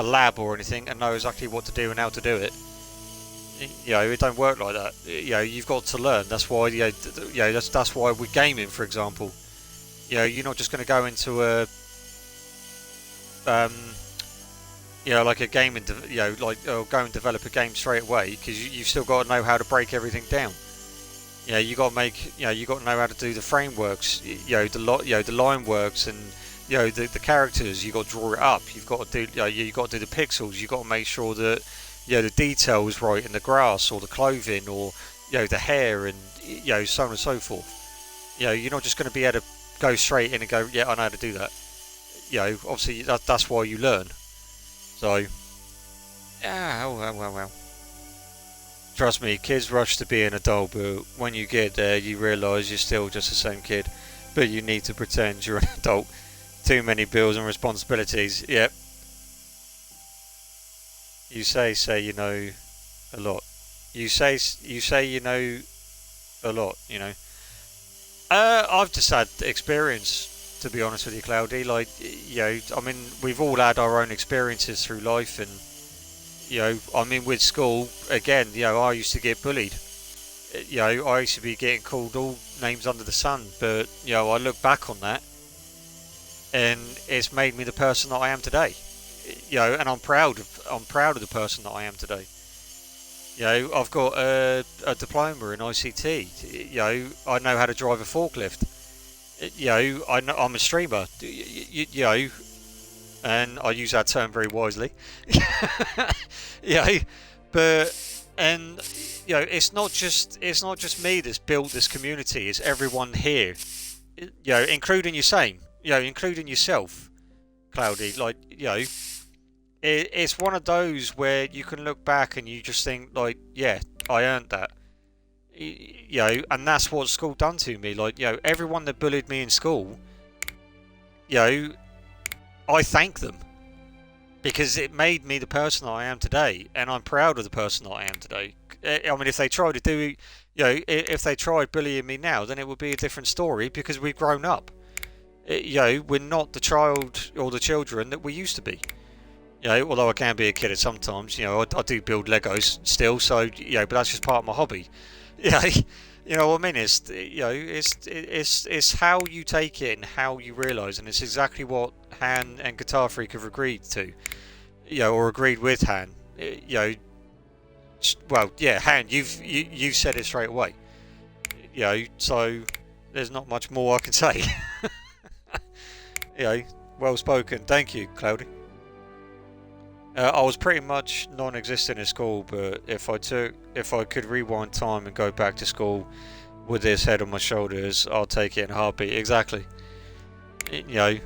lab or anything and know exactly what to do and how to do it. It don't work like that. You've got to learn. That's why, that's why with gaming, for example, you're not just going to go into a like a game and go and develop a game straight away, because you've still got to know how to break everything down. You got to make, you got to know how to do the frameworks, the line works, and the characters. You got to draw it up. You've got to do, you got to do the pixels. You got to make sure that the detail is right in the grass or the clothing or the hair, and so on and so forth. You're not just going to be able to go straight in and go, yeah, I know how to do that. Obviously that's why you learn. So, well. Trust me, kids rush to be an adult, but when you get there, you realise you're still just the same kid. But you need to pretend you're an adult. Too many bills and responsibilities. Yep. You say you know a lot. You say you know a lot. I've just had experience. To be honest with you, Cloudy, like, I mean, we've all had our own experiences through life, and, I mean, with school, again, I used to get bullied. I used to be getting called all names under the sun, but, I look back on that, and it's made me the person that I am today. And I'm proud of the person that I am today. I've got a diploma in ICT. I know how to drive a forklift. I'm a streamer. And I use that term very wisely. But and it's not just me that's built this community. It's everyone here. Including you, same. Including yourself, Cloudy. It's one of those where you can look back and you just think like, yeah, I earned that. And that's what school done to me. Everyone that bullied me in school, I thank them because it made me the person I am today, and I'm proud of the person I am today. I mean, if they tried to do, if they tried bullying me now, then it would be a different story because we've grown up. We're not the child or the children that we used to be. Although I can be a kid at sometimes, I do build Legos still, so but that's just part of my hobby. You know what I mean? It's how you take it and how you realise, and it's exactly what Han and Guitar Freak have agreed to, or agreed with Han. Well, yeah, Han, you've said it straight away. So there's not much more I can say. Well spoken. Thank you, Cloudy. I was pretty much non-existent in school, but if I could rewind time and go back to school with this head on my shoulders, I'll take it in a heartbeat. Exactly. I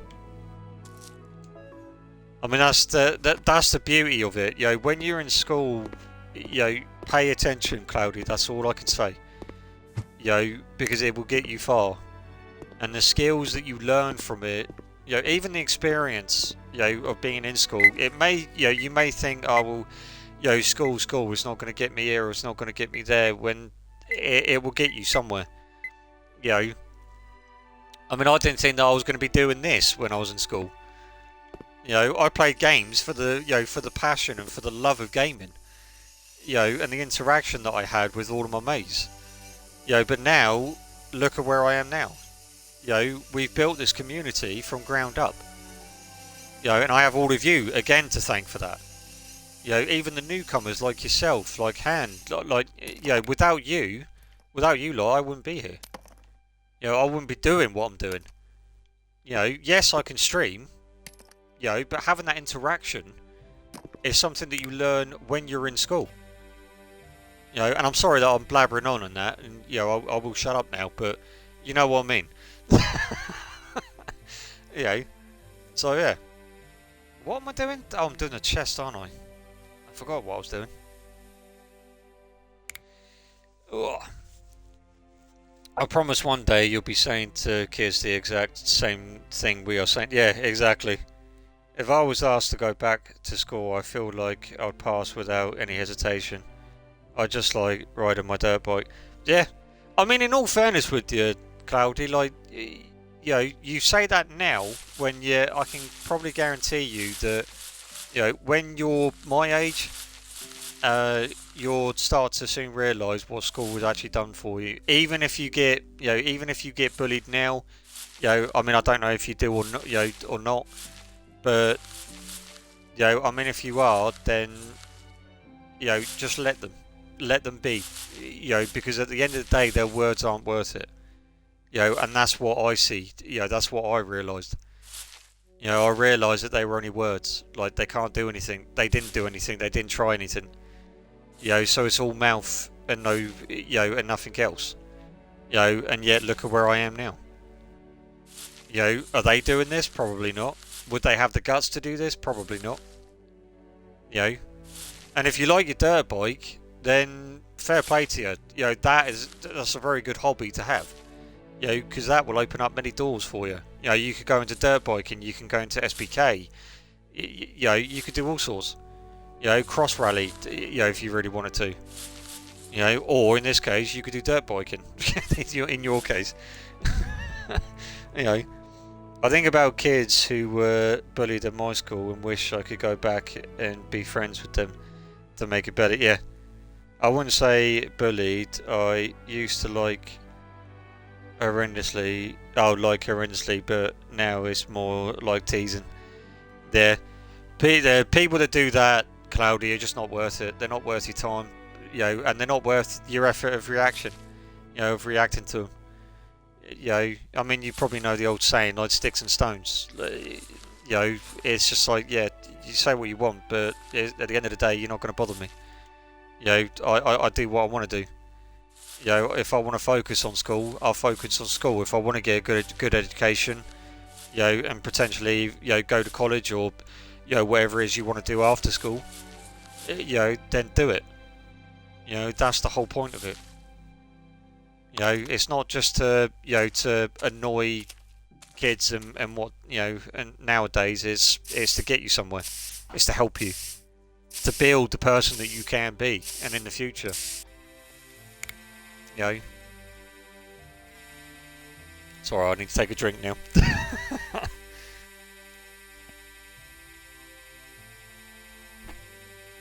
mean, that's the beauty of it. When you're in school, pay attention, Cloudy. That's all I can say. Because it will get you far, and the skills that you learn from it. Even the experience, of being in school, it may, you may think, oh well, school is not going to get me here, or it's not going to get me there. When it will get you somewhere. I mean, I didn't think that I was going to be doing this when I was in school. I played games for the, for the passion and for the love of gaming. And the interaction that I had with all of my mates. But now, look at where I am now. We've built this community from ground up. And I have all of you again to thank for that. Even the newcomers like yourself, like Han, without you lot, I wouldn't be here. I wouldn't be doing what I'm doing. Yes, I can stream. But having that interaction is something that you learn when you're in school. And I'm sorry that I'm blabbering on that, and I will shut up now, but you know what I mean. So yeah. What am I doing? Oh, I'm doing a chest, aren't I? I forgot what I was doing. Ugh. I promise one day you'll be saying to kids the exact same thing we are saying. Yeah, exactly. If I was asked to go back to school, I feel like I'd pass without any hesitation. I just like riding my dirt bike. Yeah. I mean, in all fairness with you, Cloudy, you say that now when I can probably guarantee you that, when you're my age, you'll start to soon realise what school has actually done for you. Even if you get, bullied now, I mean, I don't know if you do or not, or not, but, I mean, if you are, then, just let them be, because at the end of the day, their words aren't worth it. And that's what I see. That's what I realised. I realised that they were only words. Like, they can't do anything. They didn't do anything. They didn't try anything. So it's all mouth and no, and nothing else. And yet look at where I am now. Are they doing this? Probably not. Would they have the guts to do this? Probably not. And if you like your dirt bike, then fair play to you. That's a very good hobby to have. Because that will open up many doors for you. You could go into dirt biking, you can go into SBK. You could do all sorts. Cross rally. If you really wanted to. Or in this case, you could do dirt biking. in your case. I think about kids who were bullied at my school and wish I could go back and be friends with them to make it better. Yeah. I wouldn't say bullied. I used to like horrendously, but now it's more like teasing. Yeah, The people that do that, Cloudy, are just not worth it. They're not worth your time, and they're not worth your effort of reaction, of reacting to them. I mean, you probably know the old saying, like sticks and stones. It's just like, yeah, you say what you want, but at the end of the day, you're not going to bother me. I do what I want to do. If I want to focus on school, I'll focus on school. If I want to get a good education, and potentially, go to college or, whatever it is you want to do after school, then do it. That's the whole point of it. It's not just to annoy kids and what, and nowadays it's to get you somewhere. It's to help you. To build the person that you can be and in the future. It's alright, I need to take a drink now.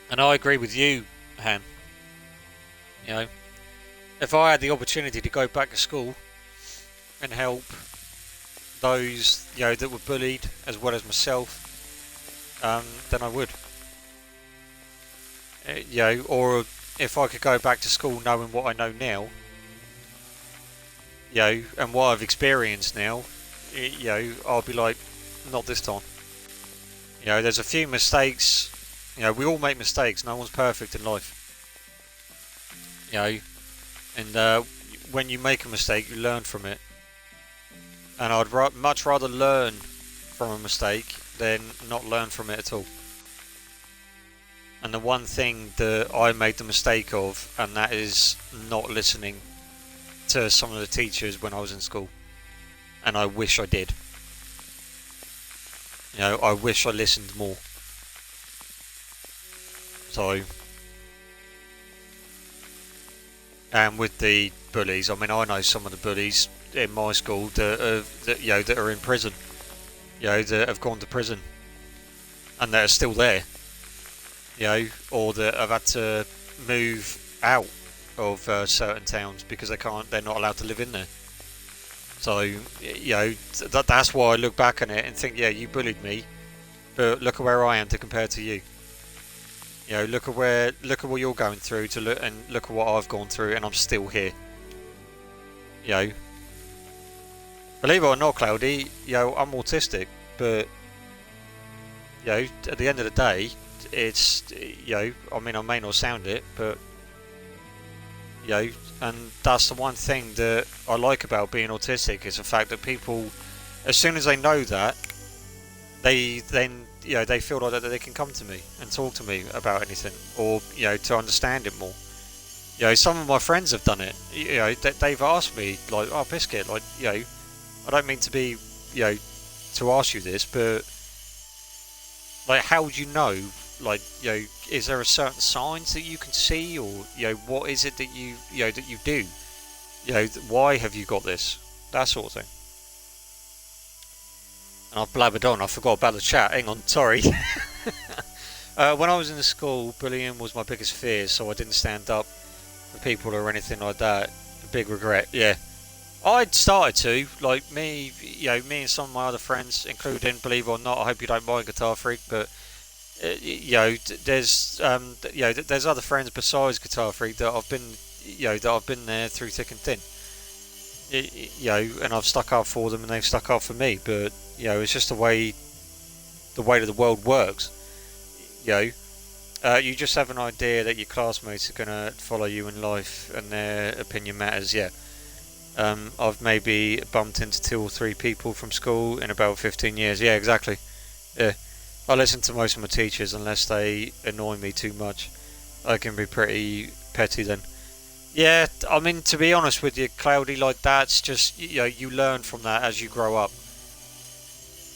And I agree with you, Han. If I had the opportunity to go back to school and help those, that were bullied as well as myself, then I would. Or if I could go back to school knowing what I know now, and what I've experienced now, I'll be like, not this time. There's a few mistakes. We all make mistakes. No one's perfect in life. And when you make a mistake, you learn from it. And I'd much rather learn from a mistake than not learn from it at all. And the one thing that I made the mistake of, and that is not listening to some of the teachers when I was in school. And I wish I did. I wish I listened more. So, and with the bullies, I mean, I know some of the bullies in my school that are in prison. That have gone to prison, and that are still there. Or that have had to move out of certain towns because they're not allowed to live in there. So, that's why I look back on it and think, yeah, you bullied me, but look at where I am to compare to you. Look at what you're going through and look at what I've gone through, and I'm still here. Believe it or not, Cloudy, I'm autistic, but at the end of the day, it's I mean, I may not sound it, but and that's the one thing that I like about being autistic is the fact that people, as soon as they know that, they feel like that they can come to me and talk to me about anything, or to understand it more. Some of my friends have done it. They've asked me like, "Oh, Biscuit, like, I don't mean to be, to ask you this, but like, how would you know? Like, is there a certain signs that you can see, or what is it that you do? Why have you got this? That sort of thing." And I've blabbered on. I forgot about the chat. Hang on, sorry. When I was in the school, bullying was my biggest fear, so I didn't stand up for people or anything like that. A big regret. Yeah, I'd started to, like me and some of my other friends, including, believe it or not, I hope you don't mind, Guitar Freak, but there's other friends besides Guitar Freak that I've been there through thick and thin. And I've stuck up for them, and they've stuck up for me. But it's just the way that the world works. You just have an idea that your classmates are gonna follow you in life, and their opinion matters. Yeah. I've maybe bumped into 2 or 3 people from school in about 15 years. Yeah, exactly. Yeah. I listen to most of my teachers unless they annoy me too much. I can be pretty petty then. Yeah, I mean, to be honest with you, Cloudy, like, that's just, you learn from that as you grow up.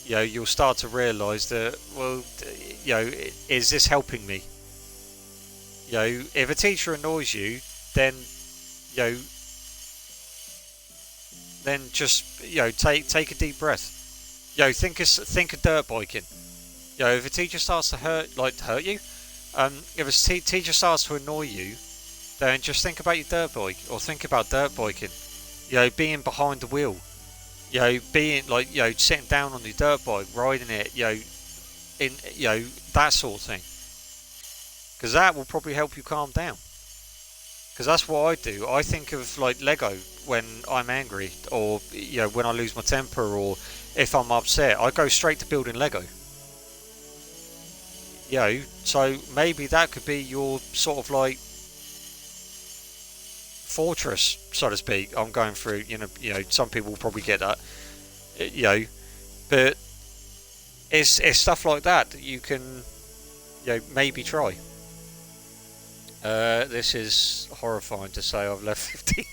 You'll start to realise that, well, is this helping me? If a teacher annoys you, then, then just, take a deep breath. Think of dirt biking. If a teacher starts to hurt you, if a teacher starts to annoy you, then just think about your dirt bike, or think about dirt biking. Being behind the wheel. Being sitting down on your dirt bike, riding it. in that sort of thing, because that will probably help you calm down. Because that's what I do. I think of like Lego when I'm angry, or when I lose my temper, or if I'm upset. I go straight to building Lego. So maybe that could be your sort of like fortress, so to speak. I'm going through. Some people will probably get that. But it's stuff like that that you can, maybe try. This is horrifying to say. I've left 15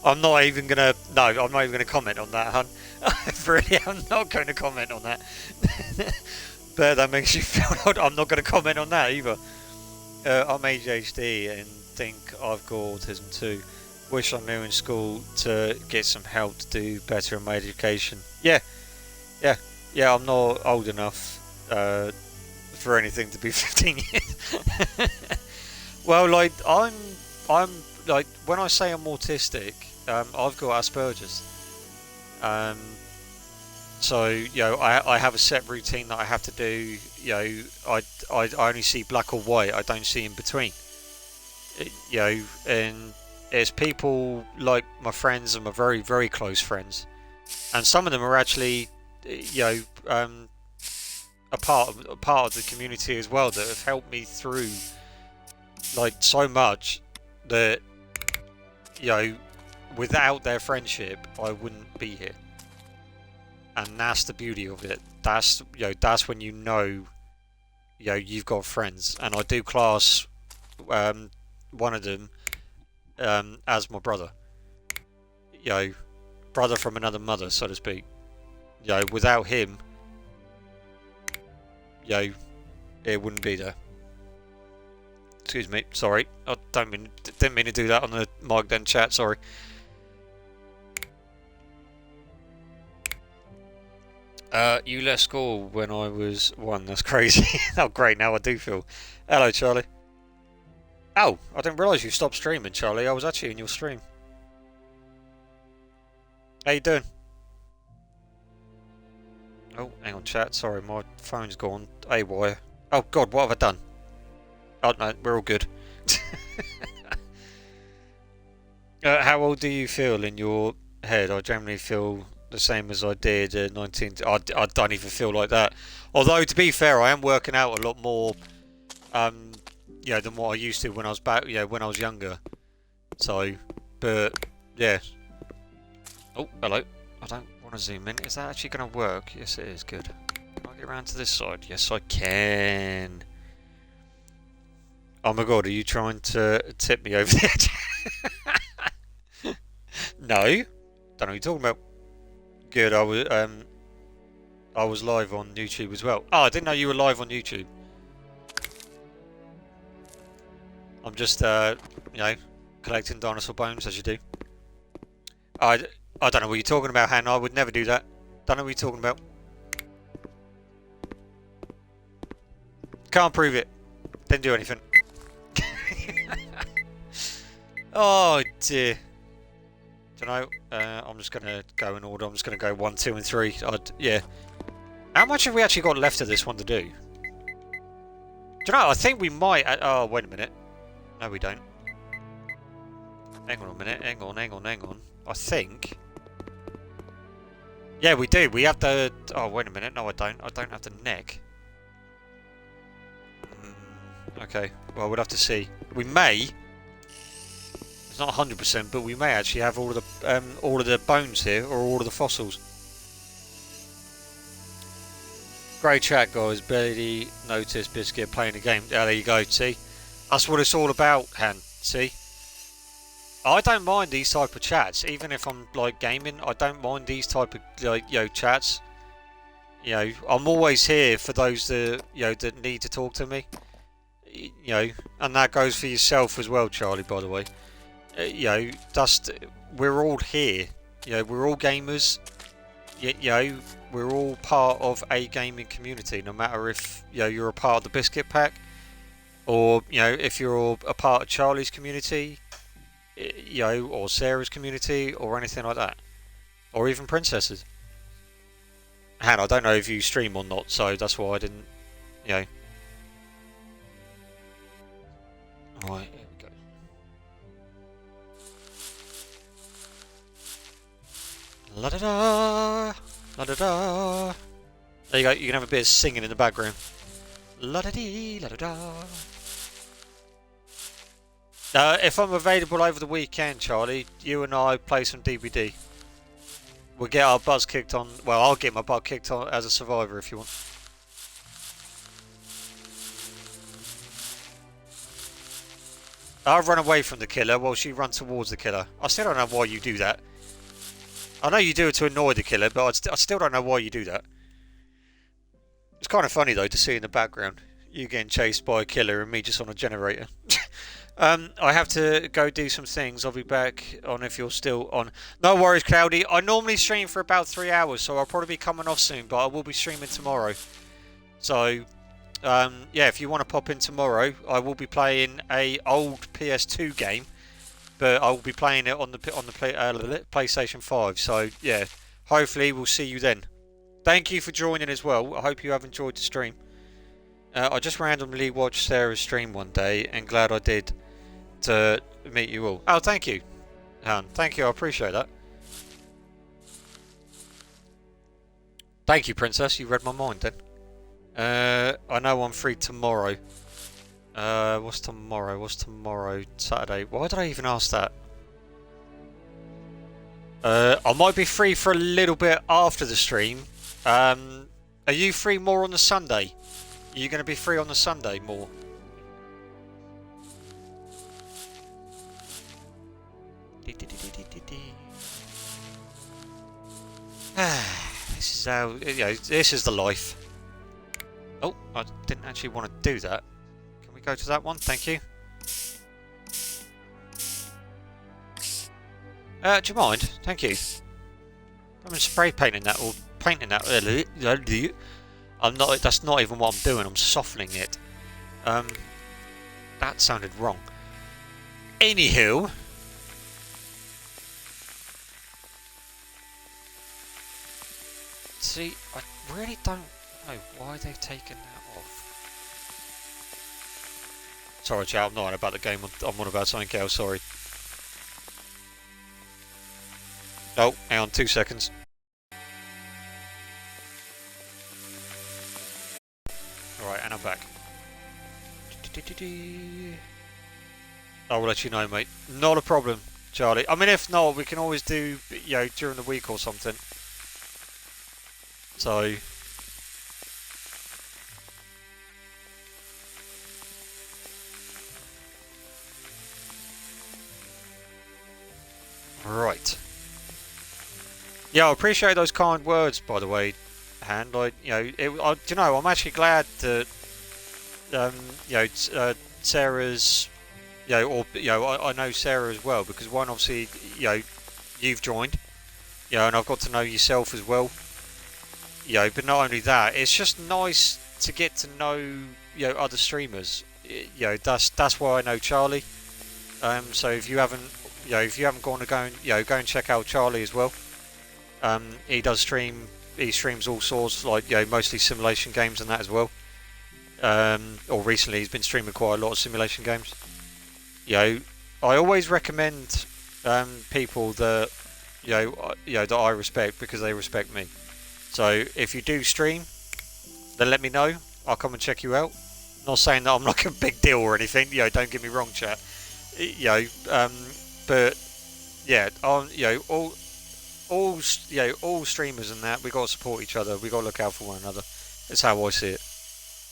I'm not even gonna. No, I'm not even gonna comment on that, hun. I'm not going to comment on that. But that makes you feel odd. I'm not going to comment on that either. I'm ADHD and think I've got autism too. Wish I knew in school to get some help to do better in my education. Yeah. I'm not old enough for anything to be 15 years. Well, like I'm like when I say I'm autistic, I've got Asperger's. So I have a set routine that I have to do. I only see black or white. I don't see in between. And it's people like my friends and my very, very close friends, and some of them are actually a part of the community as well, that have helped me through like so much that without their friendship I wouldn't be here. And that's the beauty of it. That's when you've got friends. And I do class one of them as my brother. Brother from another mother, so to speak. Without him, it wouldn't be there. Excuse me, sorry. I didn't mean to do that on the mic then, chat, sorry. You left school when I was 1. That's crazy. Oh, great. Now I do feel. Hello, Charlie. Oh, I didn't realise you stopped streaming, Charlie. I was actually in your stream. How you doing? Oh, hang on, chat. Sorry, my phone's gone AWire. Oh, God, what have I done? Oh, no, we're all good. How old do you feel in your head? I generally feel the same as I did at 19. I don't even feel like that. Although, to be fair, I am working out a lot more, than what I used to when I was back, when I was younger. So, but, yeah. Oh, hello. I don't want to zoom in. Is that actually going to work? Yes, it is. Good. Can I get around to this side? Yes, I can. Oh my God, are you trying to tip me over the edge? No. Don't know what you're talking about. Good, I was live on YouTube as well. Oh, I didn't know you were live on YouTube. I'm just, collecting dinosaur bones, as you do. I don't know what you're talking about, Hannah. I would never do that. Don't know what you're talking about. Can't prove it. Didn't do anything. Oh dear. Don't know. I'm just gonna go in order. I'm just gonna go 1, 2, and 3. Yeah. How much have we actually got left of this one to do? Do you know? I think we might. Oh, wait a minute. No, we don't. Hang on a minute. Hang on. I think. Yeah, we do. We have the. Oh, wait a minute. No, I don't. I don't have the neck. Okay. Well, we'll have to see. We may. It's not 100%, but we may actually have all of the bones here, or all of the fossils. Great chat, guys. Barely noticed Biscuit playing the game. Oh, there you go. See, that's what it's all about, Han. See, I don't mind these type of chats, even if I'm like gaming. I don't mind these type of chats. I'm always here for those that that need to talk to me. And that goes for yourself as well, Charlie. By the way, we're all here. We're all gamers. We're all part of a gaming community, no matter if you're a part of the Biscuit Pack, or if you're a part of Charlie's community, or Sarah's community, or anything like that, or even Princess's. Han, I don't know if you stream or not, so that's why I didn't, you know. Right, here we go. La da da, la da da. There you go. You can have a bit of singing in the background. La da dee, la da da. If I'm available over the weekend, Charlie, you and I play some DBD. We'll get our buzz kicked on. Well, I'll get my butt kicked on as a survivor if you want. I'll run away from the killer while she runs towards the killer. I still don't know why you do that. I know you do it to annoy the killer, but I still don't know why you do that. It's kind of funny though to see in the background you getting chased by a killer and me just on a generator. I have to go do some things. I'll be back on if you're still on. No worries, Cloudy. I normally stream for about 3 hours, so I'll probably be coming off soon, but I will be streaming tomorrow. So, yeah, if you want to pop in tomorrow, I will be playing a old PS2 game, but I will be playing it on the PlayStation 5. So, yeah, hopefully we'll see you then. Thank you for joining as well. I hope you have enjoyed the stream. I just randomly watched Sarah's stream one day and glad I did to meet you all. Oh, thank you. Thank you, I appreciate that. Thank you, Princess, you read my mind then. I know I'm free tomorrow. What's tomorrow? What's tomorrow? Saturday. Why did I even ask that? I might be free for a little bit after the stream. Are you free more on the Sunday? Are you going to be free on the Sunday more? This is how, you know, this is the life. Oh, I didn't actually want to do that. Can we go to that one? Thank you. Do you mind? Thank you. I'm spray painting that or painting that. I'm not. That's not even what I'm doing. I'm softening it. That sounded wrong. Anywho. See, I really don't know why they've taken that off. Sorry, chat, I'm not on about the game. I'm on about something else. Sorry. Oh, hang on, 2 seconds. Alright, and I'm back. I will let you know, mate. Not a problem, Charlie. I mean, if not, we can always do, you know, during the week or something. So... Right. Yeah, I appreciate those kind words, by the way, Han. Like, you know, do you know, I'm actually glad that, you know, Sarah's, you know, or, you know, I know Sarah as well, because one, obviously, you know, you've joined, you know, and I've got to know yourself as well, you know, but not only that, it's just nice to get to know, you know, other streamers, you know, that's why I know Charlie, so if you haven't, you know, if you haven't gone to go and check out Charlie as well. He does stream. He streams all sorts, like, you know, mostly simulation games and that as well. Or recently, he's been streaming quite a lot of simulation games. You know, I always recommend people that that I respect because they respect me. So if you do stream, then let me know. I'll come and check you out. Not saying that I'm like a big deal or anything. You know, don't get me wrong, chat. You know, but yeah, you know, all streamers and that, we got to support each other. We got to look out for one another. That's how I see it.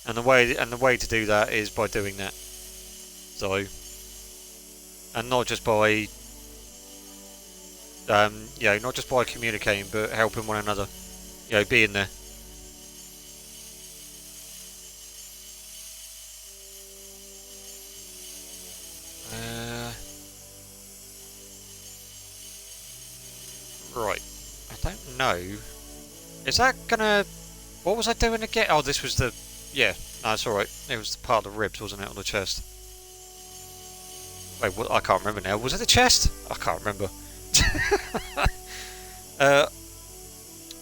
And the way to do that is by doing that. So, and not just by you know, not just by communicating, but helping one another. You know, being there. Right, I don't know. Is that gonna... What was I doing again? Oh, this was the... Yeah, no, it's alright. It was part of the ribs, wasn't it, on the chest? Wait, what? I can't remember now. Was it the chest? I can't remember.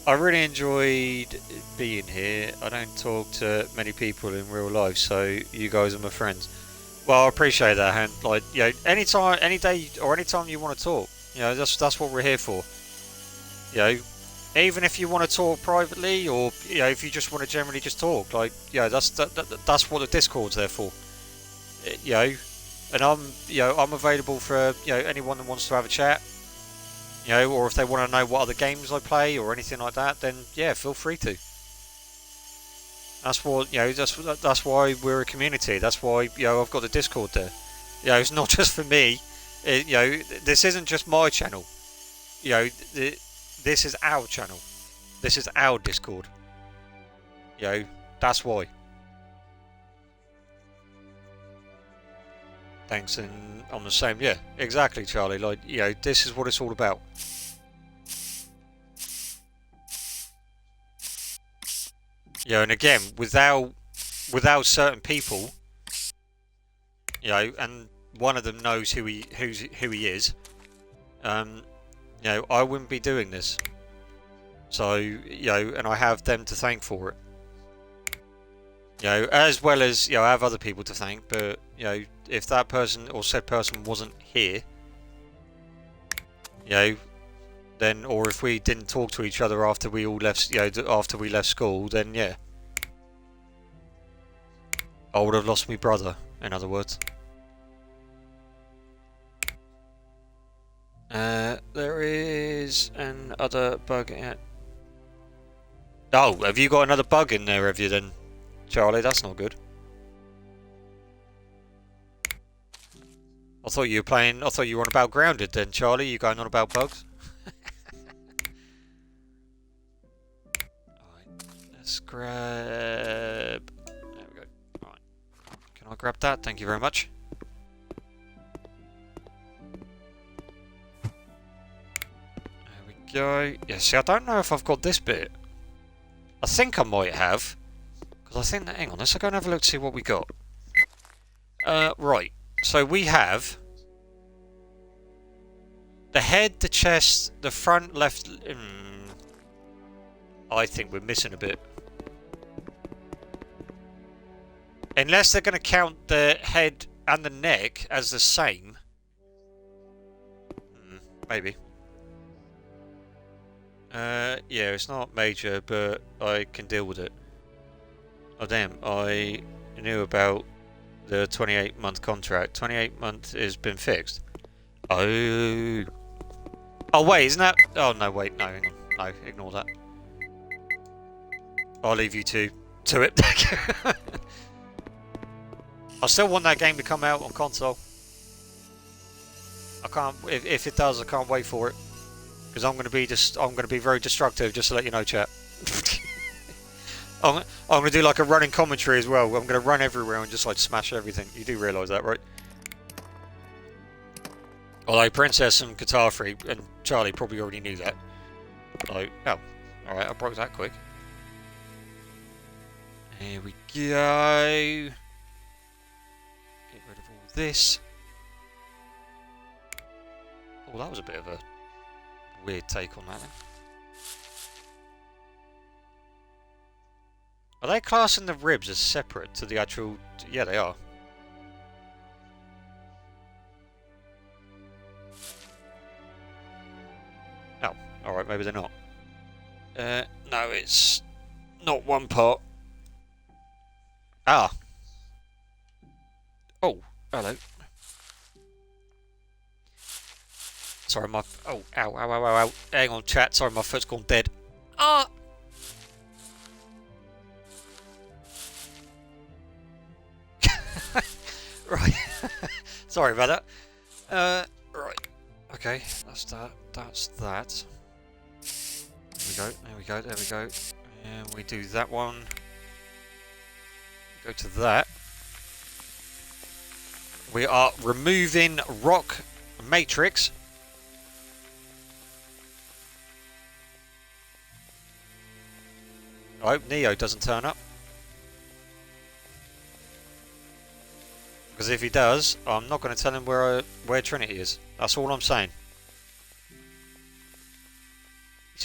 I really enjoyed being here. I don't talk to many people in real life, so you guys are my friends. Well, I appreciate that, and like, anytime, any day, or anytime you want to talk, that's what we're here for. You know, even if you want to talk privately, or if you just want to generally just talk, like, that's what the Discord's there for. And I'm available for anyone that wants to have a chat. Or if they want to know what other games I play or anything like that, then yeah, feel free to. That's what that's why we're a community. That's why I've got the Discord there. It's not just for me. This isn't just my channel. This is our channel. This is our Discord. That's why. Thanks, and I'm the same. Yeah, exactly, Charlie. Like, this is what it's all about. And again, without certain people, and one of them knows who he is, I wouldn't be doing this. So, and I have them to thank for it. As well as, I have other people to thank, but, if that person or said person wasn't here, then, or if we didn't talk to each other after we all left, after we left school, then yeah, I would have lost my brother, in other words. There is another bug in. Oh, have you got another bug in there, have you then, Charlie? That's not good. I thought you were on about Grounded then, Charlie. You going on about bugs? Alright, let's grab... There we go. Alright. Can I grab that? Thank you very much. There we go. Yeah, see, I don't know if I've got this bit. I think I might have. Because I think that... Hang on, let's go and have a look to see what we got. Right. So we have the head, the chest, the front, left... I think we're missing a bit. Unless they're going to count the head and the neck as the same. Maybe. Yeah, it's not major, but I can deal with it. Oh damn, I knew about the 28-month contract. 28 month has been fixed. Oh. Oh wait, isn't that... Oh no, wait, no, hang on. No, ignore that. I'll leave you to it. I still want that game to come out on console. I can't... If it does, I can't wait for it. Because I'm going to be very destructive, just to let you know, chat. I'm going to do like a running commentary as well. I'm going to run everywhere and just like smash everything. You do realise that, right? Although Princess and Guitar Free and Charlie probably already knew that. Like, oh, alright, I broke that quick. Here we go. Get rid of all this. Oh, that was a bit of a weird take on that then. Are they classing the ribs as separate to the actual... Yeah, they are. Oh, alright, maybe they're not. No, it's not one part. Ah. Oh, hello. Sorry, my... Oh, ow, ow, ow, ow, ow. Hang on, chat. Sorry, my foot's gone dead. Ah! Right. Sorry about that. Right. Okay, that's that. That's that. There we go. There we go. There we go. And we do that one. Go to that. We are removing rock matrix. I hope Neo doesn't turn up. Because if he does, I'm not going to tell him where Trinity is. That's all I'm saying.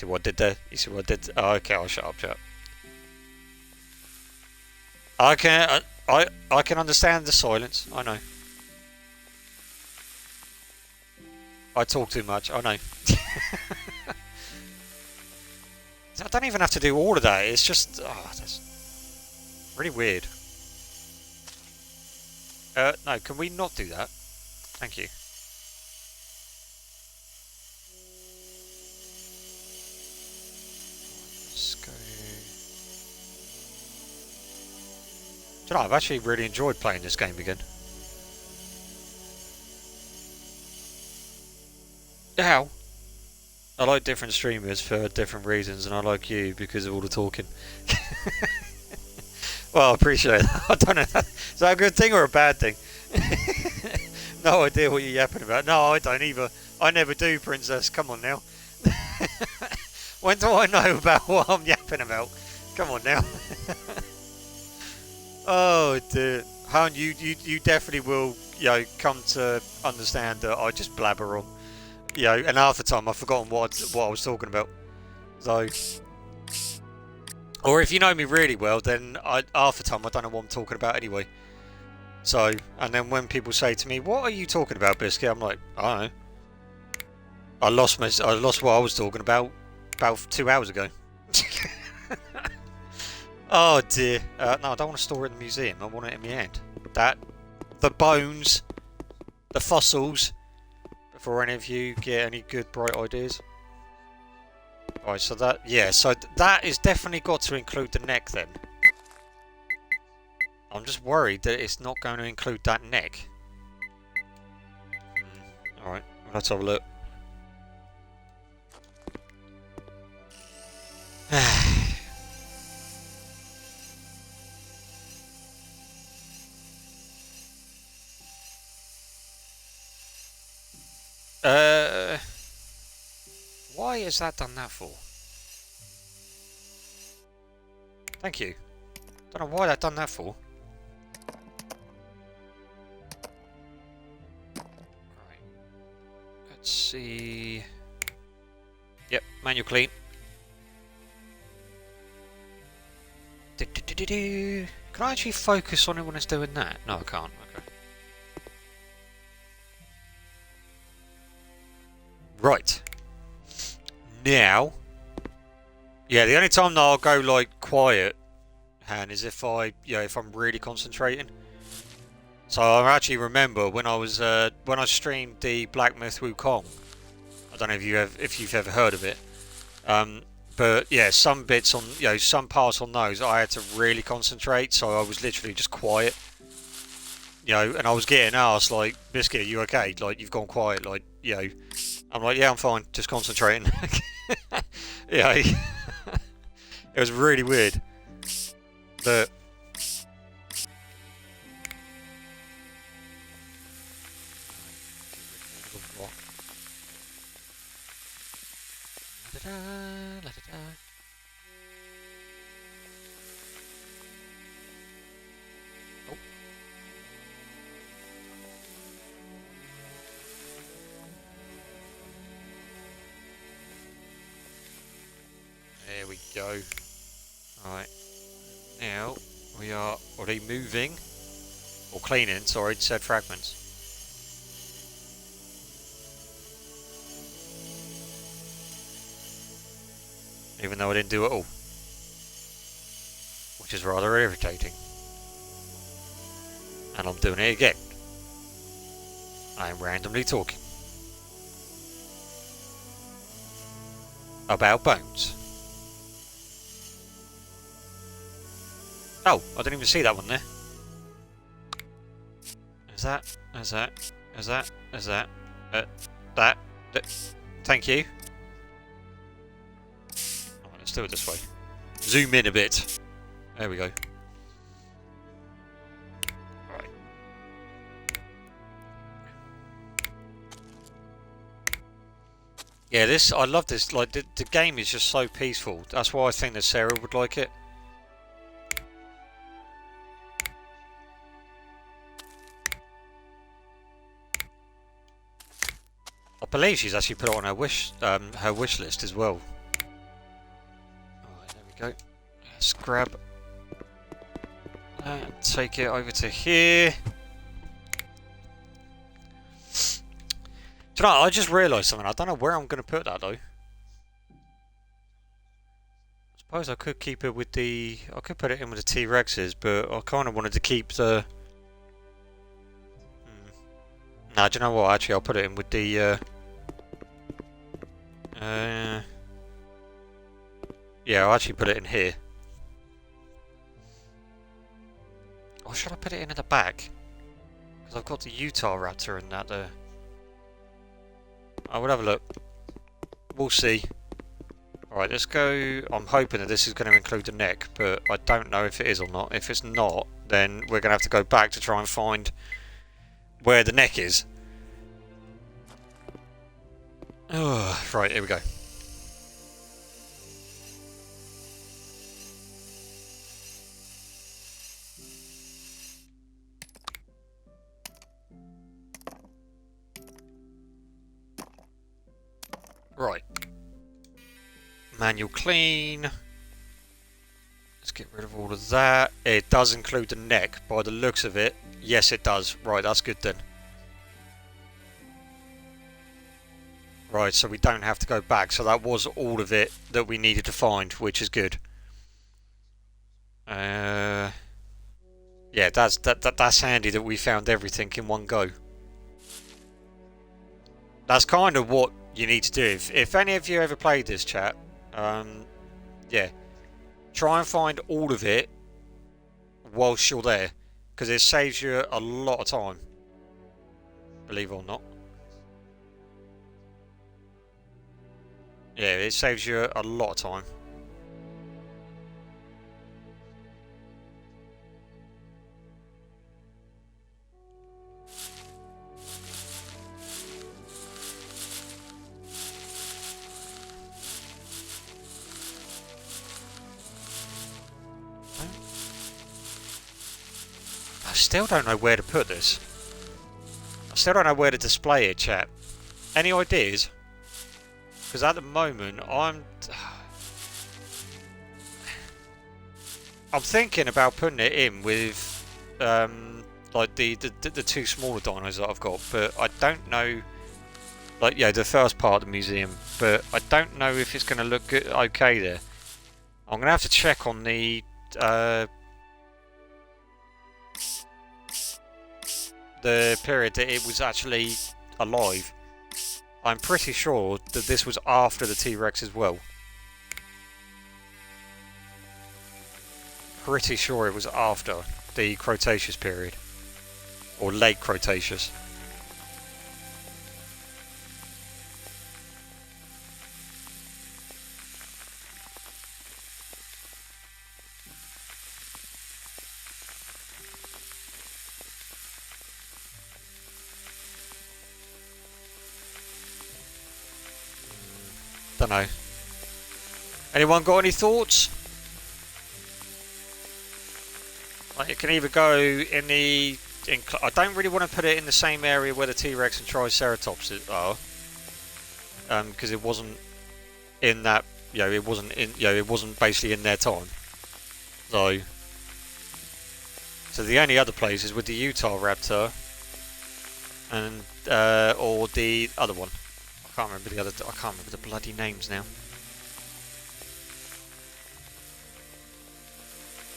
See what I did there? You see what I did? Oh, okay, I'll shut up, shut up. I can understand the silence. I know. I talk too much. I know. I don't even have to do all of that. It's just, oh, that's really weird. No, can we not do that? Thank you. Let's go. Do you know, I've actually really enjoyed playing this game again. How? I like different streamers for different reasons, and I like you because of all the talking. Well, I appreciate that. I don't know. Is that a good thing or a bad thing? No idea what you're yapping about. No, I don't either. I never do, Princess. Come on now. When do I know about what I'm yapping about? Come on now. Oh dear. Han, you definitely will, come to understand that I just blabber on. And half the time I've forgotten what I was talking about. So, or if you know me really well, then half the time I don't know what I'm talking about anyway. So, and then when people say to me, "What are you talking about, Biscuit?" I'm like, I don't know. I lost what I was talking about 2 hours ago. Oh dear. No, I don't want to store it in the museum. I want it in my hand. The bones, the fossils. Before any of you get any good bright ideas. Right, so that is definitely got to include the neck then. I'm just worried that it's not going to include that neck. Alright, let's have a look. Why has that done that for? Thank you. Don't know why that done that for. Right. Let's see. Yep, manual clean. Can I actually focus on it when it's doing that? No, I can't. Okay. Right. Now, the only time that I'll go like quiet, Han, is if if I'm really concentrating. So I actually remember when I was when I streamed the Black Myth Wukong. I don't know if you've ever heard of it. But yeah, some bits on some parts on those I had to really concentrate, so I was literally just quiet. And I was getting asked like, "Biscuit, are you okay? Like you've gone quiet, like I'm like, yeah, I'm fine, just concentrating." It was really weird. But oh. There we go. Alright. Now we are already moving, or cleaning, sorry, said fragments. Even though I didn't do it all. Which is rather irritating. And I'm doing it again. I am randomly talking. About bones. Oh, I didn't even see that one there. Is that? That. Thank you. Alright, let's do it this way. Zoom in a bit. There we go. Alright. Yeah, I love this. Like, the game is just so peaceful. That's why I think that Sarah would like it. I believe she's actually put it on her wish list as well. Go. Let's grab that and take it over to here. Do you know, I just realised something. I don't know where I'm going to put that though. I suppose I could keep it with the... I could put it in with the T-Rexes, but I kind of wanted to keep the... Nah, do you know what? Actually, I'll put it in with the... Yeah, I'll actually put it in here. Or should I put it in at the back? Because I've got the Utah Raptor and that there. I will have a look. We'll see. Alright, let's go. I'm hoping that this is going to include the neck, but I don't know if it is or not. If it's not, then we're going to have to go back to try and find where the neck is. Oh, right, here we go. Right. Manual clean. Let's get rid of all of that. It does include the neck by the looks of it. Yes, it does. Right, that's good then. Right, so we don't have to go back. So that was all of it that we needed to find, which is good. Yeah, that's handy that we found everything in one go. That's kind of what you need to do. If any of you ever played this, chat, yeah, try and find all of it whilst you're there, because it saves you a lot of time, believe it or not. Yeah, it saves you a lot of time. I still don't know where to put this. I still don't know where to display it, chat. Any ideas? Because at the moment, I'm thinking about putting it in with like the two smaller dinos that I've got, but I don't know. Like, yeah, the first part of the museum, but I don't know if it's going to look good, okay there. I'm going to have to check on the period that it was actually alive. I'm pretty sure that this was after the T-Rex as well. Pretty sure it was after the Cretaceous period. Or late Cretaceous. Don't know. Anyone got any thoughts? Like, it can either go in the... I don't really want to put it in the same area where the T-Rex and Triceratops are. Because it wasn't in that... You know, it wasn't in... You know, it wasn't basically in their time. So the only other place is with the Utah Raptor. And... or the other one. I can't remember the bloody names now.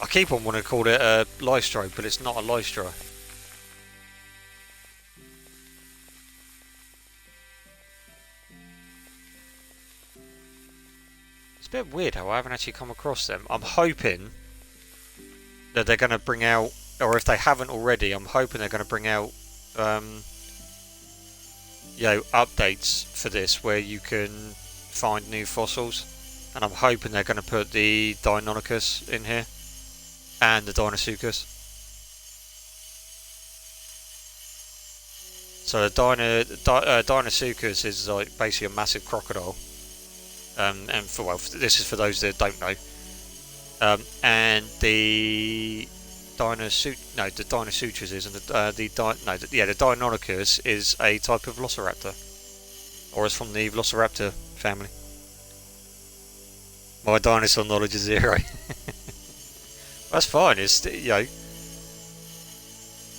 I keep on wanting to call it a Lystro, but it's not a Lystro. It's a bit weird how I haven't actually come across them. I'm hoping that they're going to bring out, or if they haven't already, I'm hoping they're going to bring out you know, updates for this where you can find new fossils, and I'm hoping they're going to put the Deinonychus in here and the Deinosuchus. So the Deinosuchus is like basically a massive crocodile, and for, well, this is for those that don't know, and the Deinosuchus is, and the Deinonychus is a type of Velociraptor, or is from the Velociraptor family. My dinosaur knowledge is 0. That's fine. It's, you know,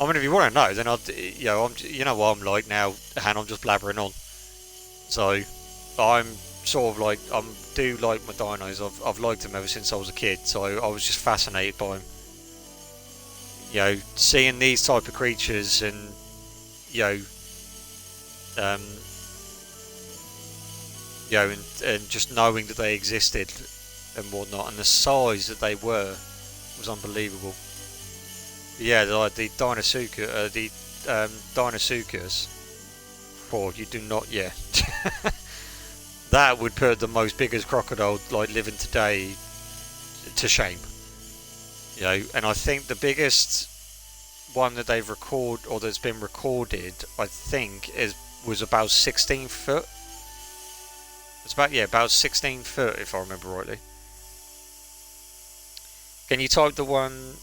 I mean, if you want to know, then you know what I'm like now, and I'm just blabbering on. So, I'm sort of like, do like my dinos. I've liked them ever since I was a kid. So I was just fascinated by them. You know, seeing these type of creatures, and you know, um, and just knowing that they existed and whatnot, and the size that they were was unbelievable. Yeah, the Deinosuchus. Oh, you do not, yeah. That would put the most biggest crocodile like living today to shame. You know, and I think the biggest one that they've recorded, or that's been recorded, I think was about 16 foot. It's about 16 foot if I remember rightly. Can you type the one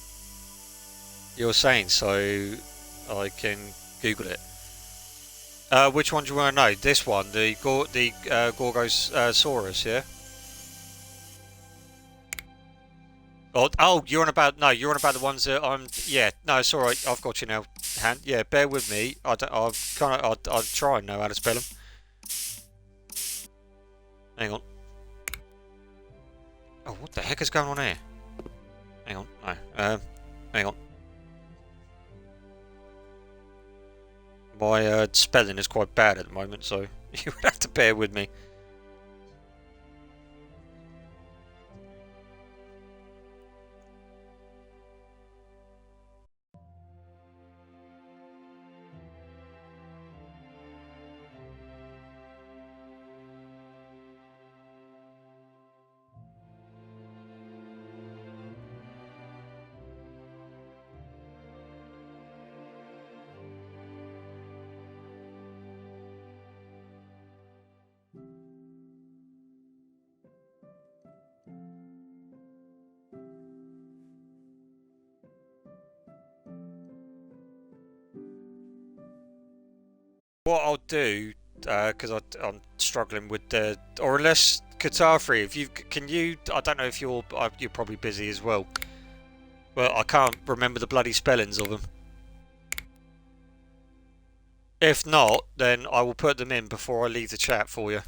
you're saying so I can Google it? Which one do you want to know? This one, the Gorgosaurus, yeah? Oh, you're on about the ones that I'm. Yeah, no, it's all right. I've got you now. Yeah, bear with me. I'll try and know how to spell them. Hang on. Oh, what the heck is going on here? Hang on. No. Hang on. My spelling is quite bad at the moment, so you would have to bear with me. What I'll do, because I'm struggling with the, or unless Katafri, if you can you, I don't know if you're probably busy as well. Well, I can't remember the bloody spellings of them. If not, then I will put them in before I leave the chat for you,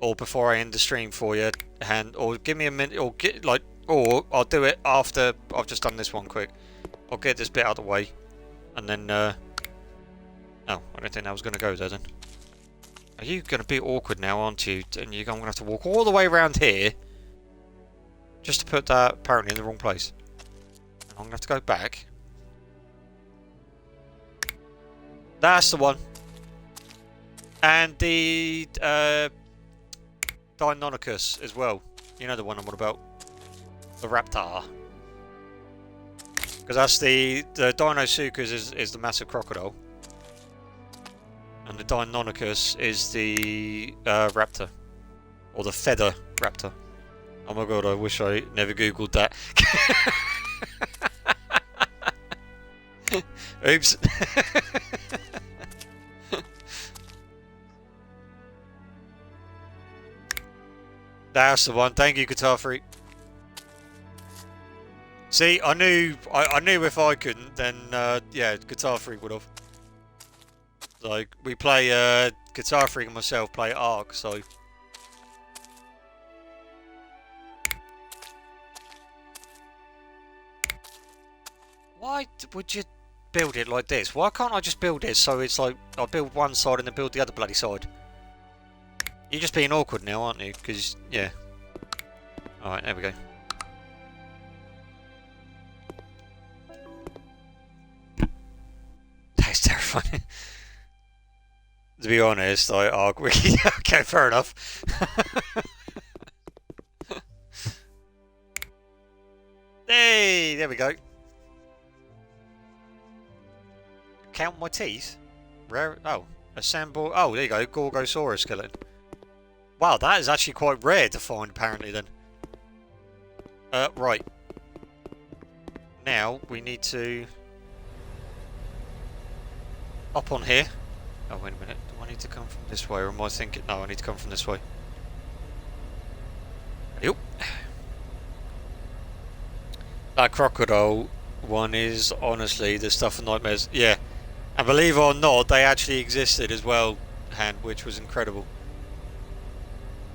or before I end the stream for you, or give me a minute, or I'll do it after I've just done this one quick. I'll get this bit out of the way, and then. Oh, I don't think that was going to go there then. Are you going to be awkward now, aren't you? And you're going to have to walk all the way around here just to put that apparently in the wrong place. And I'm going to have to go back. That's the one. And the Deinonychus as well. You know the one I'm on about. The raptor. Because that's the Deinosuchus is the massive crocodile. And the Deinonychus is the raptor. Or the feather raptor. Oh my god, I wish I never googled that. Oops. That's the one. Thank you, Guitar Freak. See, I knew if I couldn't, then yeah, Guitar Freak would have. Like, we play, Guitar Freak and myself play Ark, so... Why would you build it like this? Why can't I just build it so it's like, I build one side and then build the other bloody side? You're just being awkward now, aren't you? Because, yeah. Alright, there we go. That's terrifying. To be honest, I argue. Okay, fair enough. Hey, there we go. Count my teeth. Rare. Oh, a sandball. Oh, there you go. Gorgosaurus skeleton. Wow, that is actually quite rare to find, apparently. Then. Right. Now we need to up on here. Oh, wait a minute. Do I need to come from this way, or am I thinking... No, I need to come from this way. Yep. That crocodile one is honestly the stuff of nightmares. Yeah. And believe it or not, they actually existed as well, Han, which was incredible.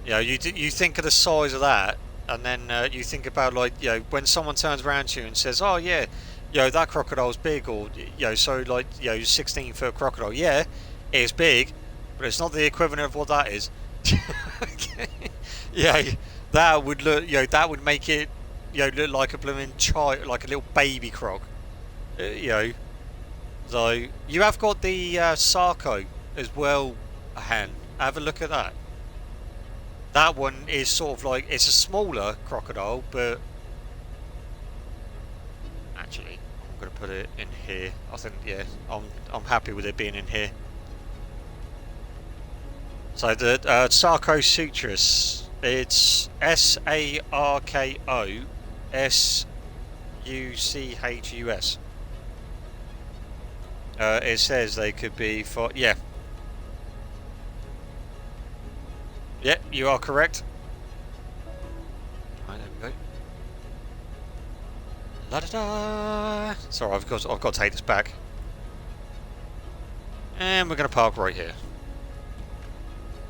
You know, you think of the size of that, and then you think about, like, you know, when someone turns around to you and says, "Oh yeah, you know, that crocodile's big," or, you know, so, like, you know, 16-foot crocodile. Yeah, it's big, but it's not the equivalent of what that is. Okay. Yeah, that would look, you know, that would make it, you know, look like a blooming child, like a little baby croc. You know, so you have got the Sarco as well, Han. Have a look at that. That one is sort of like, it's a smaller crocodile, but actually, I'm gonna put it in here. I think, yeah, I'm happy with it being in here. So the Sarco Sutrus, it's SARKOSUCHUS. It says they could be for, yeah. Yeah, you are correct. Right, there we go. La da da. Sorry, I've got to take this back. And we're going to park right here.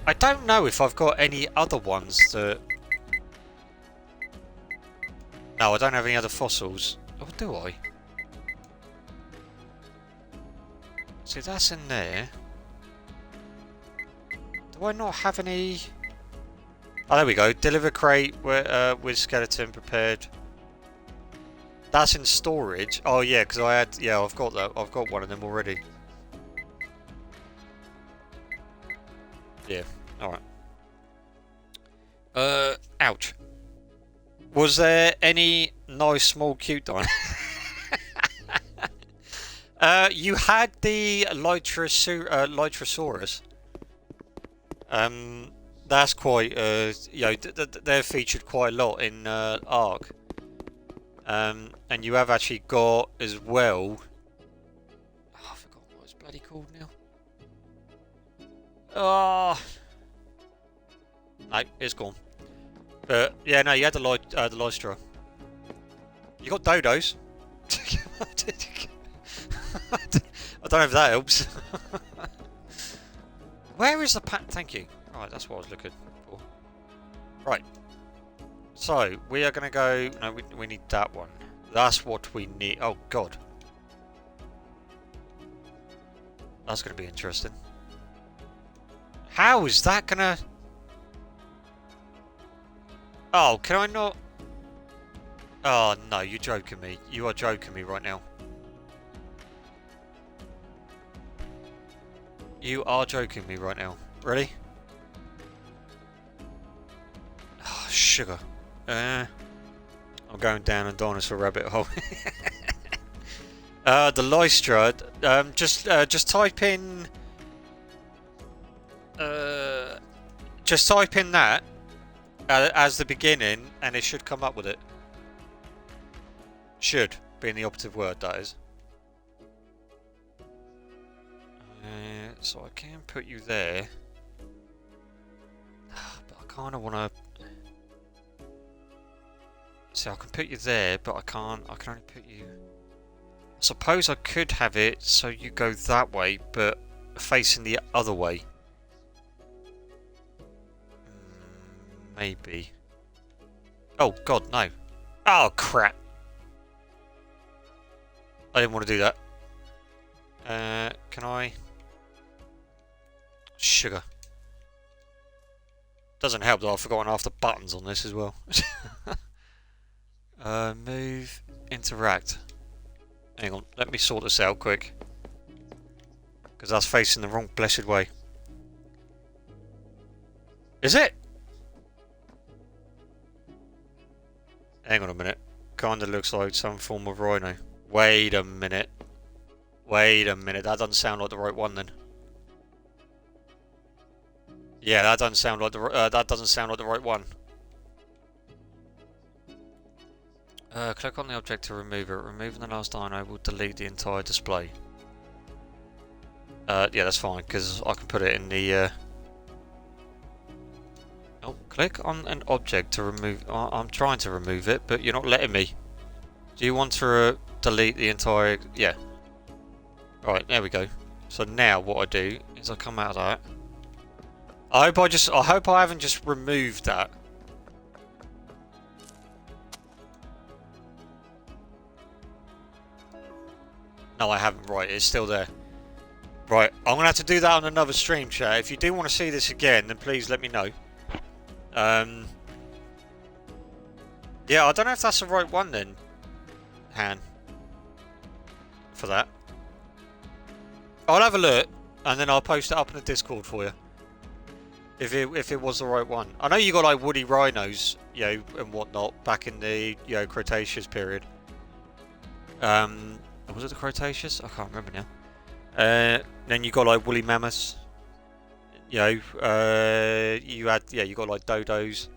I don't know if I've got any other ones that... No, I don't have any other fossils. Or do I? See, that's in there. Do I not have any... Oh, there we go. Deliver crate with skeleton prepared. That's in storage. Oh, yeah, because I had... Yeah, I've got that. I've got one of them already. Yeah, alright. Ouch. Was there any nice, small, cute dino? You had the Lytrosaurus. That's quite, you know, they're featured quite a lot in Ark. And you have actually got as well... Oh, I forgot what it's bloody called now. Oh, no, it's gone. But yeah, no, you had the Lystra. You got dodos. I don't know if that helps. Where is the pack? Thank you. Right, that's what I was looking for. Right. So we are going to go. No, we need that one. That's what we need. Oh God, that's going to be interesting. How is that gonna... Oh, can I not... Oh, no, you're joking me. You are joking me right now. You are joking me right now. Really? Oh, sugar. I'm going down a dinosaur rabbit hole. The Lystra. Just type in... just type in that as the beginning, and it should come up with it. Should being the operative word, that is. So I can put you there, but I kind of want to. See, I can put you there, but I can't. I can only put you. I suppose I could have it so you go that way, but facing the other way. Maybe. Oh God, no! Oh crap! I didn't want to do that. Can I? Sugar. Doesn't help that I've forgotten half the buttons on this as well. Move, interact. Hang on, let me sort this out quick. Because that's facing the wrong blessed way. Is it? Hang on a minute. Kinda looks like some form of rhino. Wait a minute. Wait a minute, that doesn't sound like the right one then. Yeah, that doesn't sound like the right one. Click on the object to remove it. Removing the last dino will delete the entire display. Yeah, that's fine because I can put it in the. Oh, Click on an object to remove. I'm trying to remove it, but you're not letting me. Do you want to delete the entire? Yeah. Right, there we go. So now what I do is I come out of that. I hope I haven't just removed that. No, I haven't. Right, it's still there. Right, I'm going to have to do that on another stream, chat. If you do want to see this again, then please let me know. Yeah, I don't know if that's the right one then, Han, for that. I'll have a look, and then I'll post it up in the Discord for you. If it was the right one. I know you got like woody rhinos, you know, and whatnot back in the, you know, Cretaceous period. Was it the Cretaceous? I can't remember now. Then you got like woolly mammoths. You know, you got like dodos.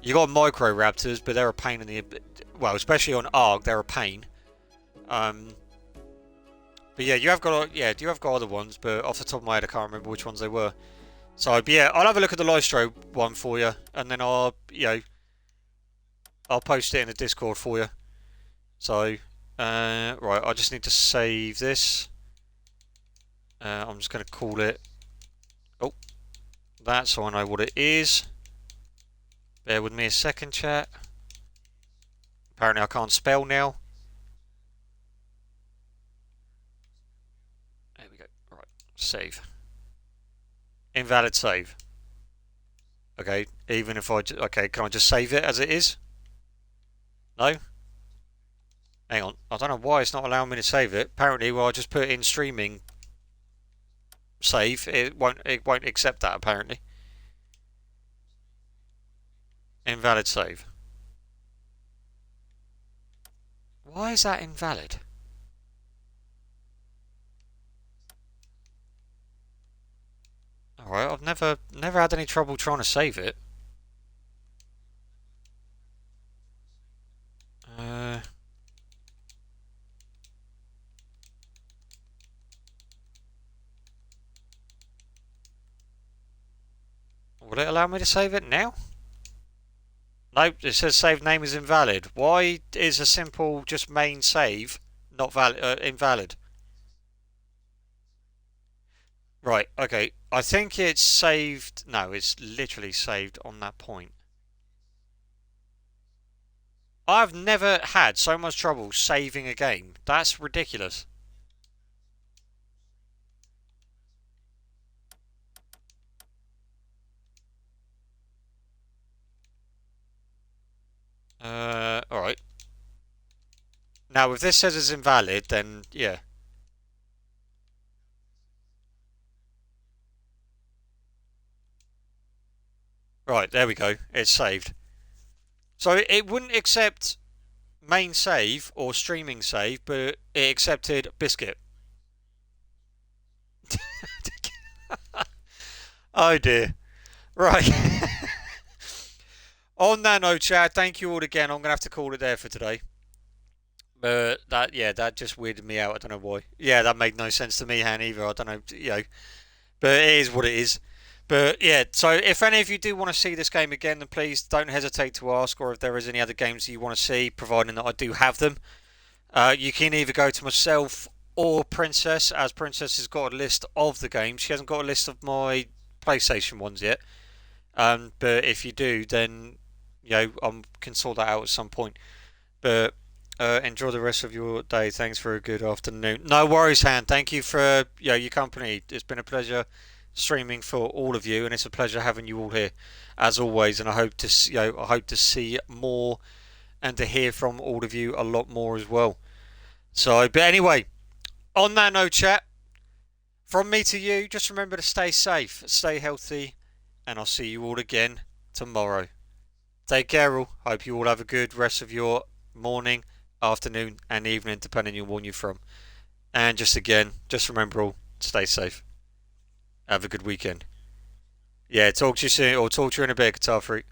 You got microraptors, but they're a pain in the, well, especially on Ark, they're a pain. But yeah, you have got other ones, but off the top of my head, I can't remember which ones they were. So, but yeah, I'll have a look at the Lystro one for you, and then I'll post it in the Discord for you. So, right, I just need to save this. I'm just going to call it. Oh, that, so I know what it is. Bear with me a second, chat. Apparently I can't spell now. There we go. Right, save. Invalid save. Okay, even if okay, can I just save it as it is? No? Hang on, I don't know why it's not allowing me to save it. Apparently, well, I just put in streaming save, it won't accept that apparently. Invalid save. Why is that invalid? Alright, I've never had any trouble trying to save it. Will it allow me to save it now? Nope, it says save name is invalid. Why is a simple just main save not valid? Invalid. Right, okay. I think it's saved. No, it's literally saved on that point. I've never had so much trouble saving a game. That's ridiculous. Alright. Now, if this says it's invalid, then yeah. Right, there we go. It's saved. So it wouldn't accept main save or streaming save, but it accepted Biscuit. Oh dear. Right. On that note, chat, thank you all again. I'm going to have to call it there for today. That just weirded me out. I don't know why. Yeah, that made no sense to me, Han, either. I don't know, but it is what it is. But yeah, so if any of you do want to see this game again, then please don't hesitate to ask, or if there is any other games that you want to see, providing that I do have them. You can either go to myself or Princess, as Princess has got a list of the games. She hasn't got a list of my PlayStation ones yet. But if you do, then I can sort that out at some point. But enjoy the rest of your day. Thanks for a good afternoon. No worries, Han. Thank you for your company. It's been a pleasure streaming for all of you, and it's a pleasure having you all here, as always. And I hope to see more and to hear from all of you a lot more as well. So, but anyway, on that note, chat, from me to you, just remember to stay safe, stay healthy, and I'll see you all again tomorrow. Take care, all. Hope you all have a good rest of your morning, afternoon, and evening, depending on when you're from. And just remember all, stay safe. Have a good weekend. Yeah, talk to you soon, or talk to you in a bit, Guitar Freak.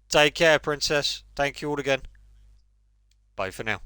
Take care, Princess. Thank you all again. Bye for now.